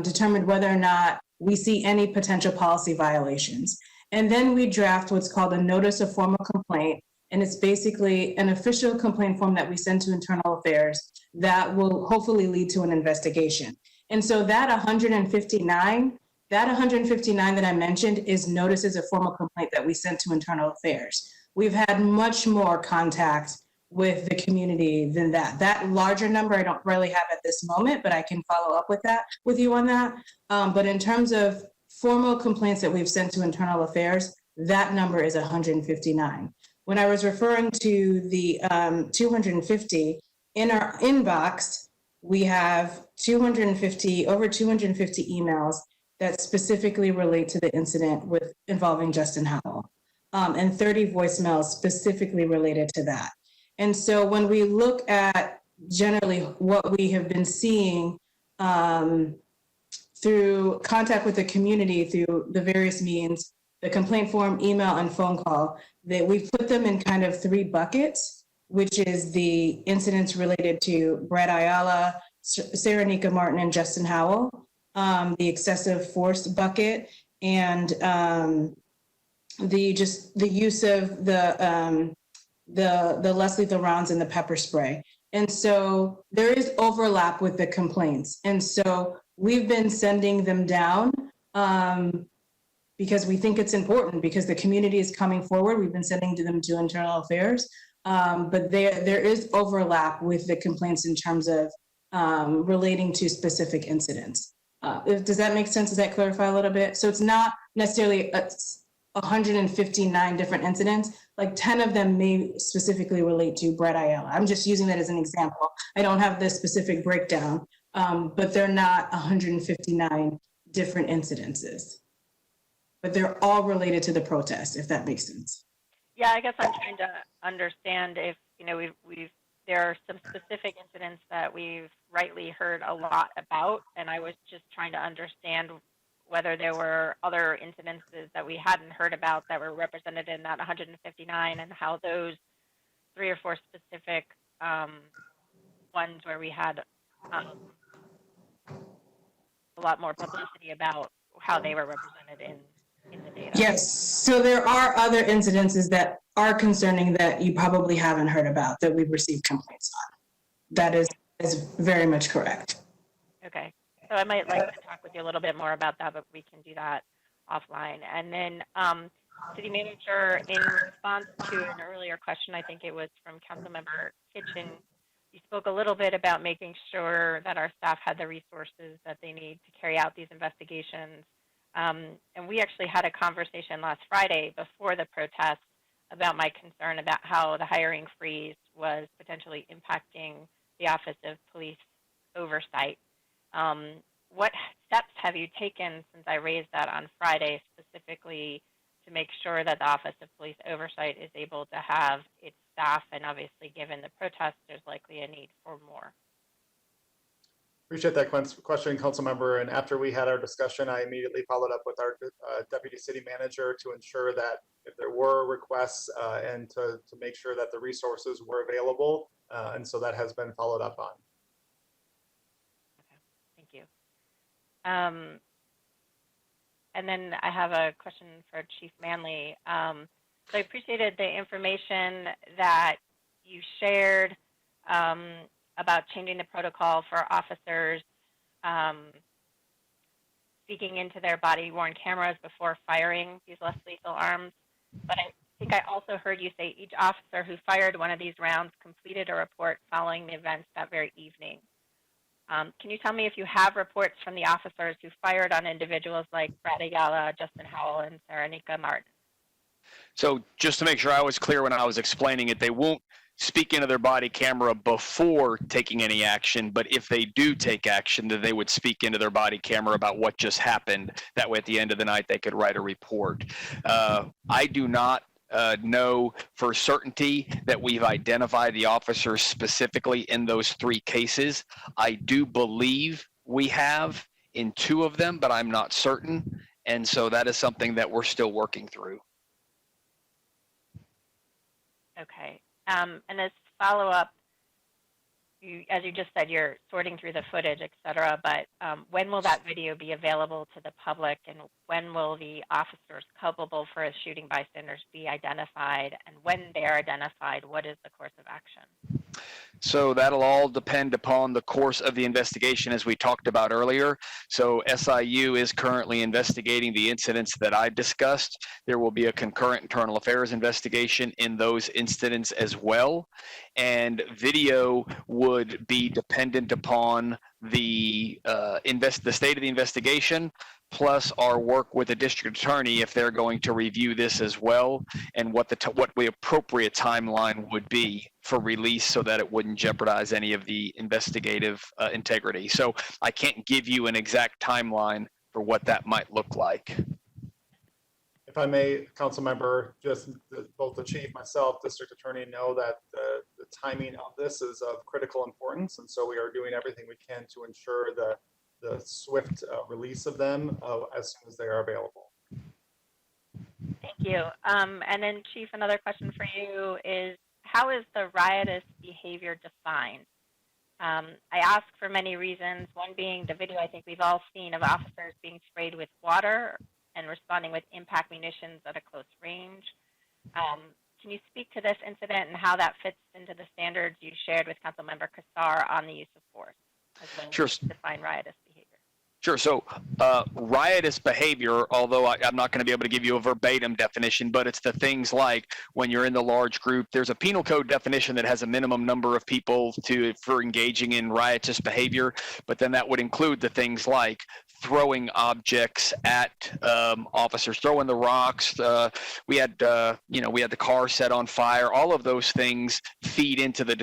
determined whether or not we see any potential policy violations. And then we draft what's called a notice of formal complaint. And it's basically an official complaint form that we send to internal affairs that will hopefully lead to an investigation. And so that 159 that I mentioned is notices of formal complaint that we sent to internal affairs. We've had much more contact with the community than that. That larger number I don't really have at this moment, but I can follow up with you on that. But in terms of formal complaints that we've sent to internal affairs, that number is 159. When I was referring to the 250, in our inbox, we have over 250 emails that specifically relate to the incident involving Justin Howell, and 30 voicemails specifically related to that. And so when we look at generally what we have been seeing through contact with the community, through the various means, the complaint form, email, and phone call, that we've put them in kind of three buckets, which is the incidents related to Brett Ayala, Sarah Nika Martin, and Justin Howell, the excessive force bucket, and the use of the less lethal rounds and the pepper spray. And so there is overlap with the complaints. And so we've been sending them down because we think it's important, because the community is coming forward. We've been sending them to internal affairs. But there is overlap with the complaints in terms of relating to specific incidents. Does that make sense? Does that clarify a little bit? So it's not necessarily 159 different incidents, like 10 of them may specifically relate to Brett Ayala. I'm just using that as an example. I don't have the specific breakdown, but they're not 159 different incidences. But they're all related to the protest, if that makes sense. Yeah, I guess I'm trying to understand if, there are some specific incidents that we've rightly heard a lot about, and I was just trying to understand whether there were other incidences that we hadn't heard about that were represented in that 159, and how those 3 or 4 specific ones where we had a lot more publicity about how they were represented in the data. Yes, so there are other incidences that are concerning that you probably haven't heard about that we've received complaints on. That is very much correct. Okay, so I might like to talk with you a little bit more about that, but we can do that offline. And then City Manager, in response to an earlier question, I think it was from Councilmember Kitchen, you spoke a little bit about making sure that our staff had the resources that they need to carry out these investigations. And we actually had a conversation last Friday before the protest about my concern about how the hiring freeze was potentially impacting the Office of Police Oversight. What steps have you taken since I raised that on Friday specifically to make sure that the Office of Police Oversight is able to have its staff, and obviously given the protest, there's likely a need for more? Appreciate that question, council member. And after we had our discussion, I immediately followed up with our deputy city manager to ensure that if there were requests and to make sure that the resources were available. And so that has been followed up on. Okay, thank you. And then I have a question for Chief Manley. So I appreciated the information that you shared about changing the protocol for officers speaking into their body-worn cameras before firing these less lethal arms. But I think I also heard you say each officer who fired one of these rounds completed a report following the events that very evening. Can you tell me if you have reports from the officers who fired on individuals like Brad Ayala, Justin Howell, and Saranika Martin? So just to make sure I was clear when I was explaining it, they won't speak into their body camera before taking any action, but if they do take action, then they would speak into their body camera about what just happened. That way at the end of the night, they could write a report. I do not know for certainty that we've identified the officers specifically in those 3 cases. I do believe we have in 2 of them, but I'm not certain. And so that is something that we're still working through. Okay. And as follow-up, as you just said, you're sorting through the footage, et cetera, but when will that video be available to the public, and when will the officers culpable for a shooting bystanders be identified? And when they are identified, what is the course of action? So that'll all depend upon the course of the investigation, as we talked about earlier. So SIU is currently investigating the incidents that I discussed. There will be a concurrent internal affairs investigation in those incidents as well. And video would be dependent upon the state of the investigation, plus our work with the district attorney if they're going to review this as well, and what the appropriate timeline would be for release so that it wouldn't jeopardize any of the investigative integrity. So I can't give you an exact timeline for what that might look like. If I may, council member, just both the chief, myself, district attorney know that the timing of this is of critical importance. And so we are doing everything we can to ensure the swift release of them as soon as they are available. Thank you. And then Chief, another question for you is, how is the riotous behavior defined? I ask for many reasons, one being the video I think we've all seen of officers being sprayed with water and responding with impact munitions at a close range. Can you speak to this incident and how that fits into the standards you shared with Councilmember Kassar on the use of force, as well as define riotous behavior? Sure. So riotous behavior, although I'm not going to be able to give you a verbatim definition, but it's the things like when you're in the large group, there's a penal code definition that has a minimum number of people for engaging in riotous behavior, but then that would include the things like throwing objects at officers, throwing the rocks. We had the car set on fire. All of those things feed into the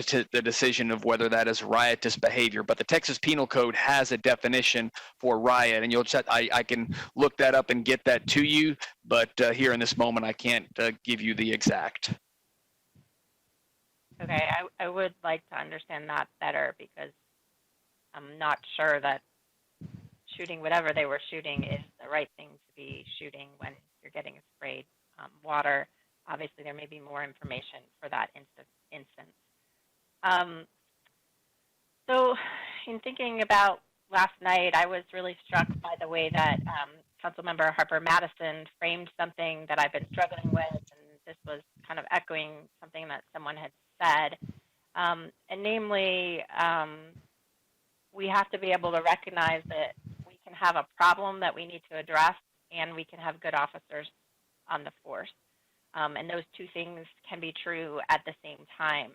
decision of whether that is riotous behavior. But the Texas Penal Code has a definition for riot, and I can look that up and get that to you. But here in this moment, I can't give you the exact. Okay, I would like to understand that better because I'm not sure that shooting whatever they were shooting is the right thing to be shooting when you're getting sprayed water. Obviously, there may be more information for that instance. So in thinking about last night, I was really struck by the way that Councilmember Harper Madison framed something that I've been struggling with, and this was kind of echoing something that someone had said, and namely, we have to be able to recognize that we can have a problem that we need to address, and we can have good officers on the force. And those two things can be true at the same time.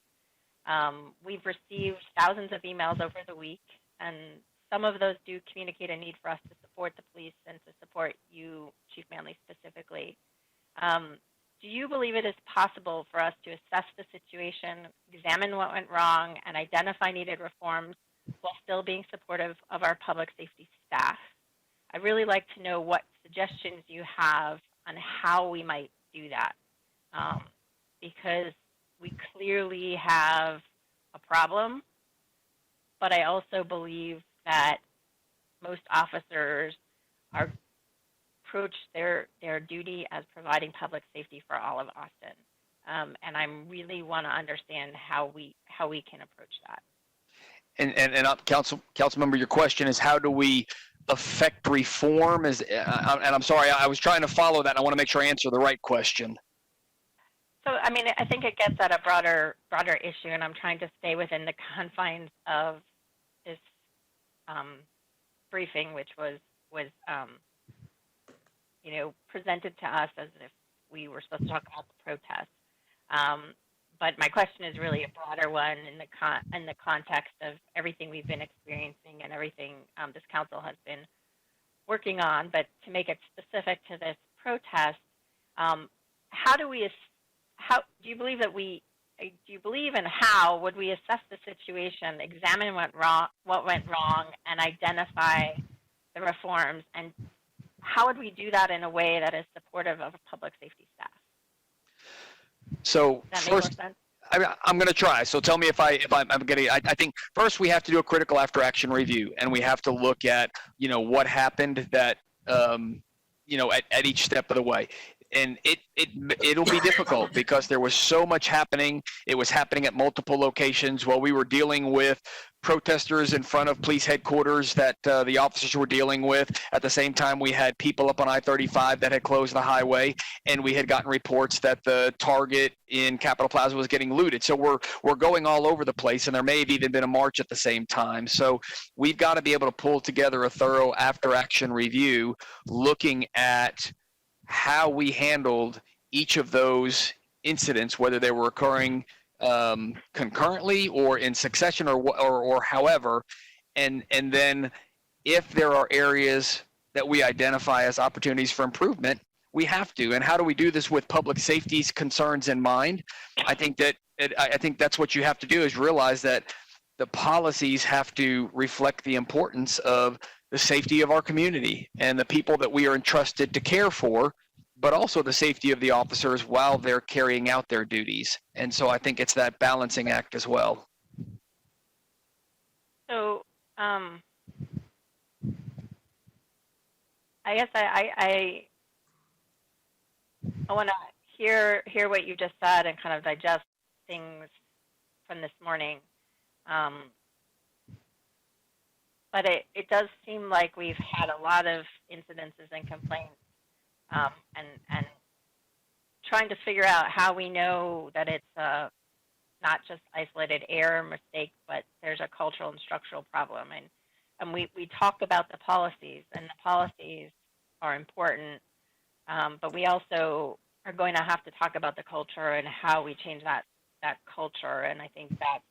We've received thousands of emails over the week, and some of those do communicate a need for us to support the police and to support you, Chief Manley, specifically. Do you believe it is possible for us to assess the situation, examine what went wrong, and identify needed reforms while still being supportive of our public safety staff? I'd really like to know what suggestions you have on how we might do that, because we clearly have a problem, but I also believe that most officers approach their duty as providing public safety for all of Austin, and I really want to understand how we can approach that. And council member, your question is how do we affect reform? And I'm sorry, I was trying to follow that. And I want to make sure I answer the right question. So, I mean, I think it gets at a broader issue, and I'm trying to stay within the confines of this briefing, which was presented to us as if we were supposed to talk about the protest. But my question is really a broader one in the context of everything we've been experiencing and everything this council has been working on. But to make it specific to this protest, how do you believe and how would we assess the situation, examine what went wrong, and identify the reforms? And how would we do that in a way that is supportive of public safety staff? So Does that make more first, sense? I'm going to try. So tell me if I'm getting. I think first we have to do a critical after action review, and we have to look at what happened that at each step of the way. And it'll be difficult because there was so much happening. It was happening at multiple locations while we were dealing with protesters in front of police headquarters that the officers were dealing with. At the same time, we had people up on I-35 that had closed the highway, and we had gotten reports that the Target in Capitol Plaza was getting looted. So we're going all over the place, and there may have even been a march at the same time. So we've got to be able to pull together a thorough after-action review looking at how we handled each of those incidents, whether they were occurring concurrently or in succession or however, and then if there are areas that we identify as opportunities for improvement, we have to. And how do we do this with public safety's concerns in mind? I think that's what you have to do, is realize that the policies have to reflect the importance of the safety of our community and the people that we are entrusted to care for, but also the safety of the officers while they're carrying out their duties. And so I think it's that balancing act as well. So I guess I want to hear what you just said and kind of digest things from this morning. But it does seem like we've had a lot of incidences and complaints, and trying to figure out how we know that it's not just isolated error or mistake, but there's a cultural and structural problem. And we talk about the policies, and the policies are important, but we also are going to have to talk about the culture and how we change that culture. And I think that's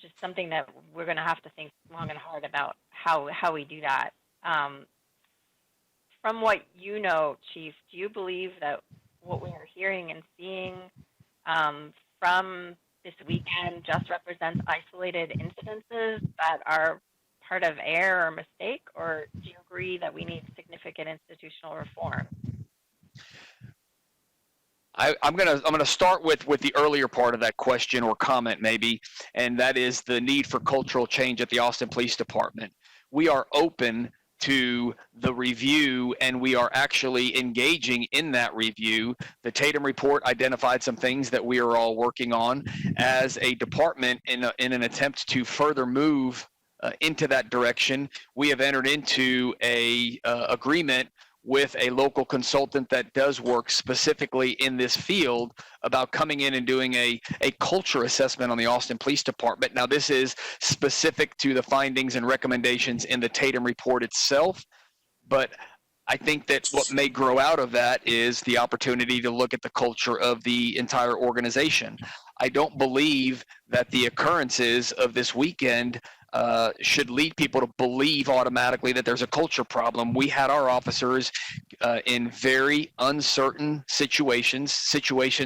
just something that we're going to have to think long and hard about how we do that. From what you know, Chief, do you believe that what we are hearing and seeing from this weekend just represents isolated incidences that are part of error or mistake, or do you agree that we need significant institutional reform? I'm gonna start with the earlier part of that question or comment maybe, and that is the need for cultural change at the Austin Police Department. We are open to the review, and we are actually engaging in that review. The Tatum report identified some things that we are all working on as a department in an attempt to further move into that direction. We have entered into a agreement with a local consultant that does work specifically in this field about coming in and doing a culture assessment on the Austin Police Department. Now, this is specific to the findings and recommendations in the Tatum report itself, but I think that what may grow out of that is the opportunity to look at the culture of the entire organization. I don't believe that the occurrences of this weekend should lead people to believe automatically that there's a culture problem. We had our officers in very uncertain situations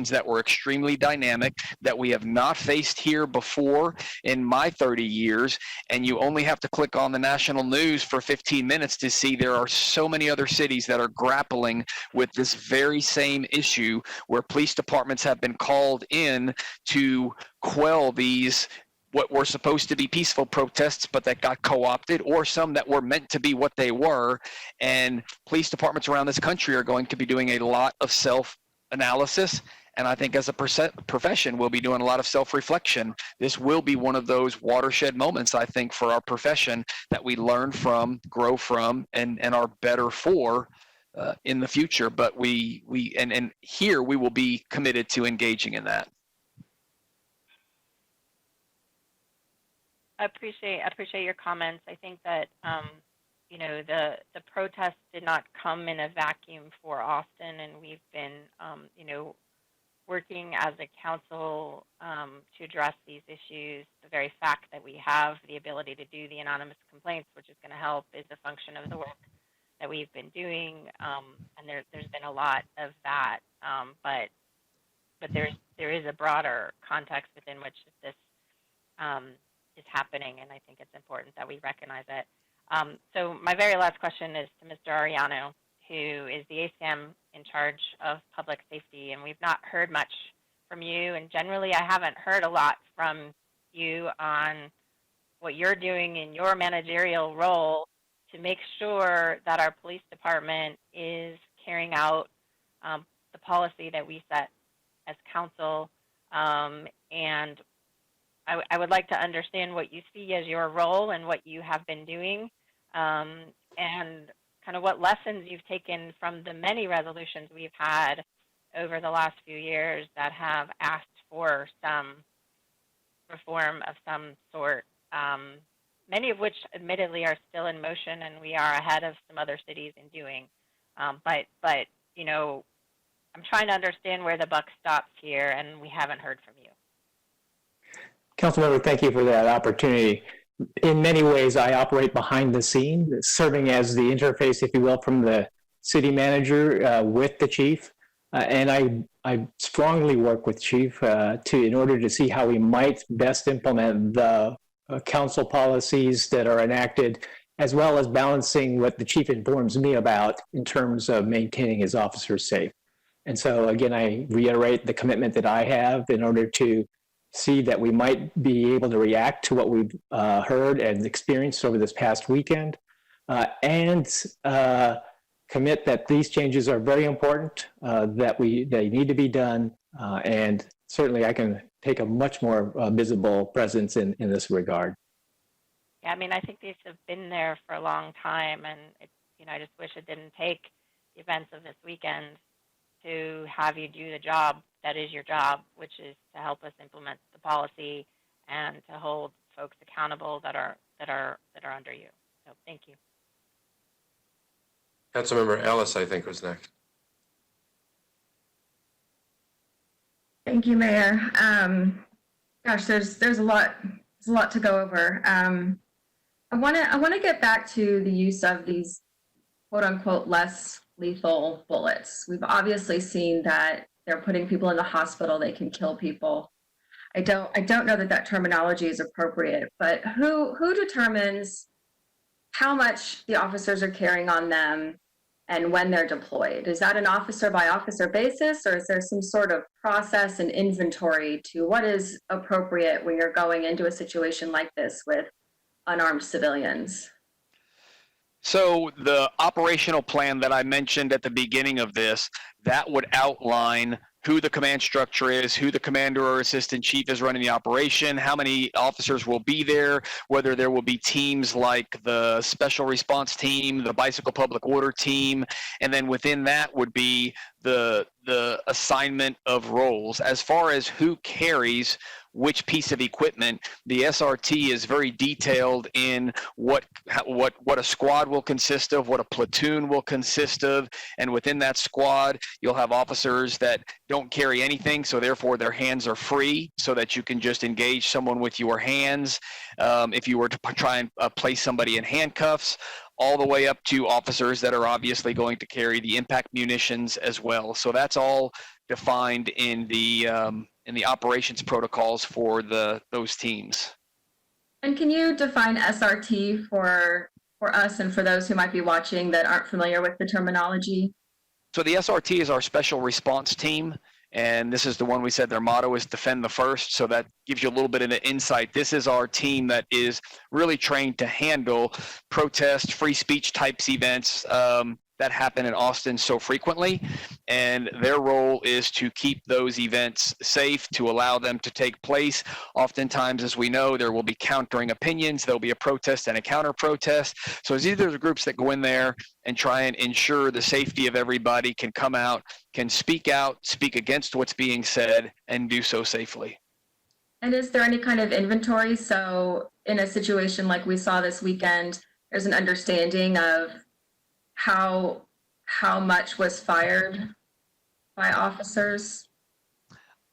that were extremely dynamic, that we have not faced here before in my 30 years. And you only have to click on the national news for 15 minutes to see there are so many other cities that are grappling with this very same issue, where police departments have been called in to quell these what were supposed to be peaceful protests, but that got co-opted, or some that were meant to be what they were. And police departments around this country are going to be doing a lot of self-analysis. And I think as a profession, we'll be doing a lot of self-reflection. This will be one of those watershed moments, I think, for our profession that we learn from, grow from, and are better for in the future, but and here we will be committed to engaging in that. I appreciate your comments. I think that you know, the protests did not come in a vacuum for Austin, and we've been you know, working as a council to address these issues. The very fact that we have the ability to do the anonymous complaints, which is going to help, is a function of the work that we've been doing, and there's been a lot of that. But there is a broader context within which this is happening, and I think it's important that we recognize it. So my very last question is to Mr. Ariano, who is the ACM in charge of public safety, and we've not heard much from you, and generally I haven't heard a lot from you on what you're doing in your managerial role to make sure that our police department is carrying out the policy that we set as council, and I would like to understand what you see as your role and what you have been doing, and kind of what lessons you've taken from the many resolutions we've had over the last few years that have asked for some reform of some sort, many of which admittedly are still in motion, and we are ahead of some other cities in doing. But you know, I'm trying to understand where the buck stops here, and we haven't heard from you. Councilmember, thank you for that opportunity. In many ways, I operate behind the scene, serving as the interface, if you will, from the city manager with the chief. And I strongly work with chief in order to see how we might best implement the council policies that are enacted, as well as balancing what the chief informs me about in terms of maintaining his officers safe. And so again, I reiterate the commitment that I have in order to see that we might be able to react to what we've heard and experienced over this past weekend, and commit that these changes are very important, that they need to be done, and certainly I can take a much more visible presence in this regard. Yeah, I mean, I think these have been there for a long time, and you know, I just wish it didn't take the events of this weekend to have you do the job that is your job, which is to help us implement the policy and to hold folks accountable that are under you. So thank you. Councilmember Ellis, I think, was next. Thank you, Mayor. Gosh, there's a lot to go over. I want to get back to the use of these quote unquote less lethal bullets. We've obviously seen that they're putting people in the hospital. They can kill people. I don't know that terminology is appropriate, but who determines how much the officers are carrying on them and when they're deployed? Is that an officer by officer basis, or is there some sort of process and inventory to what is appropriate when you're going into a situation like this with unarmed civilians? So the operational plan that I mentioned at the beginning of this, that would outline who the command structure is, who the commander or assistant chief is running the operation, how many officers will be there, whether there will be teams like the special response team, the bicycle public order team, and then within that would be the assignment of roles. As far as who carries which piece of equipment, the SRT is very detailed in what a squad will consist of, what a platoon will consist of, and within that squad, you'll have officers that don't carry anything, so therefore their hands are free, so that you can just engage someone with your hands. If you were to try and place somebody in handcuffs, all the way up to officers that are obviously going to carry the impact munitions as well. So that's all defined in the operations protocols for those teams. And can you define SRT for us and for those who might be watching that aren't familiar with the terminology? So the SRT is our special response team, and this is the one we said their motto is defend the first, so that gives you a little bit of an insight. This is our team that is really trained to handle protest, free speech types events, that happen in Austin so frequently, and their role is to keep those events safe, to allow them to take place. Oftentimes, as we know, there will be countering opinions. There'll be a protest and a counter protest. So it's either the groups that go in there and try and ensure the safety of everybody, can come out, can speak out, speak against what's being said, and do so safely. And is there any kind of inventory? So in a situation like we saw this weekend, there's an understanding of how much was fired by officers?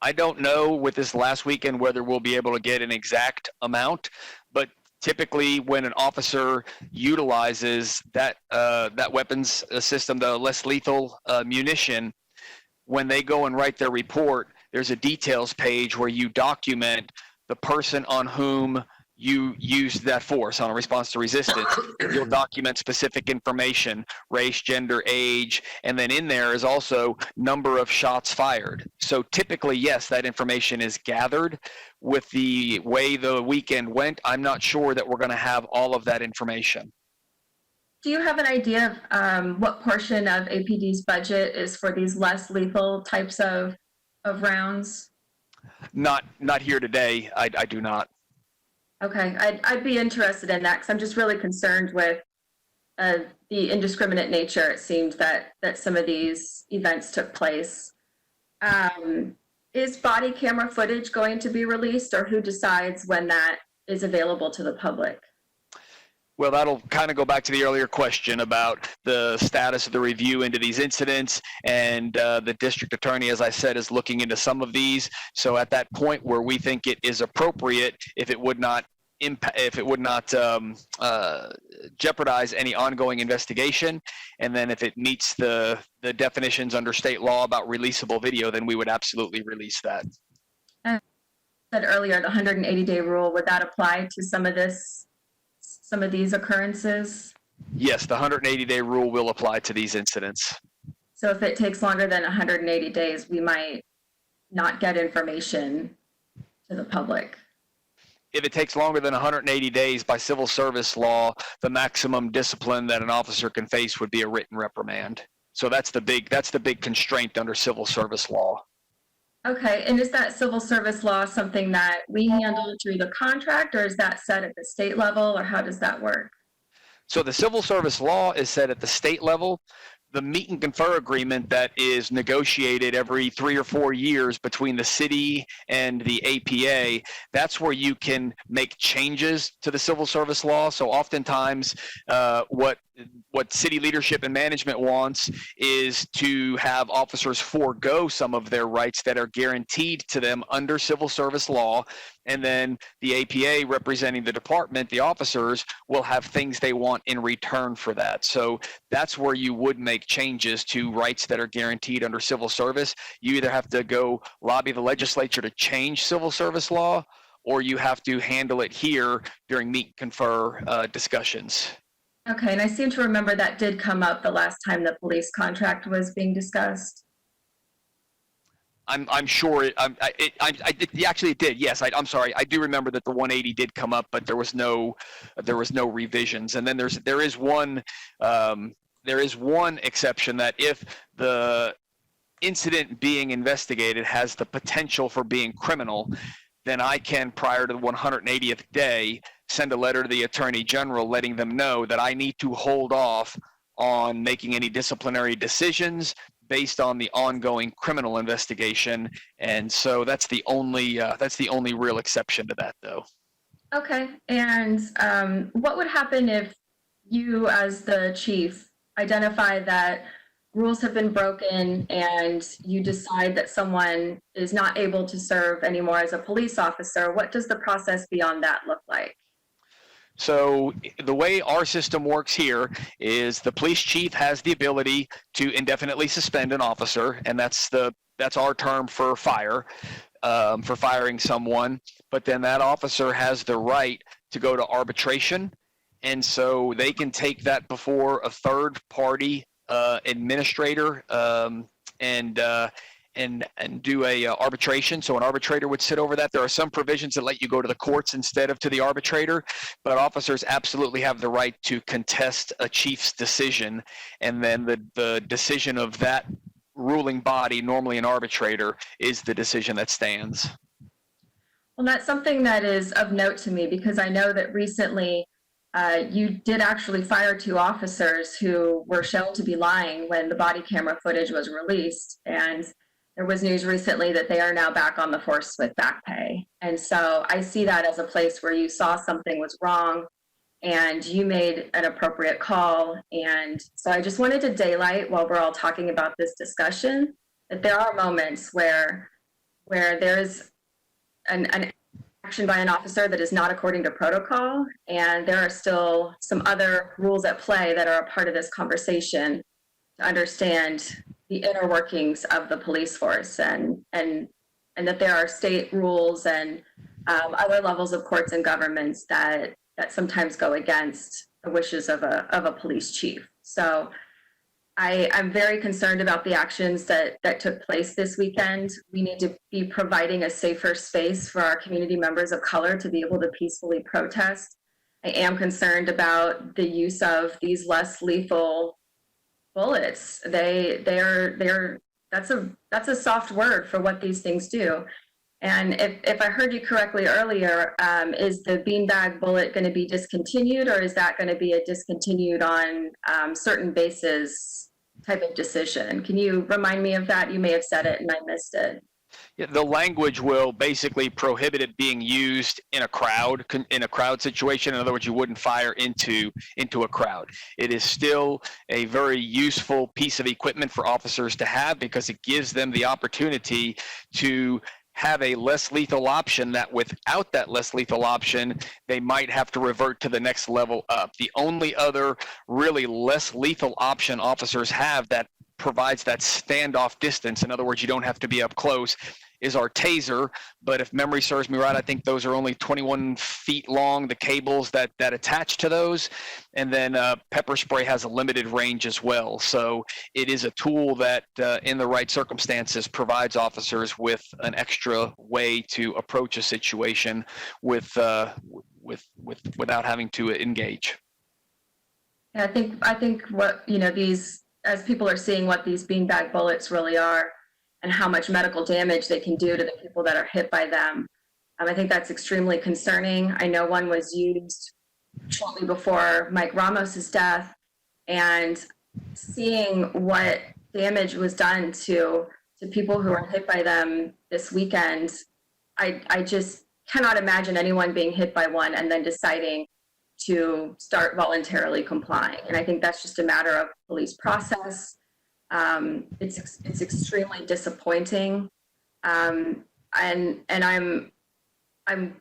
I don't know with this last weekend whether we'll be able to get an exact amount, but typically when an officer utilizes that weapons system, the less lethal munition, when they go and write their report, there's a details page where you document the person on whom you used that force on a response to resistance. You'll document specific information, race, gender, age, and then in there is also number of shots fired. So typically, yes, that information is gathered. With the way the weekend went, I'm not sure that we're going to have all of that information. Do you have an idea of what portion of APD's budget is for these less lethal types of rounds? Not here today. I do not. Okay, I'd be interested in that because I'm just really concerned with the indiscriminate nature, it seemed, that some of these events took place. Is body camera footage going to be released, or who decides when that is available to the public? Well, that'll kind of go back to the earlier question about the status of the review into these incidents, and the district attorney, as I said, is looking into some of these. So at that point where we think it is appropriate, if it would not jeopardize any ongoing investigation, and then if it meets the definitions under state law about releasable video, then we would absolutely release that. I said earlier, the 180-day rule, would that apply to some of these occurrences? Yes, the 180-day rule will apply to these incidents. So if it takes longer than 180 days, we might not get information to the public. If it takes longer than 180 days by civil service law, the maximum discipline that an officer can face would be a written reprimand. So that's the big constraint under civil service law. Okay, and is that civil service law something that we handle through the contract, or is that set at the state level, or how does that work? So the civil service law is set at the state level. The meet and confer agreement that is negotiated every 3 or 4 years between the city and the APA, that's where you can make changes to the civil service law. So oftentimes what city leadership and management wants is to have officers forego some of their rights that are guaranteed to them under civil service law. And then the APA, representing the department, the officers, will have things they want in return for that. So that's where you would make changes to rights that are guaranteed under civil service. You either have to go lobby the legislature to change civil service law, or you have to handle it here during meet and confer discussions. Okay, and I seem to remember that did come up the last time the police contract was being discussed. I'm sure actually it did. Yes, I'm sorry. I do remember that the 180 did come up, but there was no revisions. And then there is one exception, that if the incident being investigated has the potential for being criminal, then I can, prior to the 180th day, send a letter to the Attorney General letting them know that I need to hold off on making any disciplinary decisions based on the ongoing criminal investigation. And so that's the only real exception to that, though. Okay, and what would happen if you, as the chief, identify that rules have been broken and you decide that someone is not able to serve anymore as a police officer? What does the process beyond that look like? So the way our system works here is the police chief has the ability to indefinitely suspend an officer, and that's our term for firing someone. But then that officer has the right to go to arbitration, and so they can take that before a third party administrator, and and do a arbitration. So an arbitrator would sit over that. There are some provisions that let you go to the courts instead of to the arbitrator, but officers absolutely have the right to contest a chief's decision, and then the decision of that ruling body, normally an arbitrator, is the decision that stands. Well, that's something that is of note to me because I know that recently you did actually fire 2 officers who were shown to be lying when the body camera footage was released. And there was news recently that they are now back on the force with back pay. And so I see that as a place where you saw something was wrong and you made an appropriate call. And so I just wanted to daylight while we're all talking about this discussion that there are moments where there's an action by an officer that is not according to protocol, and there are still some other rules at play that are a part of this conversation to understand the inner workings of the police force, and that there are state rules and other levels of courts and governments that sometimes go against the wishes of a police chief. So I'm very concerned about the actions that took place this weekend. We need to be providing a safer space for our community members of color to be able to peacefully protest. I am concerned about the use of these less lethal bullets. That's a soft word for what these things do. And if I heard you correctly earlier, is the beanbag bullet going to be discontinued, or is that going to be a discontinued on certain bases type of decision? Can you remind me of that? You may have said it and I missed it. Yeah, the language will basically prohibit it being used in a crowd situation. In other words, you wouldn't fire into a crowd. It is still a very useful piece of equipment for officers to have because it gives them the opportunity to have a less lethal option that without that less lethal option, they might have to revert to the next level up. The only other really less lethal option officers have that provides that standoff distance, in other words, you don't have to be up close, is our taser. But if memory serves me right, I think those are only 21 feet long, the cables that attach to those. And then pepper spray has a limited range as well. So it is a tool that in the right circumstances provides officers with an extra way to approach a situation without having to engage. Yeah, I think what, as people are seeing what these beanbag bullets really are and how much medical damage they can do to the people that are hit by them, I think that's extremely concerning. I know one was used shortly before Mike Ramos's death, and seeing what damage was done to people who were hit by them this weekend, I just cannot imagine anyone being hit by one and then deciding to start voluntarily complying. And I think that's just a matter of police process. It's extremely disappointing. And I'm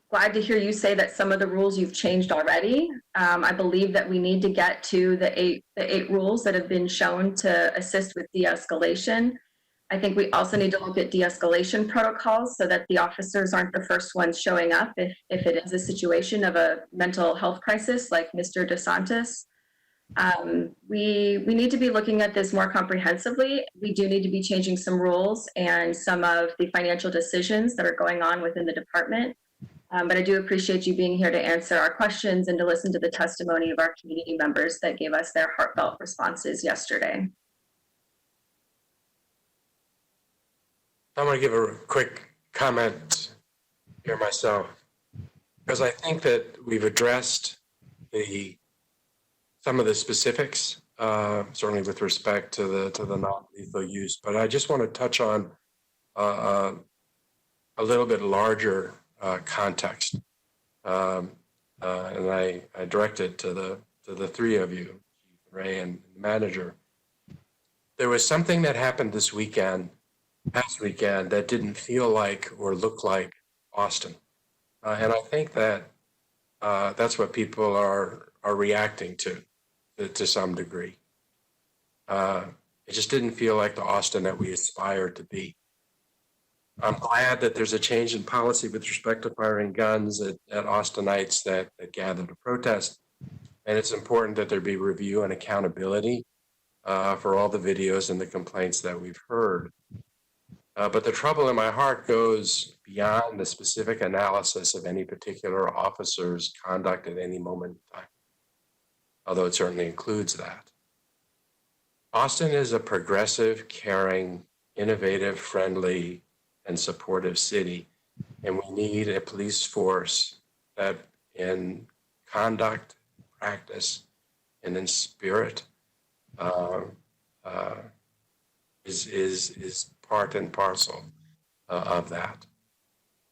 glad to hear you say that some of the rules you've changed already. I believe that we need to get to the eight rules that have been shown to assist with de-escalation. I think we also need to look at de-escalation protocols so that the officers aren't the first ones showing up if it is a situation of a mental health crisis like Mr. DeSantis. We need to be looking at this more comprehensively. We do need to be changing some rules and some of the financial decisions that are going on within the department. But I do appreciate you being here to answer our questions and to listen to the testimony of our community members that gave us their heartfelt responses yesterday. I'm going to give a quick comment here myself, because I think that we've addressed some of the specifics, certainly with respect to the non-lethal use. But I just want to touch on a little bit larger context, and I direct it to the three of you, Ray and the manager. There was something that happened this past weekend, that didn't feel like or look like Austin, and I think that that's what people are reacting to some degree. It just didn't feel like the Austin that we aspired to be. I'm glad that there's a change in policy with respect to firing guns at Austinites that gather to protest. And it's important that there be review and accountability for all the videos and the complaints that we've heard. But the trouble in my heart goes beyond the specific analysis of any particular officer's conduct at any moment in time, although it certainly includes that. Austin is a progressive, caring, innovative, friendly, and supportive city, and we need a police force that in conduct, practice, and in spirit is part and parcel of that.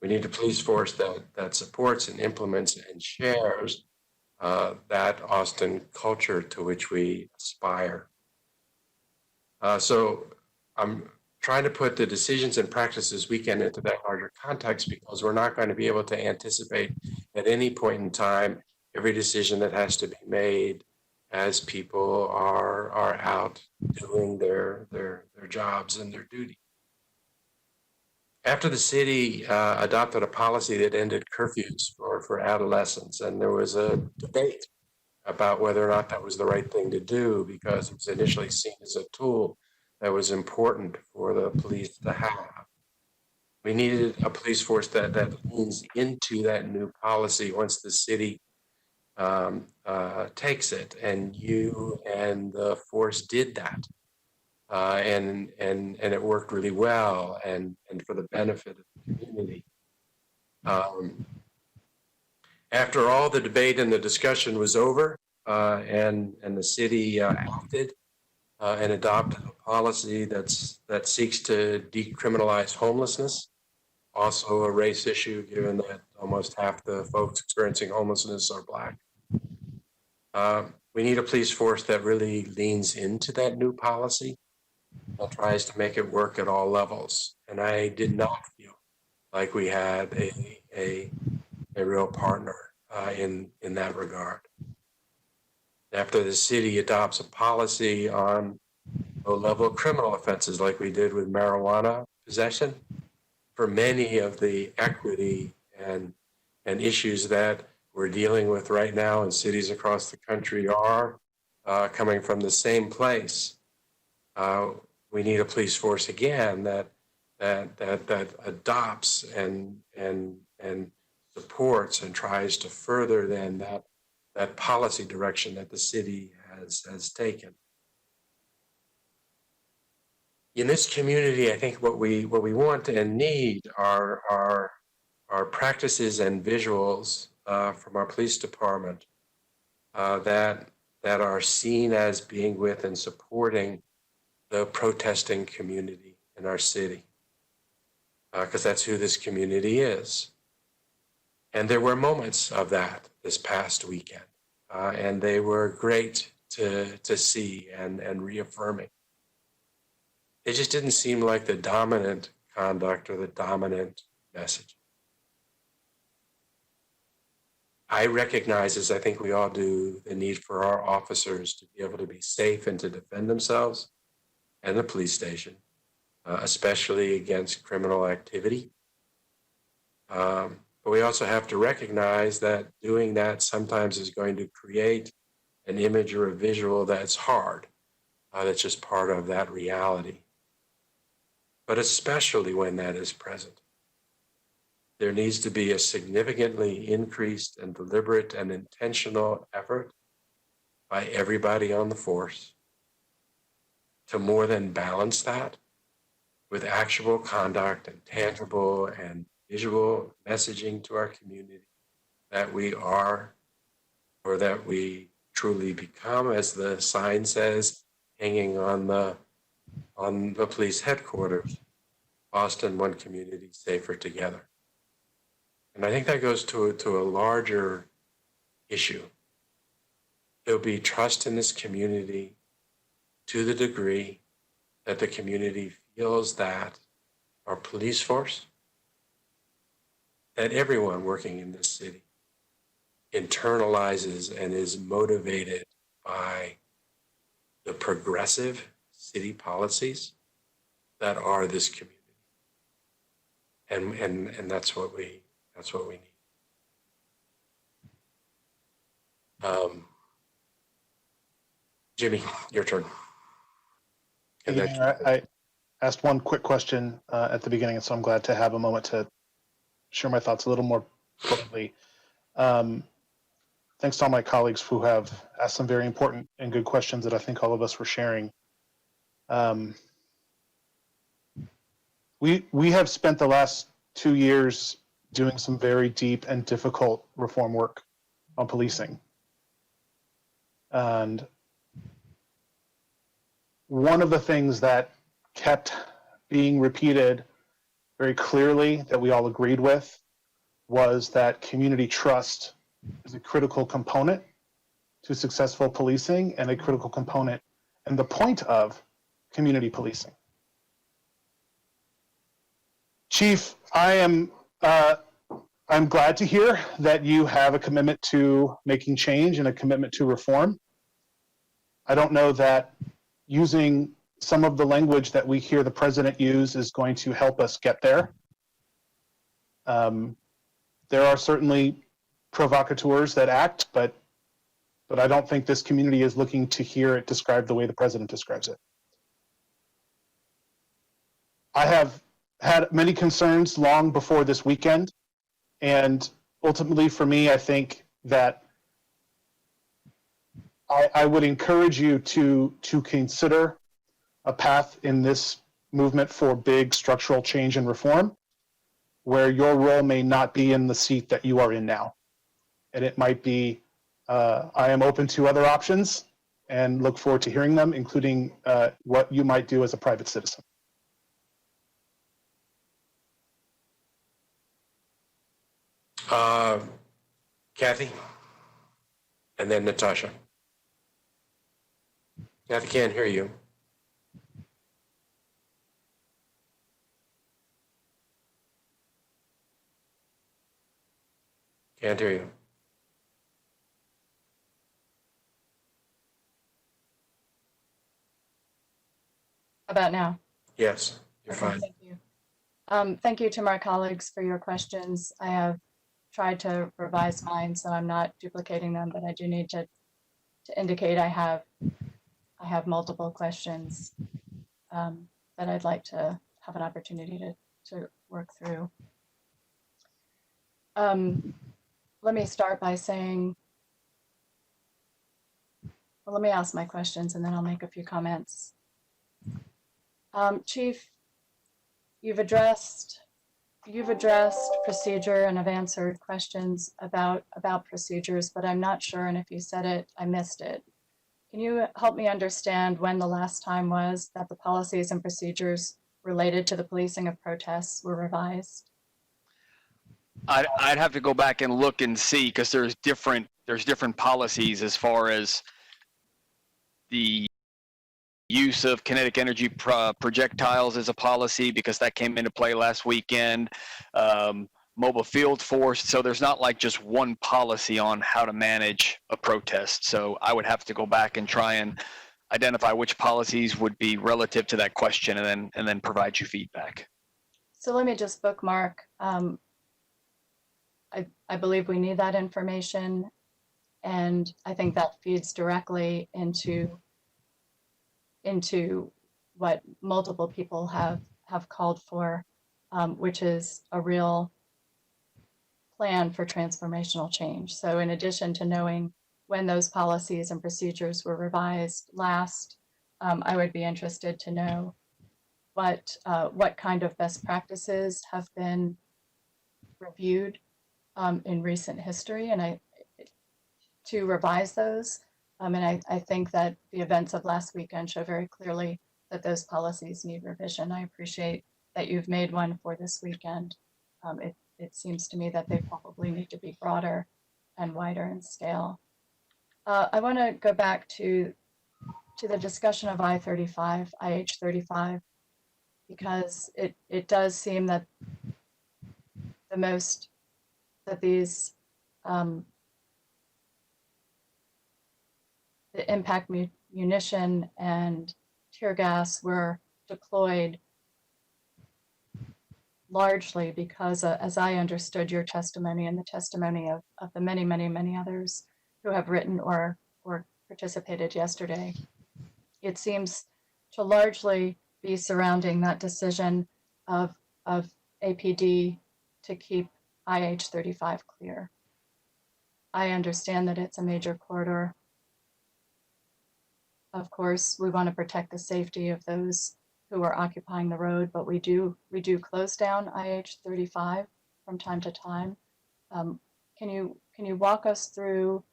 We need a police force that supports and implements and shares that Austin culture to which we aspire. So I'm trying to put the decisions and practices we can into that larger context, because we're not going to be able to anticipate at any point in time every decision that has to be made as people are out doing their jobs and their duty. After the city adopted a policy that ended curfews for adolescents, and there was a debate about whether or not that was the right thing to do, because it was initially seen as a tool that was important for the police to have. We needed a police force that leans into that new policy once the city takes it, and you and the force did that. And it worked really well and for the benefit of the community. After all the debate and the discussion was over, and the city acted and adopted a policy that seeks to decriminalize homelessness, also a race issue given that almost half the folks experiencing homelessness are Black. We need a police force that really leans into that new policy and tries to make it work at all levels. And I did not feel like we had a real partner in that regard. After the city adopts a policy on low-level criminal offenses like we did with marijuana possession, for many of the equity and issues that we're dealing with right now in cities across the country are coming from the same place. We need a police force again that adopts and supports and tries to further then that policy direction that the city has taken. In this community, I think what we want and need are practices and visuals from our police department that are seen as being with and supporting the protesting community in our city, because that's who this community is. And there were moments of that this past weekend, and they were great to see and reaffirming. It just didn't seem like the dominant conduct or the dominant message. I recognize, as I think we all do, the need for our officers to be able to be safe and to defend themselves and the police station, especially against criminal activity. But we also have to recognize that doing that sometimes is going to create an image or a visual that's hard, that's just part of that reality. But especially when that is present, there needs to be a significantly increased and deliberate and intentional effort by everybody on the force to more than balance that with actual conduct and tangible and visual messaging to our community that we are, or that we truly become, as the sign says, hanging on the police headquarters, Austin, one community safer together. And I think that goes to a larger issue. There'll be trust in this community to the degree that the community feels that our police force, that everyone working in this city internalizes and is motivated by the progressive city policies that are this community. And that's what we need. Jimmy, your turn. And Yeah, asked one quick question at the beginning, and so I'm glad to have a moment to share my thoughts a little more fully. Thanks to all my colleagues who have asked some very important and good questions that I think all of us were sharing. We have spent the last 2 years doing some very deep and difficult reform work on policing. And one of the things that kept being repeated very clearly that we all agreed with was that community trust is a critical component to successful policing and a critical component and the point of community policing. Chief, I'm glad to hear that you have a commitment to making change and a commitment to reform. I don't know that using some of the language that we hear the president use is going to help us get there. There are certainly provocateurs that act, but I don't think this community is looking to hear it described the way the president describes it. I have had many concerns long before this weekend, and ultimately for me, I think that I would encourage you to consider a path in this movement for big structural change and reform, where your role may not be in the seat that you are in now. And it might be, I am open to other options and look forward to hearing them, including what you might do as a private citizen. Kathy, and then Natasha. Kathy can't hear you. Can't hear you. How about now? Yes, you're Okay, fine. thank you. Thank you to my colleagues for your questions. I have tried to revise mine, so I'm not duplicating them, but I do need to indicate I have multiple questions that I'd like to have an opportunity to work through. Let me start by saying, well, let me ask my questions and then I'll make a few comments. Chief, you've addressed procedure and have answered questions about procedures, but I'm not sure, and if you said it, I missed it. Can you help me understand when the last time was that the policies and procedures related to the policing of protests were revised? I'd have to go back and look and see, because there's different policies as far as the use of kinetic energy projectiles as a policy, because that came into play last weekend. Mobile field force. So there's not like just one policy on how to manage a protest. So I would have to go back and try and identify which policies would be relative to that question, and then provide you feedback. So let me just bookmark. I believe we need that information, and I think that feeds directly into what multiple people have called for, which is a real plan for transformational change. So in addition to knowing when those policies and procedures were revised last, I would be interested to know what kind of best practices have been reviewed in recent history, and to revise those. And I think that the events of last weekend show very clearly that those policies need revision. I appreciate that you've made one for this weekend. It seems to me that they probably need to be broader and wider in scale. I want to go back to the discussion of IH-35, because it does seem that these the impact munition and tear gas were deployed largely because, as I understood your testimony and the testimony of the many, many, many others who have written or participated yesterday, it seems to largely be surrounding that decision of APD to keep IH 35 clear. I understand that it's a major corridor. Of course, we want to protect the safety of those who are occupying the road, but we do close down IH 35 from time to time. Can you walk us through?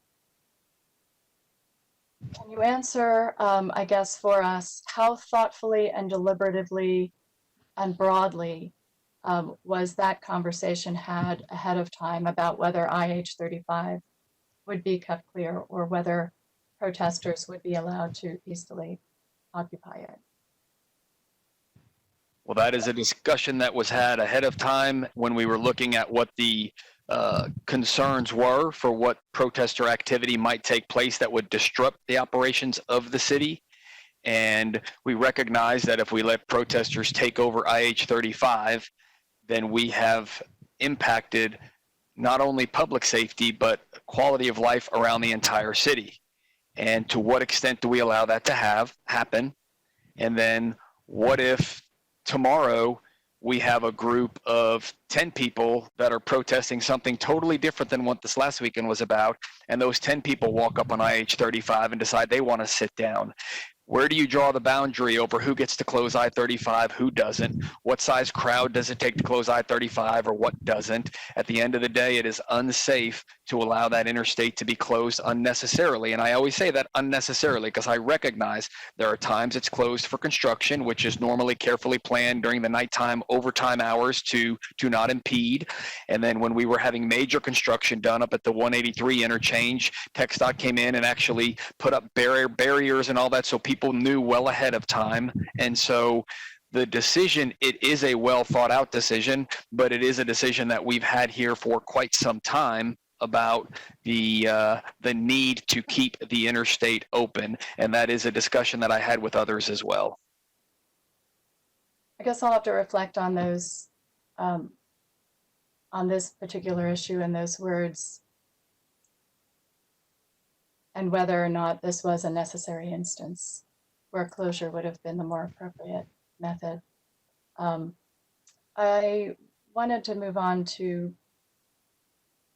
Can you answer, I guess, for us, how thoughtfully and deliberatively and broadly was that conversation had ahead of time about whether IH 35 would be kept clear or whether protesters would be allowed to peacefully occupy it? Well, that is a discussion that was had ahead of time when we were looking at what the concerns were for what protester activity might take place that would disrupt the operations of the city. And we recognize that if we let protesters take over IH 35, then we have impacted not only public safety, but quality of life around the entire city. And to what extent do we allow that to happen? And then what if tomorrow we have a group of 10 people that are protesting something totally different than what this last weekend was about, and those 10 people walk up on IH 35 and decide they want to sit down? Where do you draw the boundary over who gets to close I-35, who doesn't? What size crowd does it take to close I-35 or what doesn't? At the end of the day, it is unsafe to allow that interstate to be closed unnecessarily. And I always say that unnecessarily because I recognize there are times it's closed for construction, which is normally carefully planned during the nighttime overtime hours to not impede. And then when we were having major construction done up at the 183 interchange, TxDOT came in and actually put up barriers and all that so people knew well ahead of time. And so the decision, it is a well thought out decision, but it is a decision that we've had here for quite some time about the need to keep the interstate open. And that is a discussion that I had with others as well. I guess I'll have to reflect on those, on this particular issue and those words, and whether or not this was a necessary instance where closure would have been the more appropriate method. I wanted to move on to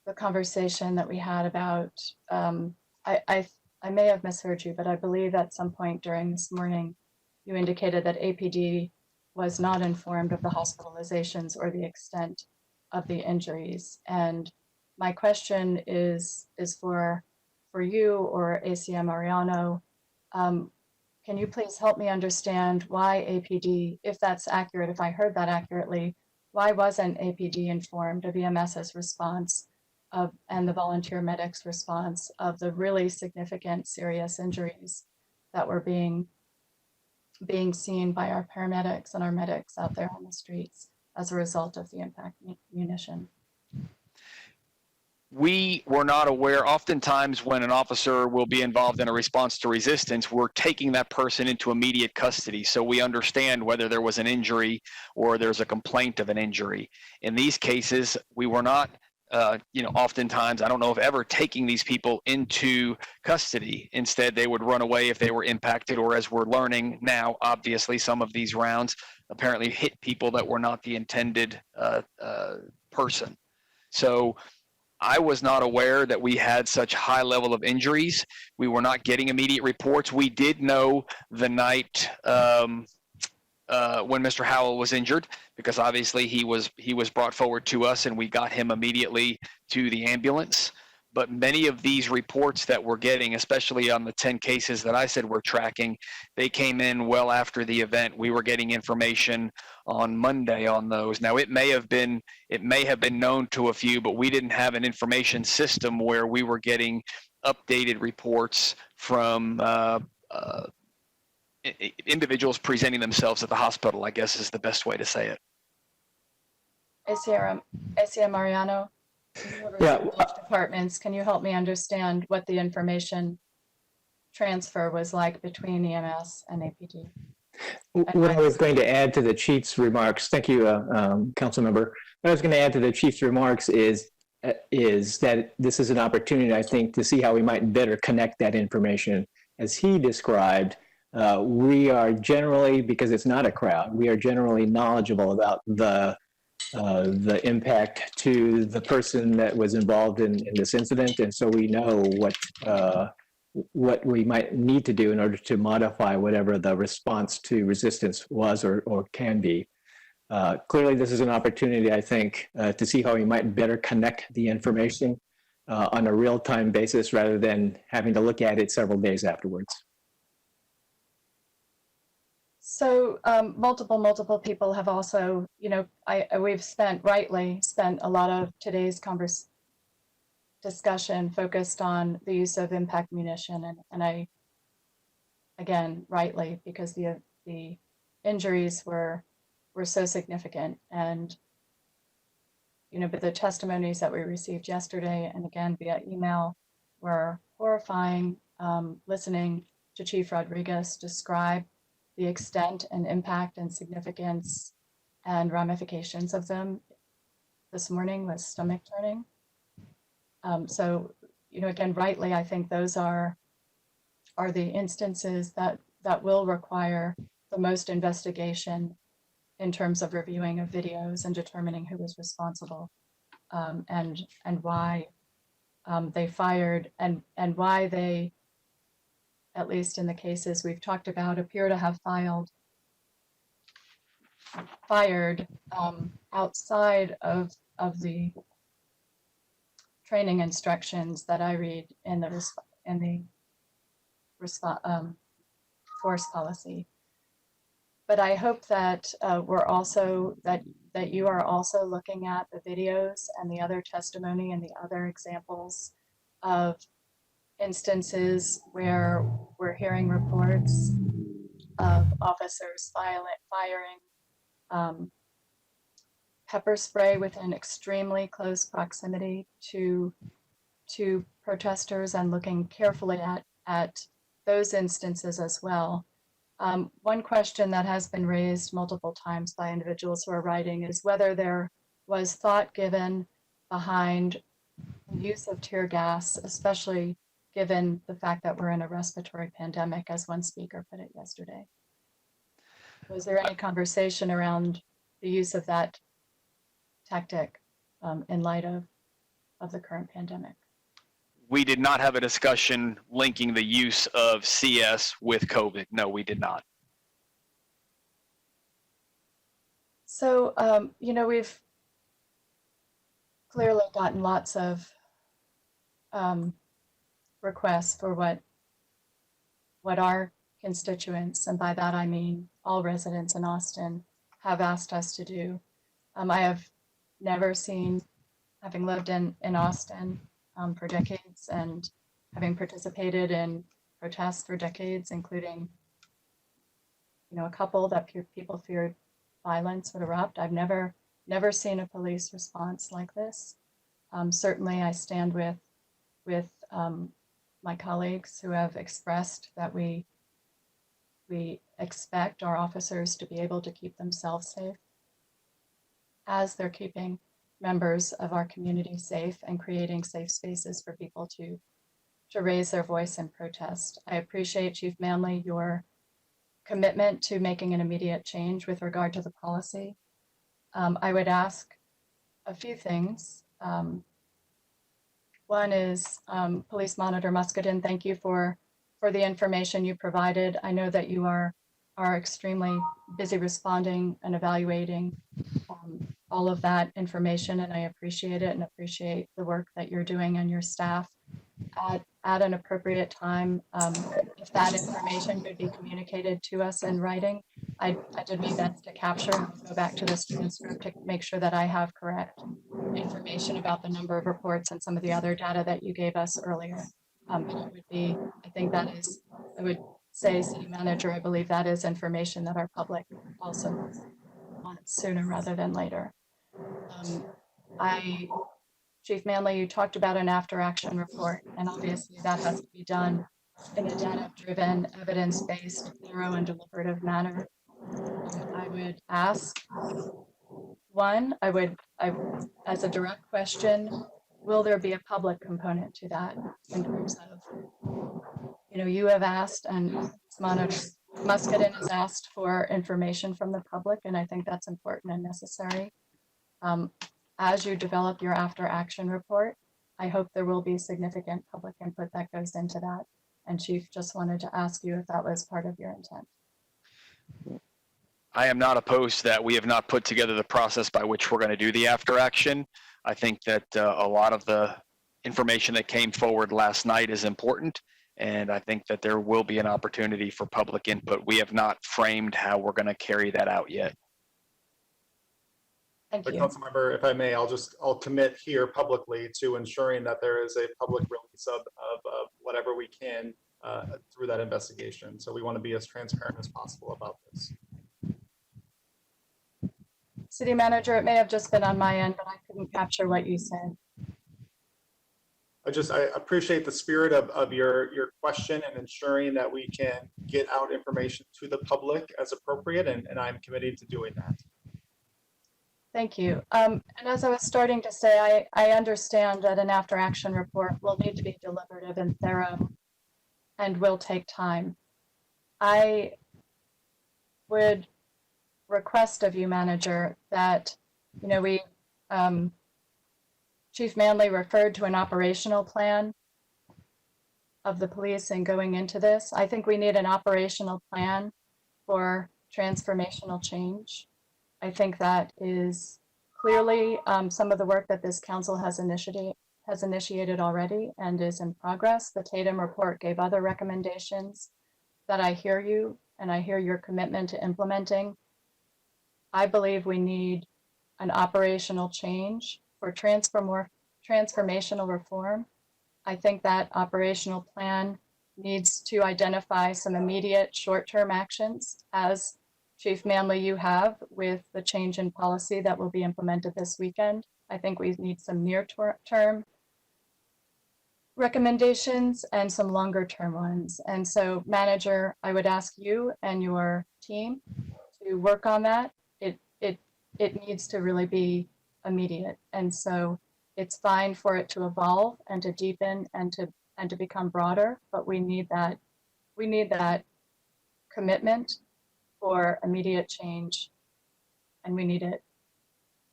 the conversation that we had about, I may have misheard you, but I believe at some point during this morning, you indicated that APD was not informed of the hospitalizations or the extent of the injuries. And my question is for you or ACM Ariano. Can you please help me understand why APD, if that's accurate, if I heard that accurately, why wasn't APD informed of EMS's response and the volunteer medics' response of the really significant serious injuries that were being seen by our paramedics and our medics out there on the streets as a result of the impact munition? We were not aware. Oftentimes when an officer will be involved in a response to resistance, we're taking that person into immediate custody. So we understand whether there was an injury or there's a complaint of an injury. In these cases, we were not, oftentimes, I don't know if ever taking these people into custody. Instead, they would run away if they were impacted, or as we're learning now, obviously some of these rounds apparently hit people that were not the intended person. So I was not aware that we had such high level of injuries. We were not getting immediate reports. We did know the night when Mr. Howell was injured, because obviously he was brought forward to us and we got him immediately to the ambulance. But many of these reports that we're getting, especially on the 10 cases that I said we're tracking, they came in well after the event. We were getting information on Monday on those. Now it may have been known to a few, but we didn't have an information system where we were getting updated reports from individuals presenting themselves at the hospital, I guess is the best way to say it. ACM Mariano, Yeah. both departments, can you help me understand what the information transfer was like between EMS and APD? What I was going to add to the chief's remarks, thank you, council member. What I was going to add to the chief's remarks is that this is an opportunity, I think, to see how we might better connect that information. As he described, we are generally, because it's not a crowd, we are generally knowledgeable about the impact to the person that was involved in this incident, and so we know what we might need to do in order to modify whatever the response to resistance was or can be. Clearly, this is an opportunity, I think, to see how we might better connect the information on a real-time basis rather than having to look at it several days afterwards. So multiple people have also, we've rightly spent a lot of today's discussion focused on the use of impact munition, and I, again, rightly, because the injuries were so significant, and but the testimonies that we received yesterday and again via email were horrifying. Listening to Chief Rodriguez describe the extent and impact and significance and ramifications of them this morning was stomach turning. So, again, rightly, I think those are the instances that will require the most investigation in terms of reviewing of videos and determining who was responsible, and why they fired, and why they, at least in the cases we've talked about, appear to have fired outside of the training instructions that I read in the force policy. But I hope that we're also that you are also looking at the videos and the other testimony and the other examples of instances where we're hearing reports of officers firing pepper spray within extremely close proximity to protesters, and looking carefully at those instances as well. One question that has been raised multiple times by individuals who are writing is whether there was thought given behind the use of tear gas, especially given the fact that we're in a respiratory pandemic, as one speaker put it yesterday. Was there any conversation around the use of that tactic in light of the current pandemic? We did not have a discussion linking the use of CS with COVID. No, we did not. So, we've clearly gotten lots of requests for what our constituents, and by that I mean all residents in Austin, have asked us to do. I have never seen, having lived in Austin for decades and having participated in protests for decades, including a couple that people feared violence would erupt. I've never seen a police response like this. Certainly, I stand with my colleagues who have expressed that we expect our officers to be able to keep themselves safe as they're keeping members of our community safe and creating safe spaces for people to raise their voice and protest. I appreciate, Chief Manley, your commitment to making an immediate change with regard to the policy. I would ask a few things. One is, Police Monitor Muscadin, thank you for the information you provided. I know that you are extremely busy responding and evaluating all of that information, and I appreciate it and appreciate the work that you're doing and your staff. At an appropriate time, if that information could be communicated to us in writing, I did my best to capture and go back to this transcript to make sure that I have correct information about the number of reports and some of the other data that you gave us earlier. But it would be, I think that is, I would say, City Manager, I believe that is information that our public also wants sooner rather than later. Chief Manley, you talked about an after-action report, and obviously that has to be done in a data-driven, evidence-based, thorough, and deliberative manner. I would ask, one, as a direct question, will there be a public component to that in terms of, you have asked, and Monitor Muscadine has asked for information from the public, and I think that's important and necessary. As you develop your after action report, I hope there will be significant public input that goes into that. And Chief, just wanted to ask you if that was part of your intent. I am not opposed to that. We have not put together the process by which we're going to do the after action. I think that a lot of the information that came forward last night is important, and I think that there will be an opportunity for public input. We have not framed how we're going to carry that out yet. Thank But you. Councilmember, if I may, I'll commit here publicly to ensuring that there is a public release of whatever we can through that investigation. So we want to be as transparent as possible about this. City Manager, it may have just been on my end, but I couldn't capture what you said. I appreciate the spirit of your question and ensuring that we can get out information to the public as appropriate, and I'm committed to doing that. Thank you. And as I was starting to say, I understand that an after action report will need to be deliberative and thorough and will take time. I would request of you, Manager, that, you know, Chief Manley referred to an operational plan of the police and going into this. I think we need an operational plan for transformational change. I think that is clearly some of the work that this council has initiated already and is in progress. The Tatum report gave other recommendations that I hear you, and I hear your commitment to implementing. I believe we need an operational change for transformational reform. I think that operational plan needs to identify some immediate short-term actions, as Chief Manley, you have, with the change in policy that will be implemented this weekend. I think we need some near-term recommendations and some longer-term ones. And so, Manager, I would ask you and your team to work on that. It needs to really be immediate. And so it's fine for it to evolve and to deepen and to become broader, but we need that commitment for immediate change, and we need it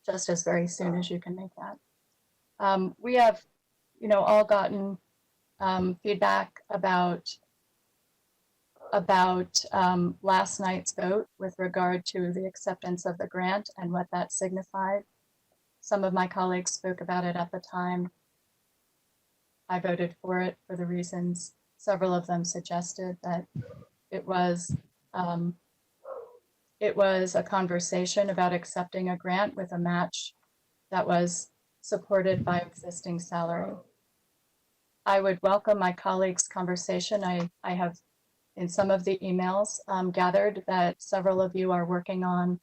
just as very soon as you can make that. We have, you know, all gotten feedback about last night's vote with regard to the acceptance of the grant and what that signified. Some of my colleagues spoke about it at the time. I voted for it for the reasons several of them suggested, that it was a conversation about accepting a grant with a match that was supported by existing salary. I would welcome my colleagues' conversation. I have, in some of the emails, gathered that several of you are working on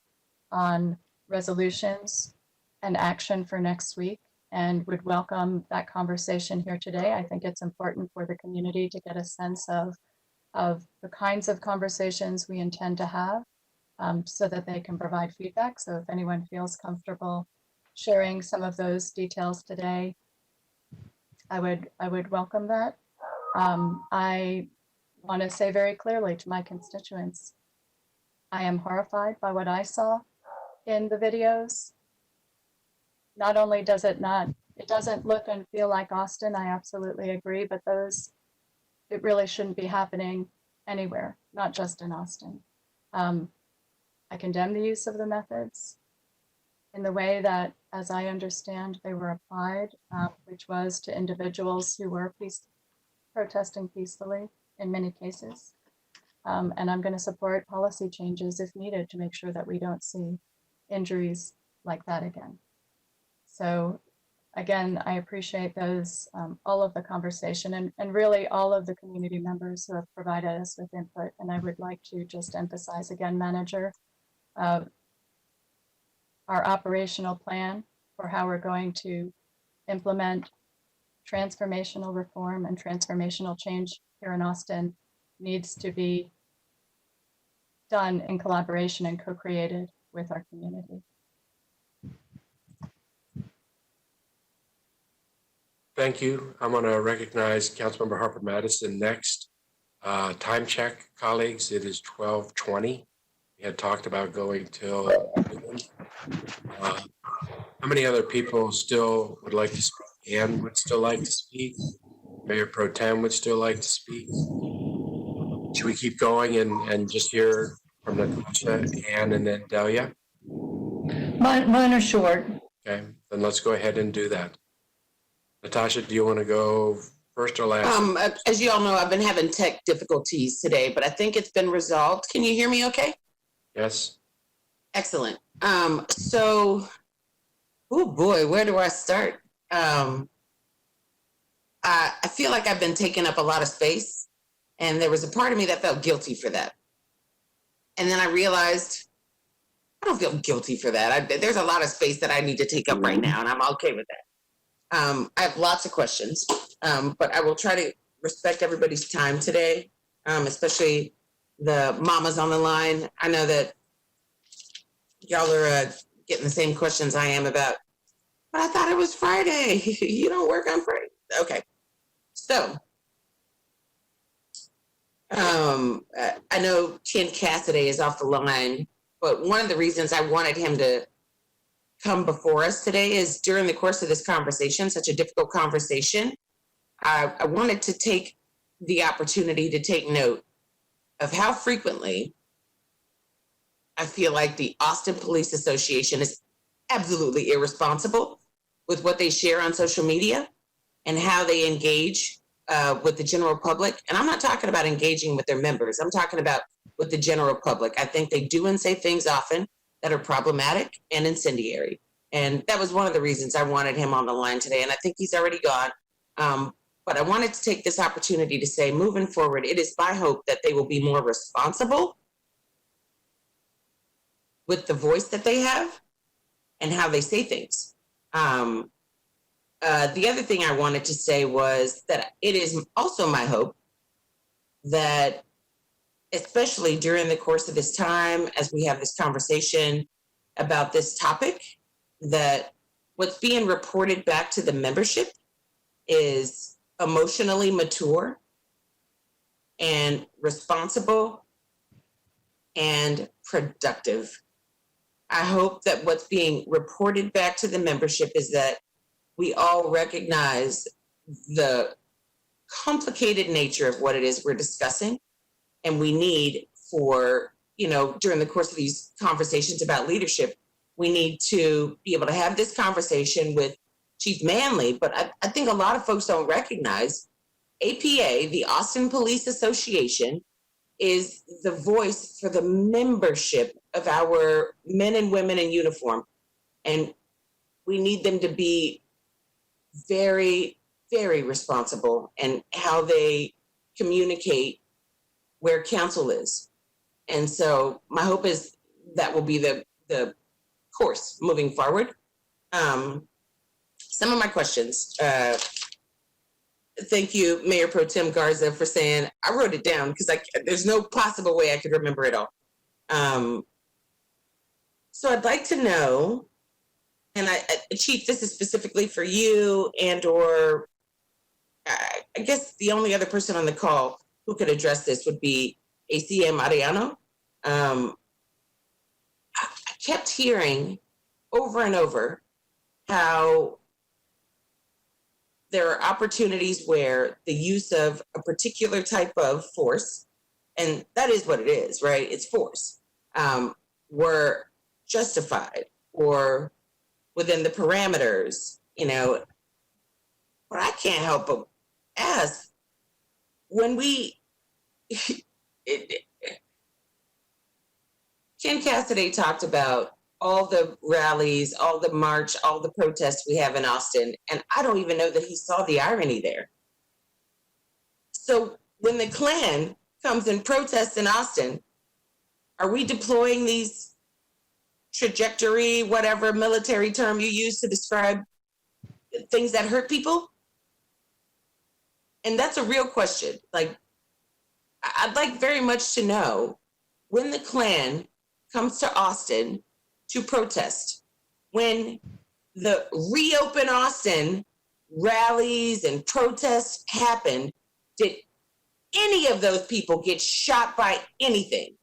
resolutions and action for next week, and would welcome that conversation here today. I think it's important for the community to get a sense of the kinds of conversations we intend to have, so that they can provide feedback. So if anyone feels comfortable sharing some of those details today, I would welcome that. I want to say very clearly to my constituents, I am horrified by what I saw in the videos. Not only does it doesn't look and feel like Austin, I absolutely agree, but it really shouldn't be happening anywhere, not just in Austin. I condemn the use of the methods in the way that, as I understand, they were applied, which was to individuals who were protesting peacefully in many cases. And I'm going to support policy changes if needed to make sure that we don't see injuries like that again. So again, I appreciate those, all of the conversation and really all of the community members who have provided us with input. And I would like to just emphasize again, Manager, our operational plan for how we're going to implement transformational reform and transformational change here in Austin needs to be done in collaboration and co-created with our community. Thank you. I'm going to recognize Councilmember Harper Madison next. Time check, colleagues, it is 12:20. We had talked about going till noon. How many other people still would like to speak? Ann would still like to speak. Mayor Pro Tem would still like to speak. Should we keep going and just hear from Natasha, Ann, and then Delia? Mine are short. Okay, then let's go ahead and do that. Natasha, do you want to go first or last? As you all know, I've been having tech difficulties today, but I think it's been resolved. Can you hear me okay? Yes. Excellent. So, oh boy, where do I start? I feel like I've been taking up a lot of space, and there was a part of me that felt guilty for that. And then I realized I don't feel guilty for that. There's a lot of space that I need to take up right now, and I'm okay with that. I have lots of questions, but I will try to respect everybody's time today, especially the mamas on the line. I know that y'all are getting the same questions I am about, but I thought it was Friday. You don't work on Friday. Okay. So, I know Ken Cassidy is off the line, but one of the reasons I wanted him to come before us today is during the course of this conversation, such a difficult conversation, I wanted to take the opportunity to take note of how frequently I feel like the Austin Police Association is absolutely irresponsible with what they share on social media and how they engage with the general public. And I'm not talking about engaging with their members. I'm talking about with the general public. I think they do and say things often that are problematic and incendiary. And that was one of the reasons I wanted him on the line today. And I think he's already gone. But I wanted to take this opportunity to say, moving forward, it is my hope that they will be more responsible with the voice that they have and how they say things. The other thing I wanted to say was that it is also my hope that, especially during the course of this time, as we have this conversation about this topic, that what's being reported back to the membership is emotionally mature and responsible and productive. I hope that what's being reported back to the membership is that we all recognize the complicated nature of what it is we're discussing. And we need for, during the course of these conversations about leadership, we need to be able to have this conversation with Chief Manley. But I think a lot of folks don't recognize APA, the Austin Police Association, is the voice for the membership of our men and women in uniform. And we need them to be very, very responsible in how they communicate where council is. And so my hope is that will be the course moving forward. Some of my questions. Thank you, Mayor Pro Tem Garza, for saying, I wrote it down because there's no possible way I could remember it all. So I'd like to know, and Chief, this is specifically for you and or I guess the only other person on the call who could address this would be ACM Ariano. I kept hearing over and over how there are opportunities where the use of a particular type of force, and that is what it is, right? It's force, were justified or within the parameters, But I can't help but ask, when Ken Cassidy talked about all the rallies, all the march, all the protests we have in Austin, and I don't even know that he saw the irony there. So when the Klan comes and protests in Austin, are we deploying these trajectory, whatever military term you use to describe things that hurt people? And that's a real question. I'd like very much to know, when the Klan comes to Austin to protest, when the Reopen Austin rallies and protests happened, did any of those people get shot by anything.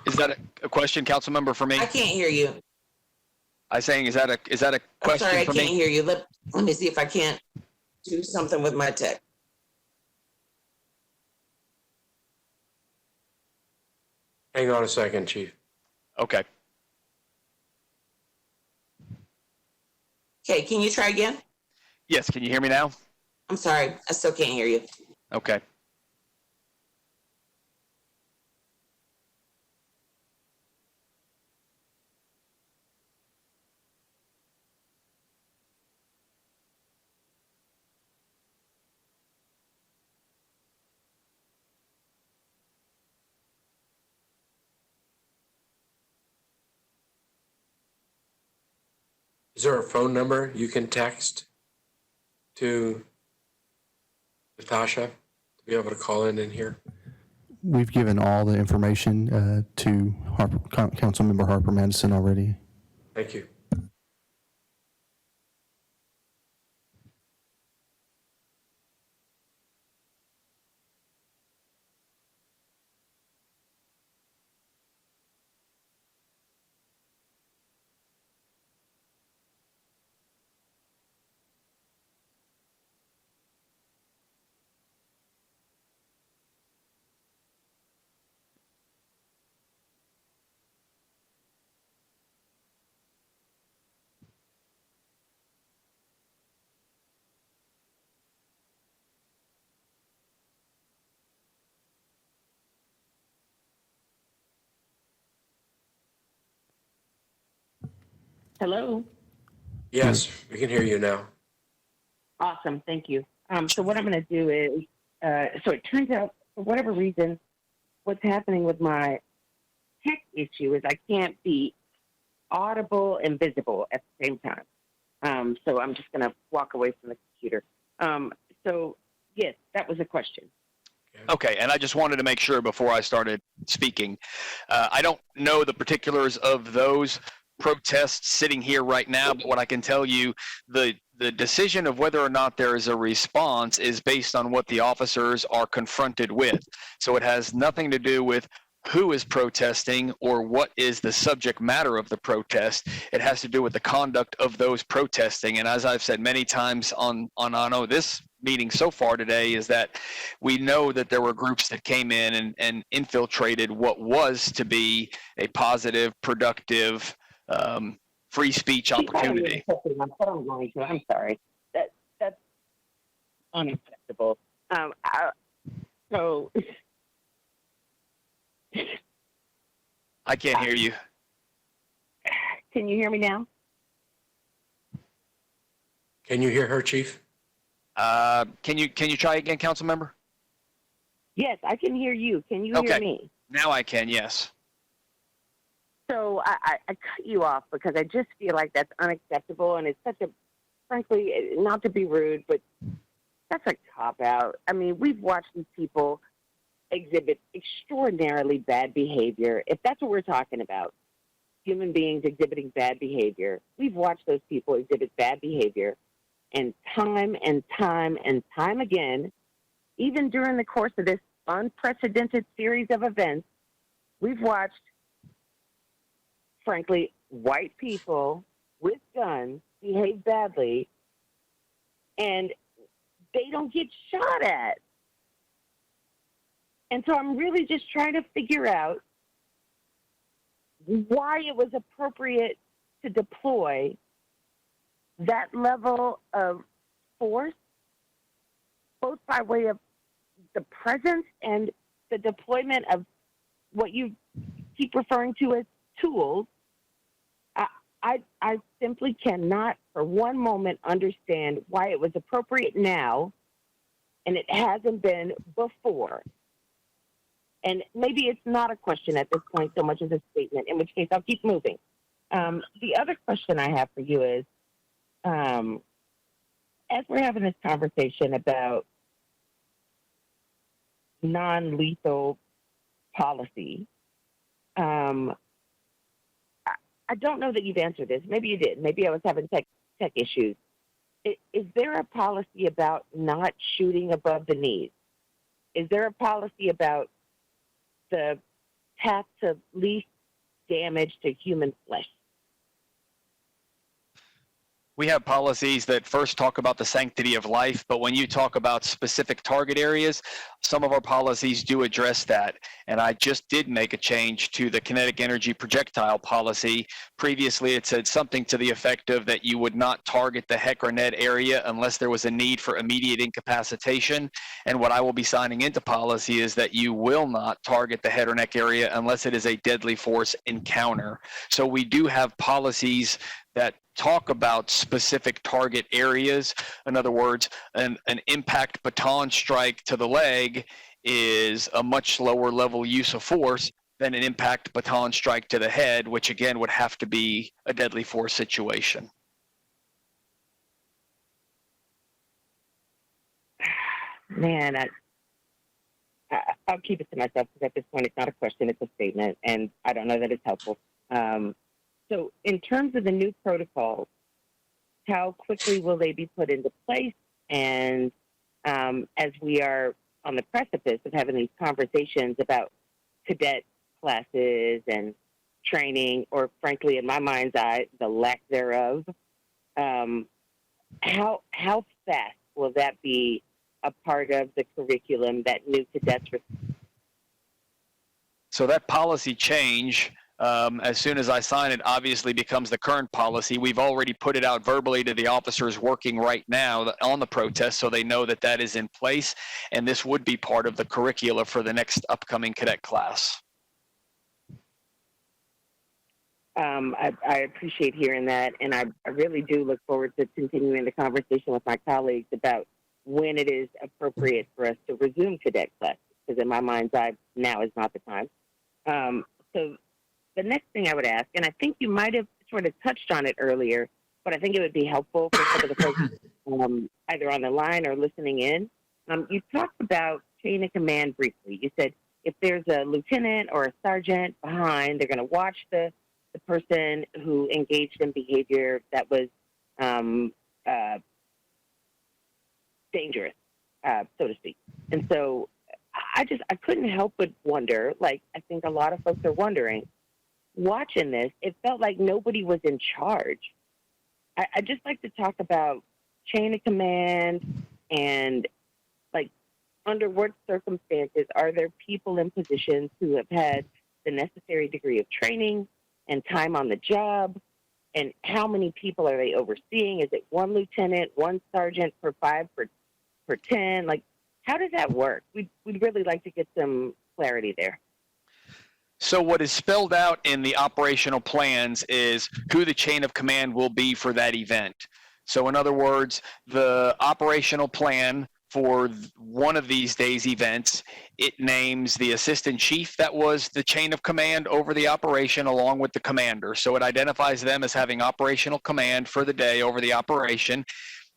Is that a question, council member, for me? I can't hear you. I'm saying, is that a I'm question sorry, I for can't me? hear you. Let me see if I can't do something with my tech. Hang on a second, Chief. Okay. Okay, can you try again? Yes, can you hear me now? I'm sorry, I still can't hear you. Okay. Is there a phone number you can text to Natasha to be able to call in here? We've given all the information to Councilmember Harper Madison already. Thank you. Hello. Yes, we can hear you now. Awesome. Thank you. So what I'm going to do is, so it turns out, for whatever reason, what's happening with my tech issue is I can't be audible and visible at the same time. So I'm just going to walk away from the computer. So yes, that was a question. Okay, and I just wanted to make sure before I started speaking, I don't know the particulars of those protests sitting here right now, but what I can tell you, the decision of whether or not there is a response is based on what the officers are confronted with. So it has nothing to do with who is protesting or what is the subject matter of the protest. It has to do with the conduct of those protesting. And as I've said many times on this meeting so far today, is that we know that there were groups that came in and infiltrated what was to be a positive, productive, free speech opportunity. I'm sorry. That's unacceptable. So I can't hear you. Can you hear me now? Can you hear her, Chief? Can you try again, council member? Yes, I can hear you. Can you hear me? Now I can, yes. So I cut you off because I just feel like that's unacceptable, and it's such a, frankly, not to be rude, but that's a cop-out. I mean, we've watched these people exhibit extraordinarily bad behavior. If that's what we're talking about, human beings exhibiting bad behavior, we've watched those people exhibit bad behavior, and time again, even during the course of this unprecedented series of events, we've watched, frankly, white people with guns behave badly, and they don't get shot at. And so I'm really just trying to figure out why it was appropriate to deploy that level of force, both by way of the presence and the deployment of what you keep referring to as tools. I simply cannot for one moment understand why it was appropriate now and it hasn't been before. And maybe it's not a question at this point so much as a statement, in which case I'll keep moving. The other question I have for you is, as we're having this conversation about non-lethal policy, I don't know that you've answered this. Maybe you did. Maybe I was having tech issues. is there a policy about not shooting above the knees? Is there a policy about the path to least damage to human flesh? We have policies that first talk about the sanctity of life, but when you talk about specific target areas, some of our policies do address that. And I just did make a change to the kinetic energy projectile policy. Previously, it said something to the effect of that you would not target the heck or net area unless there was a need for immediate incapacitation. And what I will be signing into policy is that you will not target the head or neck area unless it is a deadly force encounter. So we do have policies that talk about specific target areas. In other words, an impact baton strike to the leg is a much lower level use of force than an impact baton strike to the head, which again would have to be a deadly force situation. Man, I'll keep it to myself because at this point it's not a question, it's a statement, and I don't know that it's helpful. So in terms of the new protocols, how quickly will they be put into place? And as we are on the precipice of having these conversations about cadet classes and training, or frankly, in my mind's eye, the lack thereof, how fast will that be a part of the curriculum that new cadets receive? So that policy change, as soon as I sign it, obviously becomes the current policy. We've already put it out verbally to the officers working right now on the protest, so they know that that is in place, and this would be part of the curricula for the next upcoming cadet class. I appreciate hearing that, and I really do look forward to continuing the conversation with my colleagues about when it is appropriate for us to resume cadet classes, because in my mind's eye, now is not the time. So the next thing I would ask, and I think you might have sort of touched on it earlier, but I think it would be helpful for some of the folks either on the line or listening in. You talked about chain of command briefly. You said if there's a lieutenant or a sergeant behind, they're going to watch the person who engaged in behavior that was dangerous, so to speak. And so I couldn't help but wonder, like I think a lot of folks are wondering, watching this, it felt like nobody was in charge. I'd just like to talk about chain of command and like under what circumstances are there people in positions who have had the necessary degree of training and time on the job, and how many people are they overseeing? Is it one lieutenant, one sergeant per 5 per 10? Like, how does that work? We'd really like to get some clarity there. So what is spelled out in the operational plans is who the chain of command will be for that event. So in other words, the operational plan for one of these days' events, it names the assistant chief that was the chain of command over the operation along with the commander. So it identifies them as having operational command for the day over the operation.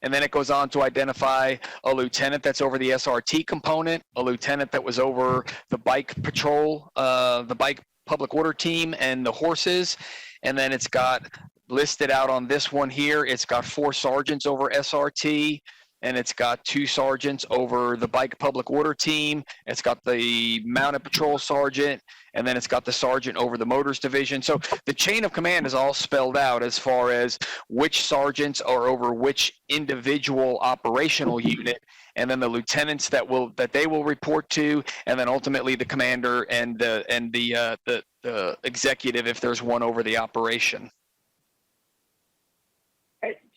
And then it goes on to identify a lieutenant that's over the SRT component, a lieutenant that was over the bike patrol, the bike public order team, and the horses. And then it's got listed out on this one here, it's got 4 sergeants over SRT, and it's got 2 sergeants over the bike public order team. It's got the mounted patrol sergeant, and then it's got the sergeant over the motors division. So the chain of command is all spelled out as far as which sergeants are over which individual operational unit, and then the lieutenants that they will report to, and then ultimately the commander and the executive if there's one over the operation.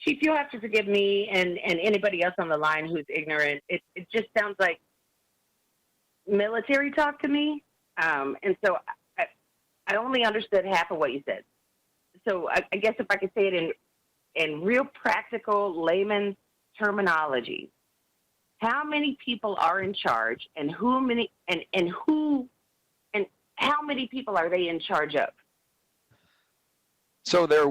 Chief, you'll have to forgive me and anybody else on the line who's ignorant. It just sounds like military talk to me. And so I only understood half of what you said. So I guess if I could say it in real practical layman's terminology, how many people are in charge and how many people are they in charge of? So there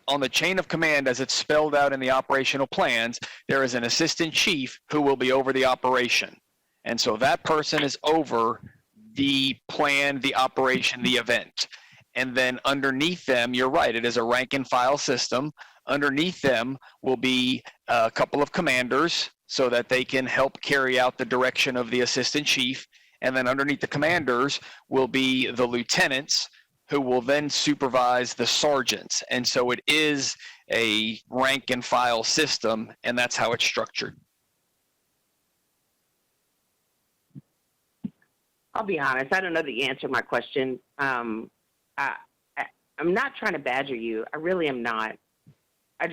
on the chain of command, as it's spelled out in the operational plans, there is an assistant chief who will be over the operation. And so that person is over the plan, the operation, the event. And then underneath them, you're right, it is a rank and file system Underneath them will be a couple of commanders so that they can help carry out the direction of the assistant chief. And then underneath the commanders will be the lieutenants, who will then supervise the sergeants. And so it is a rank and file system, and that's how it's structured. I'll be honest, I don't know the answer to my question. I'm not trying to badger you. I really am not. I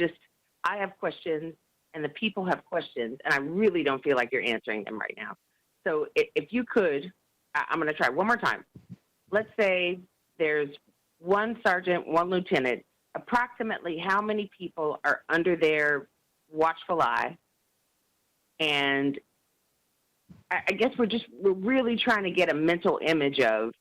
have questions, and the people have questions, and I really don't feel like you're answering them right now. So if you could, I'm going to try one more time. Let's say there's one sergeant, one lieutenant. Approximately how many people are under their watchful eye? And I guess we're really trying to get a mental image of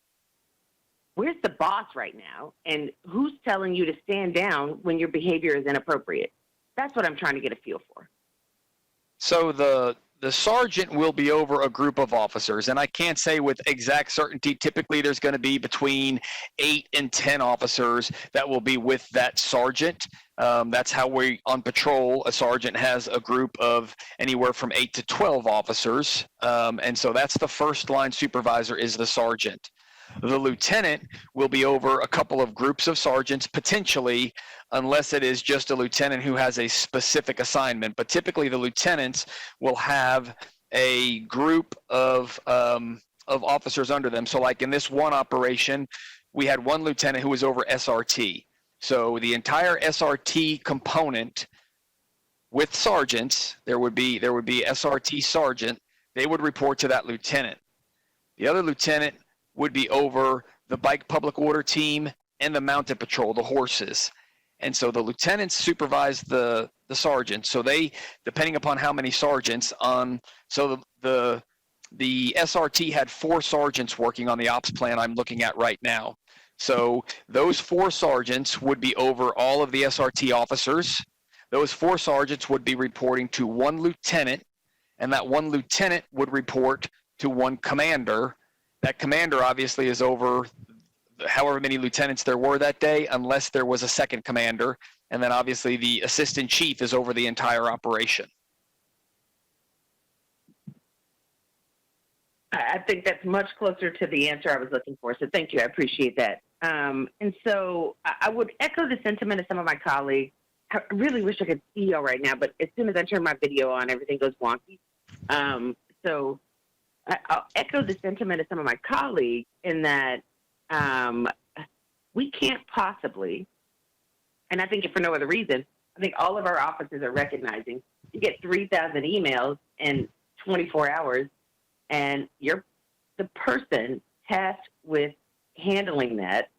where's the boss right now, and who's telling you to stand down when your behavior is inappropriate. That's what I'm trying to get a feel for. So the sergeant will be over a group of officers, and I can't say with exact certainty. Typically, there's going to be between 8 and 10 officers that will be with that sergeant. That's how we, on patrol, a sergeant has a group of anywhere from 8 to 12 officers, and so that's the first line supervisor is the sergeant. The lieutenant will be over a couple of groups of sergeants, potentially, unless it is just a lieutenant who has a specific assignment. But typically, the lieutenants will have a group of officers under them. So like in this one operation, we had one lieutenant who was over SRT. So the entire SRT component with sergeants, there would be SRT sergeant, they would report to that lieutenant. The other lieutenant would be over the bike public order team and the mounted patrol, the horses. And so the lieutenants supervise the sergeants. So they, depending upon how many sergeants, so the SRT had 4 sergeants working on the ops plan I'm looking at right now. So those 4 sergeants would be over all of the SRT officers. Those 4 sergeants would be reporting to one lieutenant, and that one lieutenant would report to one commander. That commander obviously is over however many lieutenants there were that day, unless there was a second commander. And then obviously the assistant chief is over the entire operation. I think that's much closer to the answer I was looking for. So thank you. I appreciate that. And so I would echo the sentiment of some of my colleagues. I really wish I could see y'all right now, but as soon as I turn my video on, everything goes wonky. So I'll echo the sentiment of some of my colleagues in that we can't possibly, and I think if for no other reason, I think all of our offices are recognizing you get 3,000 emails in 24 hours, and you're the person tasked with handling that.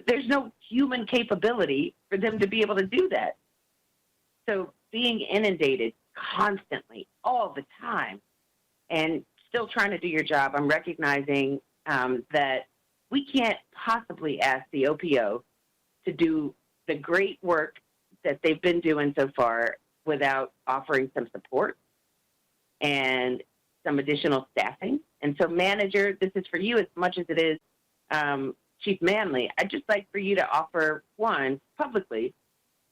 There's no human capability for them to be able to do that. So being inundated constantly, all the time, and still trying to do your job, I'm recognizing that we can't possibly ask the OPO to do the great work that they've been doing so far without offering some support and some additional staffing. And so, manager, this is for you as much as it is Chief Manley. I'd just like for you to offer, one, publicly,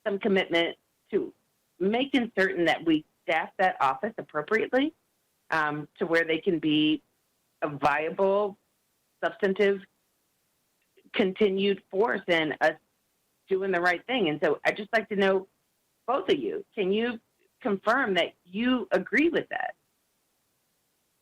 some commitment to making certain that we staff that office appropriately to where they can be a viable, substantive, continued force in us doing the right thing. And so I'd just like to know, both of you, can you confirm that you agree with that?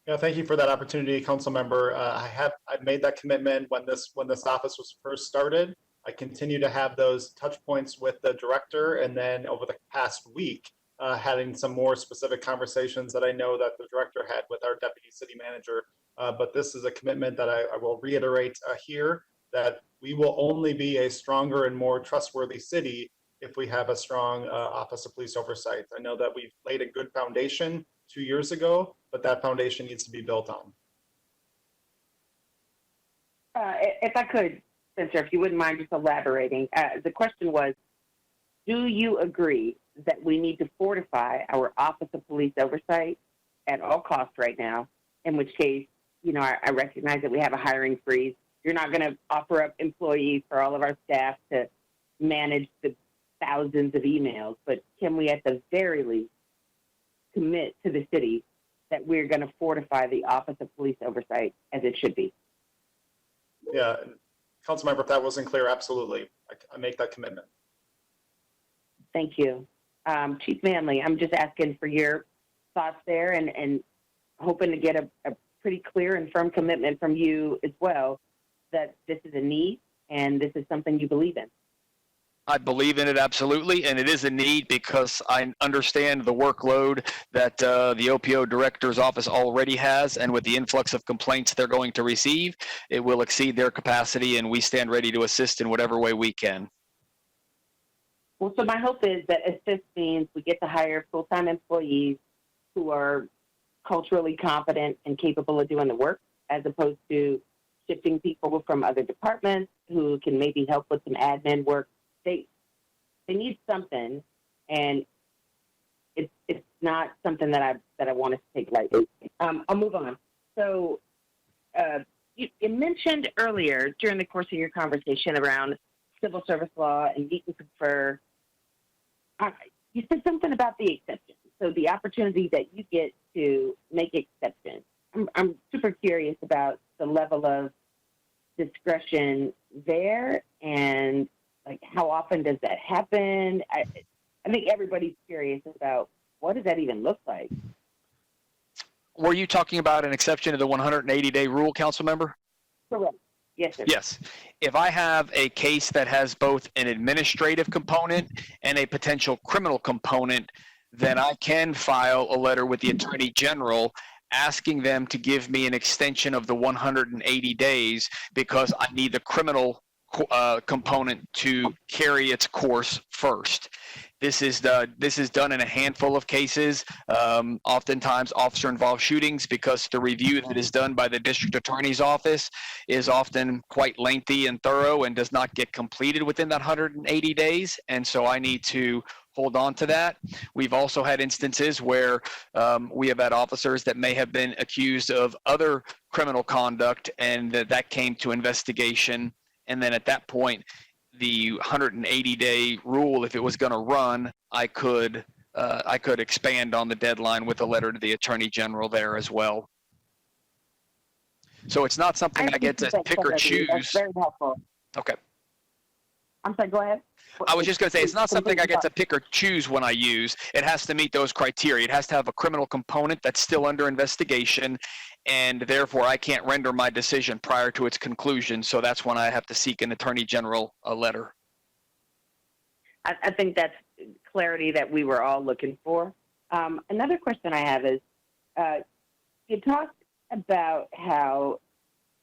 Yeah, thank you for that opportunity, Council Member. I've made that commitment when this office was first started. I continue to have those touch points with the director, and then over the past week, having some more specific conversations that I know that the director had with our deputy city manager. But this is a commitment that I will reiterate here, that we will only be a stronger and more trustworthy city if we have a strong Office of Police Oversight. I know that we've laid a good foundation 2 years ago, but that foundation needs to be built on. If I could, Spencer, if you wouldn't mind just elaborating. The question was, do you agree that we need to fortify our Office of Police Oversight at all costs right now? In which case, you know, I recognize that we have a hiring freeze. You're not going to offer up employees for all of our staff to manage the thousands of emails, but can we at the very least commit to the city that we're going to fortify the Office of Police Oversight as it should be? Yeah, Councilmember, if that wasn't clear, absolutely. I make that commitment. Thank you. Chief Manley, I'm just asking for your thoughts there and hoping to get a pretty clear and firm commitment from you as well that this is a need and this is something you believe in. I believe in it absolutely, and it is a need because I understand the workload that the OPO director's office already has, and with the influx of complaints they're going to receive, it will exceed their capacity, and we stand ready to assist in whatever way we can. Well, so my hope is that assist means we get to hire full-time employees who are culturally competent and capable of doing the work, as opposed to shifting people from other departments who can maybe help with some admin work. They need something, and it's not something that I want us to take lightly. I'll move on. So you mentioned earlier during the course of your conversation around civil service law and meet and confer, you said something about the exception. So the opportunity that you get to make exceptions. I'm super curious about the level of discretion there, and like how often does that happen? I think everybody's curious about what does that even look like? Were you talking about an exception to the 180-day rule, council member? Correct. Yes, sir. Yes. If I have a case that has both an administrative component and a potential criminal component, then I can file a letter with the Attorney General asking them to give me an extension of the 180 days because I need the criminal component to carry its course first. This is done in a handful of cases, oftentimes officer-involved shootings, because the review that is done by the district attorney's office is often quite lengthy and thorough and does not get completed within that 180 days, and so I need to hold on to that. We've also had instances where we have had officers that may have been accused of other criminal conduct, and that came to investigation, and then at that point, the 180-day rule, if it was going to run, I could expand on the deadline with a letter to the Attorney General there as well. So it's not something I get to pick or choose. That's very helpful. Okay. I'm sorry, go ahead. I was just going to say, it's not something I get to pick or choose when I use. It has to meet those criteria. It has to have a criminal component that's still under investigation, and therefore I can't render my decision prior to its conclusion. So that's when I have to seek an Attorney General letter. I think that's clarity that we were all looking for. Another question I have is, you talked about how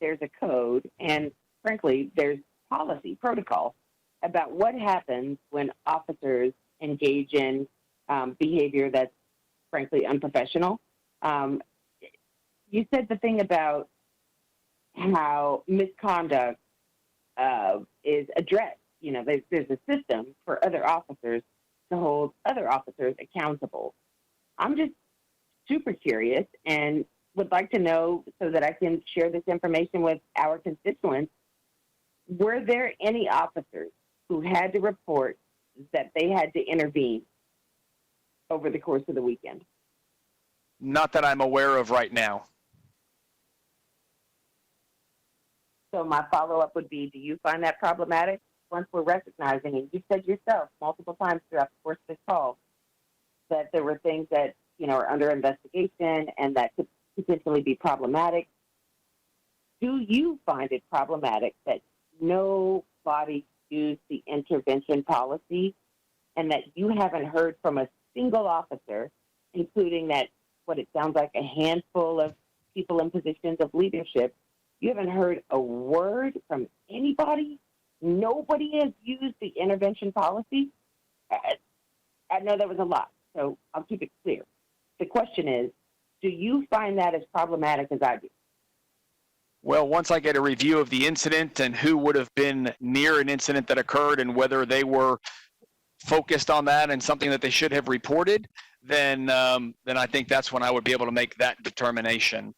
there's a code and, frankly, there's policy, protocol about what happens when officers engage in behavior that's, frankly, unprofessional. You said the thing about how misconduct is addressed. You know, there's a system for other officers to hold other officers accountable. I'm just super curious and would like to know so that I can share this information with our constituents. Were there any officers who had to report that they had to intervene over the course of the weekend? Not that I'm aware of right now. So my follow-up would be, do you find that problematic? Once we're recognizing, and you said yourself multiple times throughout the course of this call, that there were things that, you know, are under investigation and that could potentially be problematic. Do you find it problematic that nobody used the intervention policy and that you haven't heard from a single officer, including that, what it sounds like a handful of people in positions of leadership? You haven't heard a word from anybody? Nobody has used the intervention policy? I know there was a lot, so I'll keep it clear. The question is, do you find that as problematic as I do? Well, once I get a review of the incident and who would have been near an incident that occurred and whether they were focused on that and something that they should have reported, then I think that's when I would be able to make that determination.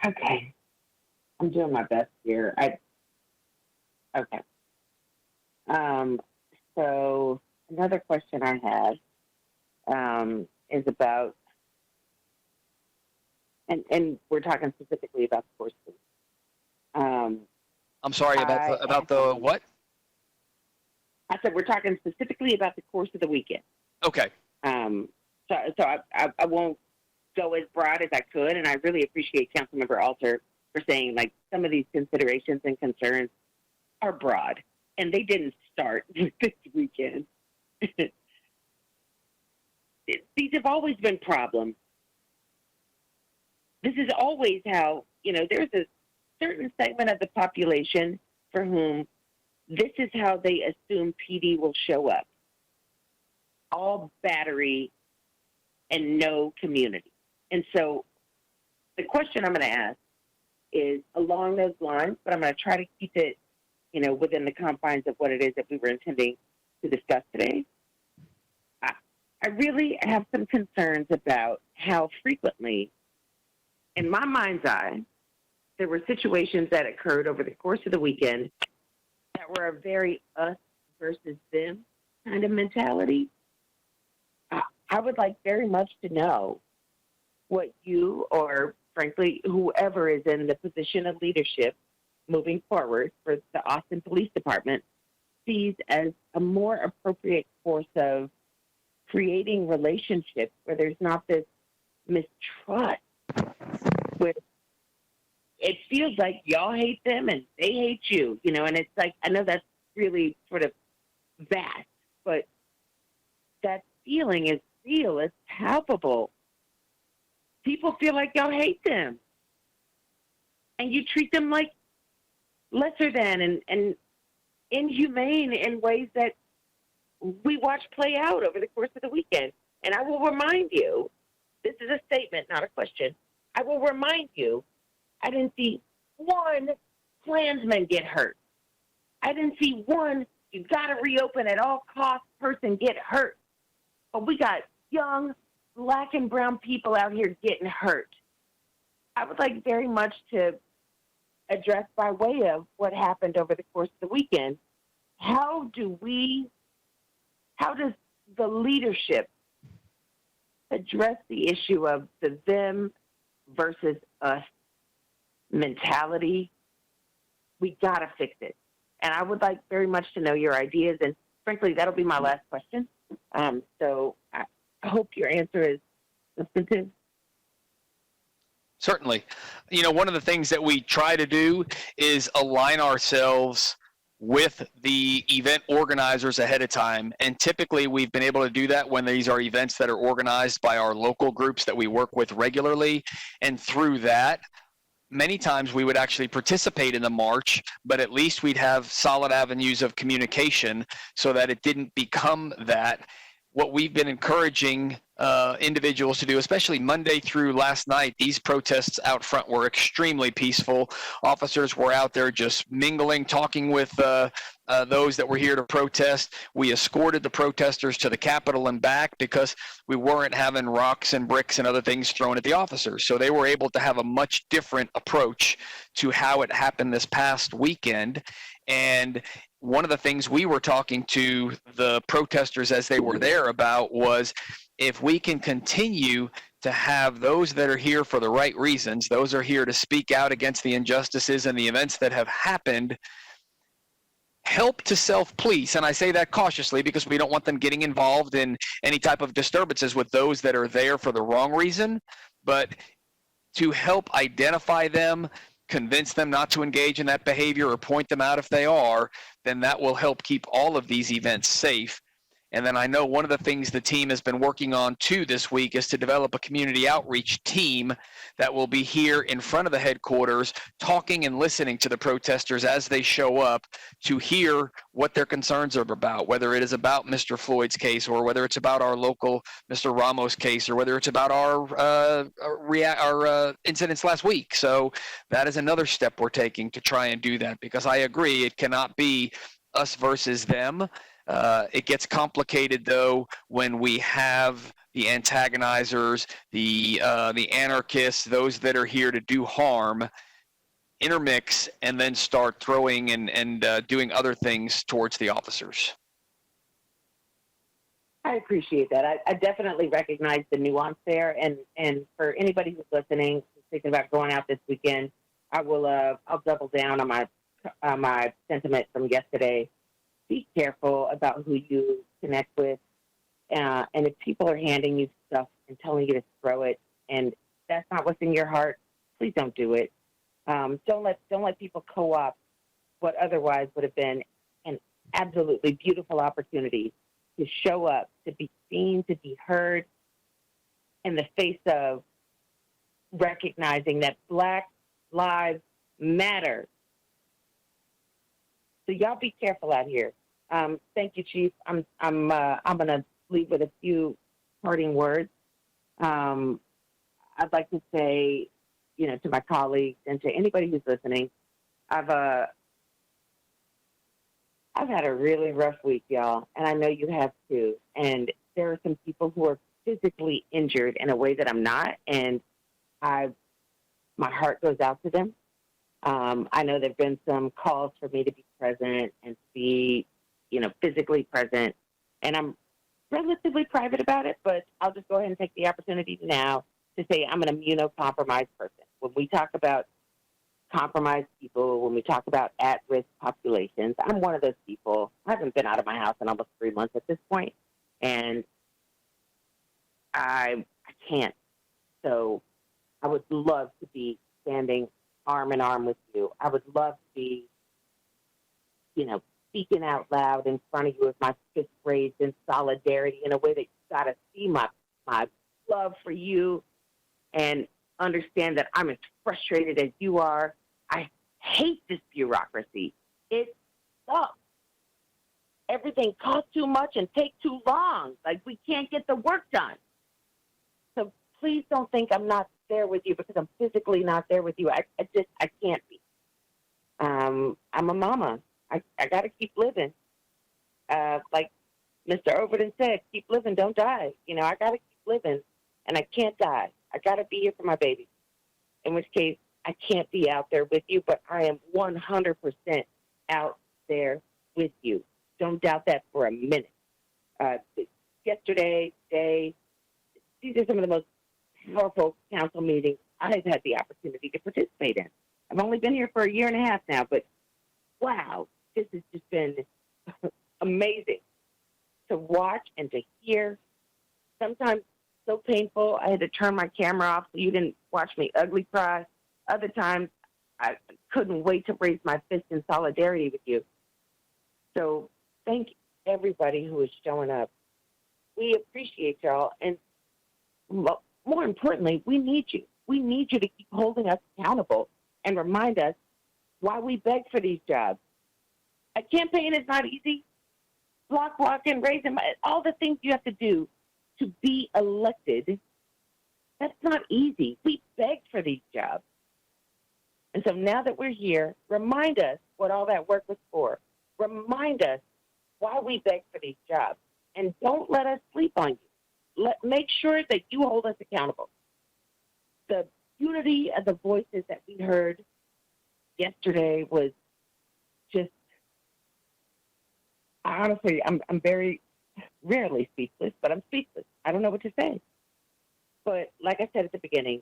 Okay. I'm doing my best here. Okay. So another question I had is about, and we're talking specifically about the course. I'm sorry, about the what? I said we're talking specifically about the course of the weekend. Okay. So I won't go as broad as I could, and I really appreciate Councilmember Alter for saying like some of these considerations and concerns are broad, and they didn't start this weekend. These have always been problems. This is always how, there's a certain segment of the population for whom this is how they assume PD will show up. All battery and no community. And so the question I'm going to ask is along those lines, but I'm going to try to keep it, within the confines of what it is that we were intending to discuss today. I really have some concerns about how frequently, in my mind's eye, there were situations that occurred over the course of the weekend that were a very us versus them kind of mentality. I would like very much to know what you, or frankly, whoever is in the position of leadership moving forward for the Austin Police Department sees as a more appropriate course of creating relationships where there's not this mistrust, where it feels like y'all hate them and they hate you, and it's like, I know that's really sort of vast, but that feeling is real, it's palpable. People feel like y'all hate them. And you treat them like lesser than and inhumane in ways that we watched play out over the course of the weekend. And I will remind you, this is a statement, not a question. I will remind you, I didn't see one Klansman get hurt. I didn't see one, you got to reopen at all costs person get hurt. But we got young Black and brown people out here getting hurt. I would like very much to address by way of what happened over the course of the weekend. How does the leadership address the issue of the them versus us mentality? We got to fix it. And I would like very much to know your ideas. And frankly, that'll be my last question. So I hope your answer is substantive. Certainly. One of the things that we try to do is align ourselves with the event organizers ahead of time. And typically we've been able to do that when these are events that are organized by our local groups that we work with regularly. And through that, many times we would actually participate in the march, but at least we'd have solid avenues of communication so that it didn't become that. What we've been encouraging individuals to do, especially Monday through last night, these protests out front were extremely peaceful. Officers were out there just mingling, talking with those that were here to protest. We escorted the protesters to the Capitol and back because we weren't having rocks and bricks and other things thrown at the officers. So they were able to have a much different approach to how it happened this past weekend. And one of the things we were talking to the protesters as they were there about was, if we can continue to have those that are here for the right reasons, those are here to speak out against the injustices and the events that have happened, help to self-police. And I say that cautiously because we don't want them getting involved in any type of disturbances with those that are there for the wrong reason, but to help identify them, convince them not to engage in that behavior or point them out if they are, then that will help keep all of these events safe. And then I know one of the things the team has been working on too this week is to develop a community outreach team that will be here in front of the headquarters talking and listening to the protesters as they show up to hear what their concerns are about, whether it is about Mr. Floyd's case or whether it's about our local Mr. Ramos case or whether it's about our incidents last week. So that is another step we're taking to try and do that, because I agree it cannot be us versus them. It gets complicated though when we have the antagonizers, the anarchists, those that are here to do harm, intermix and then start throwing and doing other things towards the officers. I appreciate that. I definitely recognize the nuance there. And for anybody who's listening, who's thinking about going out this weekend, I'll double down on my sentiment from yesterday. Be careful about who you connect with. And if people are handing you stuff and telling you to throw it, and that's not what's in your heart, please don't do it. Don't let people co-opt what otherwise would have been an absolutely beautiful opportunity to show up, to be seen, to be heard, in the face of recognizing that Black lives matter. So y'all be careful out here. Thank you, Chief. I'm gonna leave with a few parting words. I'd like to say, to my colleagues and to anybody who's listening, I've had a really rough week, y'all, and I know you have too. And there are some people who are physically injured in a way that I'm not, and my heart goes out to them. I know there've been some calls for me to be present and to be, physically present, and I'm relatively private about it, but I'll just go ahead and take the opportunity now to say I'm an immunocompromised person. When we talk about compromised people, when we talk about at-risk populations, I'm one of those people. I haven't been out of my house in almost 3 months at this point, and I can't. So I would love to be standing arm in arm with you. I would love to be, speaking out loud in front of you with my fist raised in solidarity in a way that you've got to see my love for you and understand that I'm as frustrated as you are. I hate this bureaucracy. It sucks. Everything costs too much and takes too long. Like, we can't get the work done. So please don't think I'm not there with you, because I'm physically not there with you. I can't be. I'm a mama. I got to keep living. Like Mr. Overton said, keep living, don't die. I got to keep living, and I can't die. I got to be here for my baby, in which case I can't be out there with you, but I am 100% out there with you. Don't doubt that for a minute. Yesterday, today, these are some of the most powerful council meetings I've had the opportunity to participate in. I've only been here for a year and a half now, but wow, this has just been amazing to watch and to hear. Sometimes so painful, I had to turn my camera off so you didn't watch me ugly cry. Other times, I couldn't wait to raise my fist in solidarity with you. So thank everybody who is showing up. We appreciate y'all, and more importantly, we need you. We need you to keep holding us accountable and remind us why we beg for these jobs. A campaign is not easy. Block walking, raising all the things you have to do to be elected, that's not easy. We begged for these jobs. And so now that we're here, remind us what all that work was for. Remind us why we begged for these jobs. And don't let us sleep on you. Make sure that you hold us accountable. The unity of the voices that we heard yesterday was just, honestly, I'm very rarely speechless, but I'm speechless. I don't know what to say. But like I said at the beginning,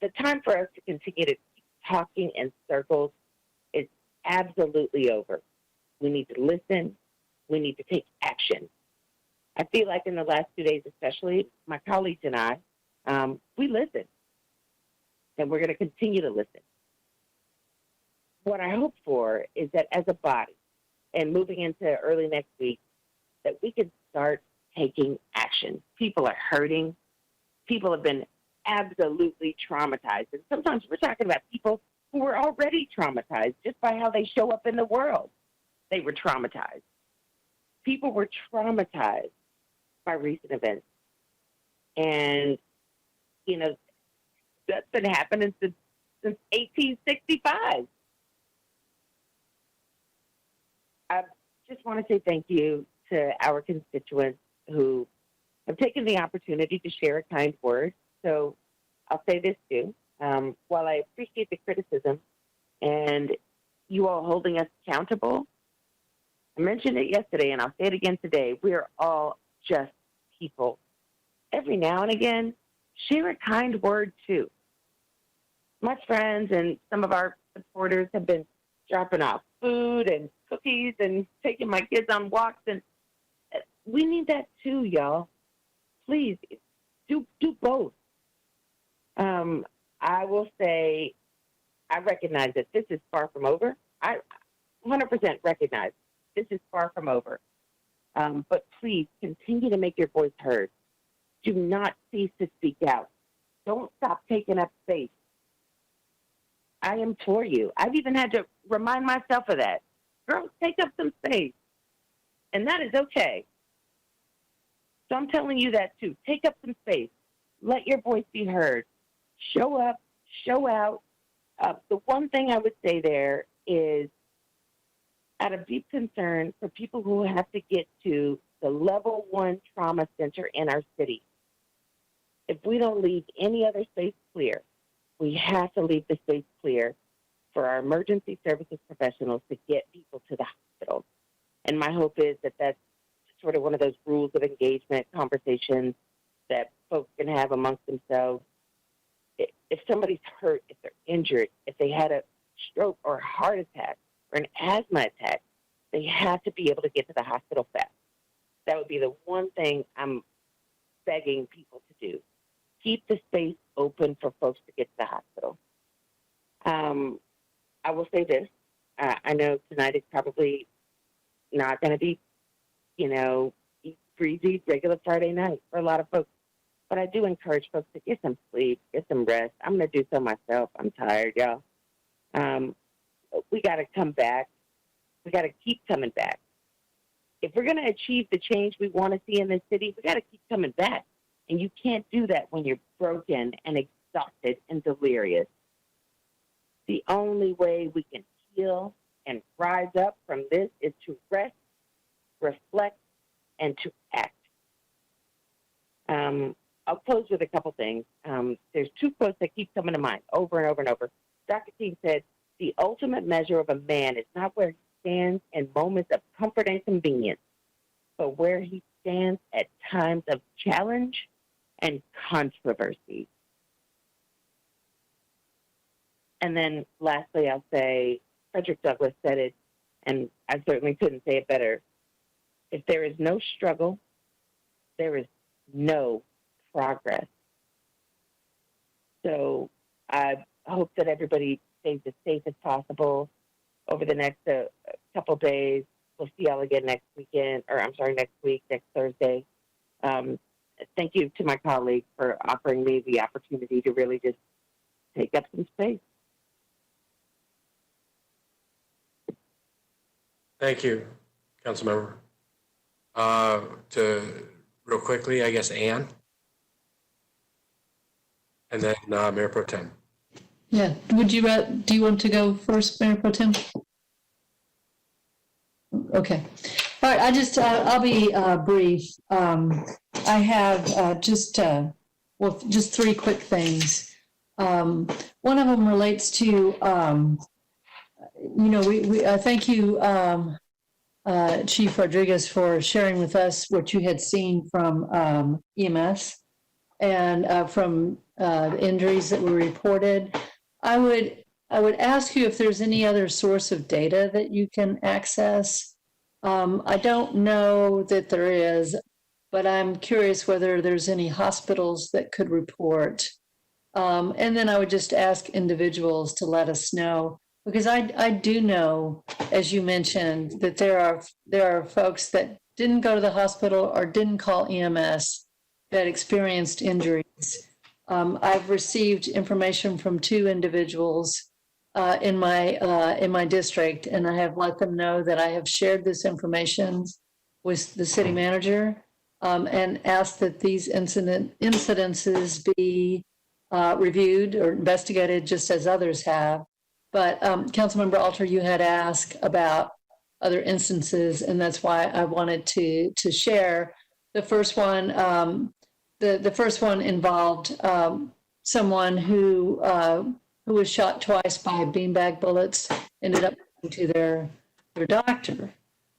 the time for us to continue to keep talking in circles is absolutely over. We need to listen. We need to take action. I feel like in the last 2 days especially, my colleagues and I, we listened. And we're going to continue to listen. What I hope for is that as a body, and moving into early next week, that we can start taking action. People are hurting. People have been absolutely traumatized. And sometimes we're talking about people who were already traumatized just by how they show up in the world. They were traumatized. People were traumatized by recent events. And, that's been happening since 1865. I just want to say thank you to our constituents who have taken the opportunity to share a kind word. So I'll say this too. While I appreciate the criticism and you all holding us accountable, I mentioned it yesterday and I'll say it again today. We're all just people. Every now and again, share a kind word too. My friends and some of our supporters have been dropping off food and cookies and taking my kids on walks, and we need that too, y'all. Please do both. I will say I recognize that this is far from over. I 100% recognize this is far from over. But please continue to make your voice heard. Do not cease to speak out. Don't stop taking up space. I implore you. I've even had to remind myself of that. Girls, take up some space. And that is okay. So I'm telling you that too. Take up some space. Let your voice be heard. Show up, show out. The one thing I would say there is, out of deep concern for people who have to get to the level 1 trauma center in our city, if we don't leave any other space clear, we have to leave the space clear for our emergency services professionals to get people to the hospital. And my hope is that that's sort of one of those rules of engagement conversations that folks can have amongst themselves. If somebody's hurt, if they're injured, if they had a stroke or a heart attack or an asthma attack, they have to be able to get to the hospital fast. That would be the one thing I'm begging people to do. Keep the space open for folks to get to the hospital. I will say this. I know tonight is probably not going to be, breezy, regular Friday night for a lot of folks. But I do encourage folks to get some sleep, get some rest. I'm going to do so myself. I'm tired, y'all. We got to come back. We got to keep coming back. If we're going to achieve the change we want to see in this city, we got to keep coming back. And you can't do that when you're broken and exhausted and delirious. The only way we can heal and rise up from this is to rest, reflect, and to act. I'll close with a couple things. There's 2 quotes that keep coming to mind over and over and over. Dr. King said, "The ultimate measure of a man is not where he stands in moments of comfort and convenience, but where he stands at times of challenge and controversy." And then lastly, I'll say, Frederick Douglass said it, and I certainly couldn't say it better. If there is no struggle, there is no progress. So I hope that everybody stays as safe as possible over the next couple days. We'll see y'all again next week, next Thursday. Thank you to my colleagues for offering me the opportunity to really just take up some space. Thank you, Councilmember. Real quickly, I guess, Ann. And then Mayor Pro Tem. Yeah, do you want to go first, Mayor Pro Tem? Okay. All right, I'll be brief. I have just 3 quick things. One of them relates to, thank you, Chief Rodriguez, for sharing with us what you had seen from EMS and from the injuries that were reported. I would ask you if there's any other source of data that you can access. I don't know that there is, but I'm curious whether there's any hospitals that could report. And then I would just ask individuals to let us know, because I do know, as you mentioned, that there are folks that didn't go to the hospital or didn't call EMS that experienced injuries. I've received information from 2 individuals in my district, and I have let them know that I have shared this information with the city manager and asked that these incidences be reviewed or investigated just as others have. But Councilmember Alter, you had asked about other instances, and that's why I wanted to share. The first one, the first one involved someone who was shot twice by beanbag bullets, ended up going to their doctor,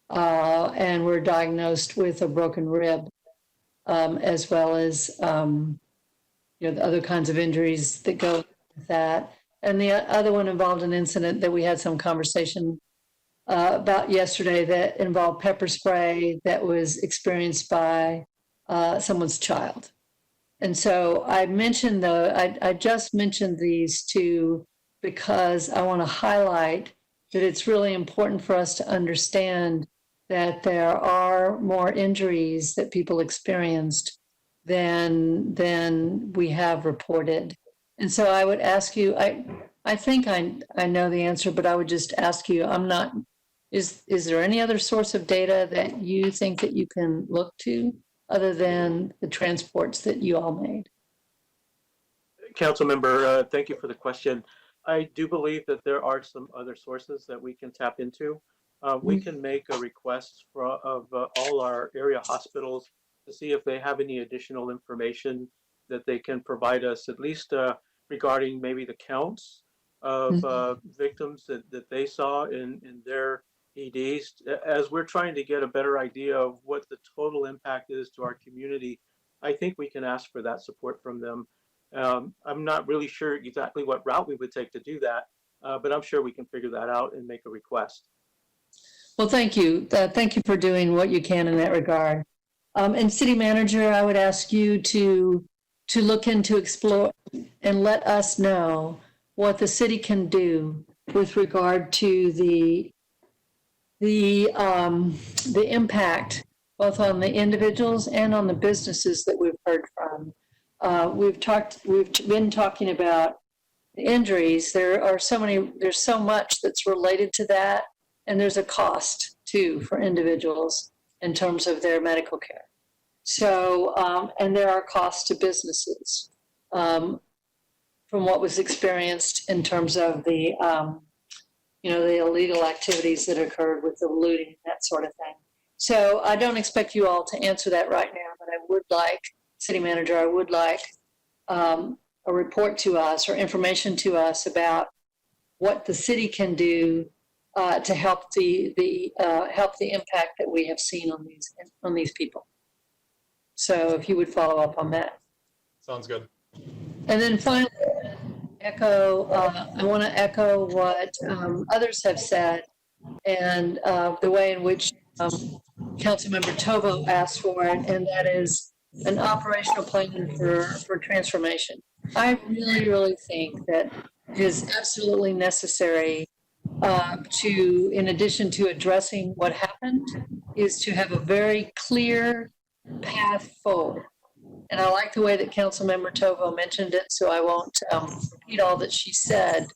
and were diagnosed with a broken rib, as well as the other kinds of injuries that go with that. And the other one involved an incident that we had some conversation about yesterday that involved pepper spray that was experienced by someone's child. And so I mentioned I just mentioned these two because I want to highlight that it's really important for us to understand that there are more injuries that people experienced than we have reported. And so I would ask you, I think I know the answer, but I would just ask you, is there any other source of data that you think that you can look to other than the transports that you all made? Council member, thank you for the question. I do believe that there are some other sources that we can tap into. We can make a request of all our area hospitals to see if they have any additional information that they can provide us, at least regarding maybe the counts of victims that they saw in their EDs. As we're trying to get a better idea of what the total impact is to our community, I think we can ask for that support from them. I'm not really sure exactly what route we would take to do that, but I'm sure we can figure that out and make a request. Well, thank you. Thank you for doing what you can in that regard. And City Manager, I would ask you to look into, explore, and let us know what the city can do with regard to the impact both on the individuals and on the businesses that we've heard from. We've been talking about the injuries. There's so much that's related to that, and there's a cost too for individuals in terms of their medical care. So, and there are costs to businesses from what was experienced in terms of the illegal activities that occurred with the looting and that sort of thing. So I don't expect you all to answer that right now, but I would like, City Manager, I would like a report to us or information to us about what the city can do to help the impact that we have seen on these people. So if you would follow up on that. Sounds good. And then finally, I want to echo what others have said and the way in which Councilmember Tovo asked for it, and that is an operational plan for transformation. I really, really think that it is absolutely necessary in addition to addressing what happened, is to have a very clear path forward. And I like the way that Councilmember Tovo mentioned it, so I won't repeat all that she said.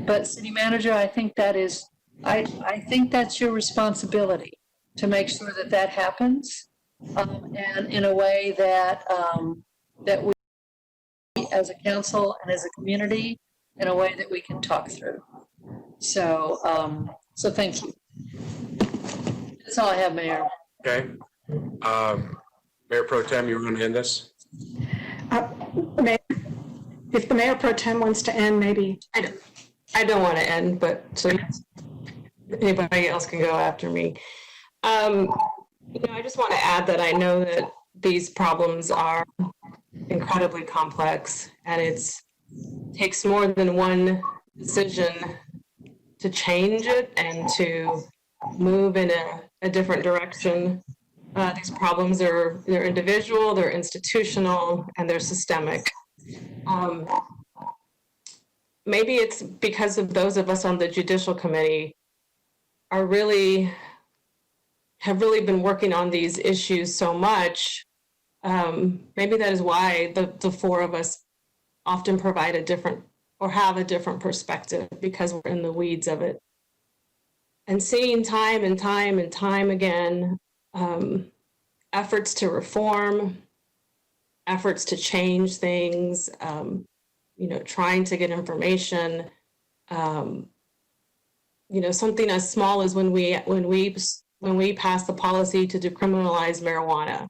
But City Manager, I think that's your responsibility to make sure that happens, and in a way that that we, as a council and as a community, in a way that we can talk through. So, so thank you. That's all I have, Mayor. Okay. Mayor Pro Tem, you were going to end this? Mayor, if the Mayor Pro Tem wants to end, maybe. I don't want to end, but so anybody else can go after me. I just want to add that I know that these problems are incredibly complex, and it takes more than one decision to change it and to move in a different direction. These problems they're individual, they're institutional, and they're systemic. Maybe it's because of those of us on the Judicial Committee have really been working on these issues so much. Maybe that is why the four of us often provide a different or have a different perspective, because we're in the weeds of it. And seeing time and time and time again, efforts to reform, efforts to change things, trying to get information, something as small as when we passed the policy to decriminalize marijuana,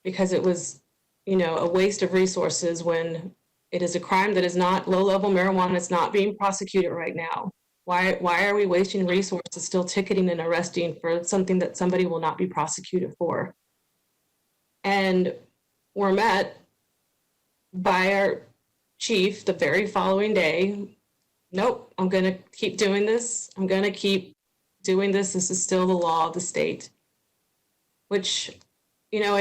because it was, a waste of resources when It is a crime that is not low-level marijuana. It's not being prosecuted right now. Why are we wasting resources still ticketing and arresting for something that somebody will not be prosecuted for? And we're met by our chief the very following day. Nope, I'm going to keep doing this. I'm going to keep doing this. This is still the law of the state. Which, you know,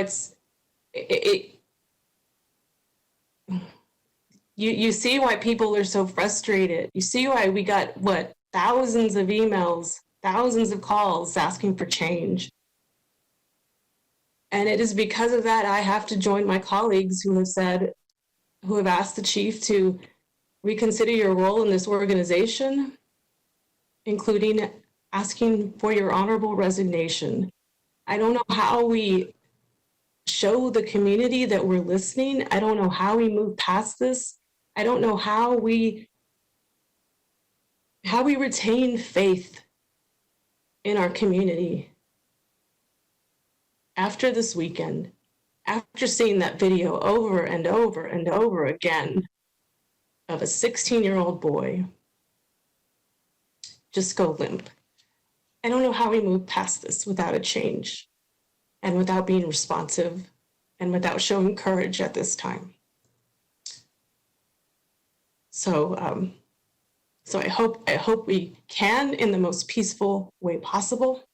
you see why people are so frustrated. You see why we got, what, thousands of emails, thousands of calls asking for change. And it is because of that I have to join my colleagues who have asked the chief to reconsider your role in this organization, including asking for your honorable resignation. I don't know how we show the community that we're listening. I don't know how we move past this. I don't know how we retain faith in our community. After this weekend, after seeing that video over and over and over again of a 16-year-old boy just go limp, I don't know how we move past this without a change and without being responsive and without showing courage at this time. So I hope we can, in the most peaceful way possible.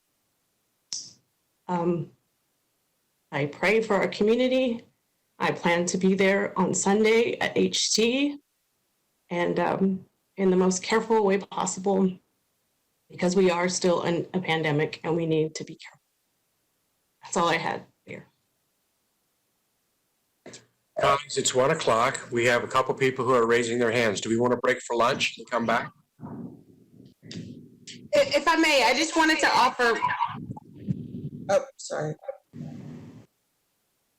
I pray for our community. I plan to be there on Sunday at HT and in the most careful way possible, because we are still in a pandemic and we need to be careful. That's all I had here. Colleagues, it's 1 o'clock. We have a couple people who are raising their hands. Do we want to break for lunch and come back? If I may, I just wanted to offer. Oh, sorry.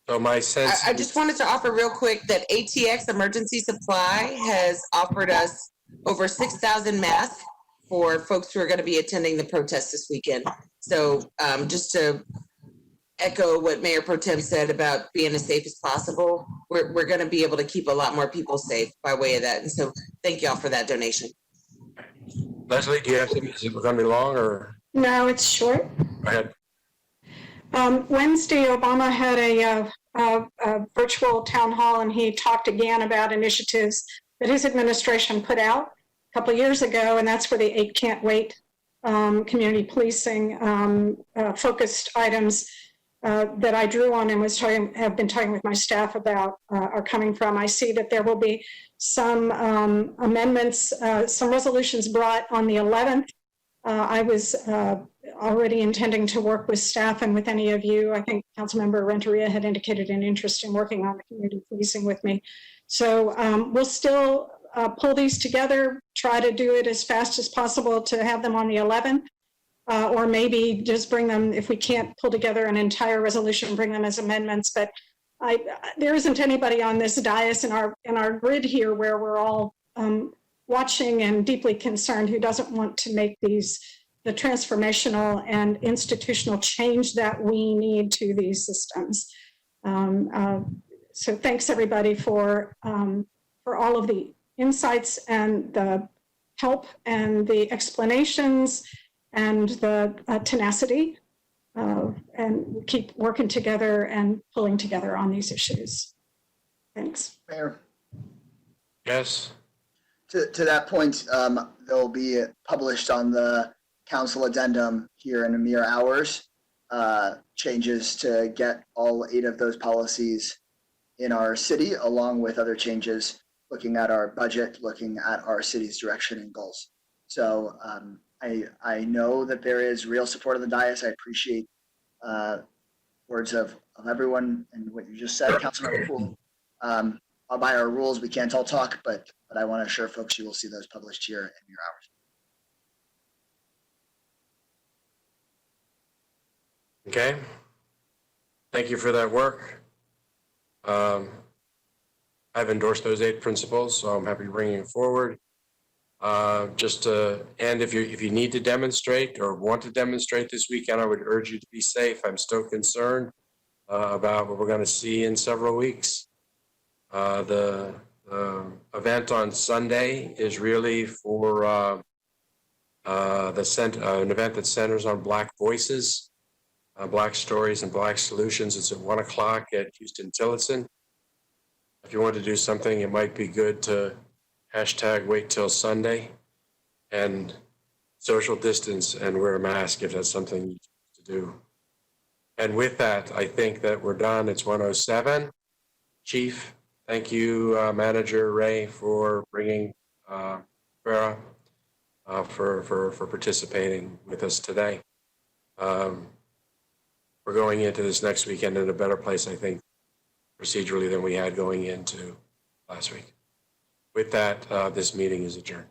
So my sense. I just wanted to offer real quick that ATX Emergency Supply has offered us over 6,000 masks for folks who are going to be attending the protest this weekend. So just to echo what Mayor Pro Tem said about being as safe as possible, we're going to be able to keep a lot more people safe by way of that. And so thank y'all for that donation. Leslie, do you have something? Is it going to be long or? No, it's short. Go ahead. Wednesday, Obama had a virtual town hall, and he talked again about initiatives that his administration put out a couple of years ago, and that's where the 8 Can't Wait community policing focused items that I drew on and have been talking with my staff about are coming from. I see that there will be some amendments, some resolutions brought on the 11th. I was already intending to work with staff and with any of you. I think Councilmember Renteria had indicated an interest in working on the community policing with me. So we'll still pull these together, try to do it as fast as possible to have them on the 11th, or maybe just bring them, if we can't pull together an entire resolution, bring them as amendments. But there isn't anybody on this dais in our grid here where we're all watching and deeply concerned who doesn't want to make the transformational and institutional change that we need to these systems. So thanks everybody for all of the insights and the help and the explanations and the tenacity, and keep working together and pulling together on these issues. Thanks. Mayor. Yes. To that point, they'll be published on the council addendum here in a mere hours, changes to get all 8 of those policies in our city, along with other changes looking at our budget, looking at our city's direction and goals. So I know that there is real support of the dais. I appreciate words of everyone and what you just said, Councilmember Poole. By our rules, we can't all talk, but I want to assure folks you will see those published here in mere hours. Okay. Thank you for that work. I've endorsed those 8 principles, so I'm happy bringing it forward. Just to end, if you need to demonstrate or want to demonstrate this weekend, I would urge you to be safe. I'm still concerned about what we're going to see in several weeks. The event on Sunday is really for an event that centers on Black voices, Black stories, and Black solutions. It's at 1 o'clock at Houston Tillotson. If you want to do something, it might be good to #wait till Sunday and social distance and wear a mask if that's something you choose to do. And with that, I think that we're done. It's 1:07. Chief, thank you, Manager Ray, for bringing Farah, for participating with us today. We're going into this next weekend in a better place, I think, procedurally than we had going into last week. With that, this meeting is adjourned.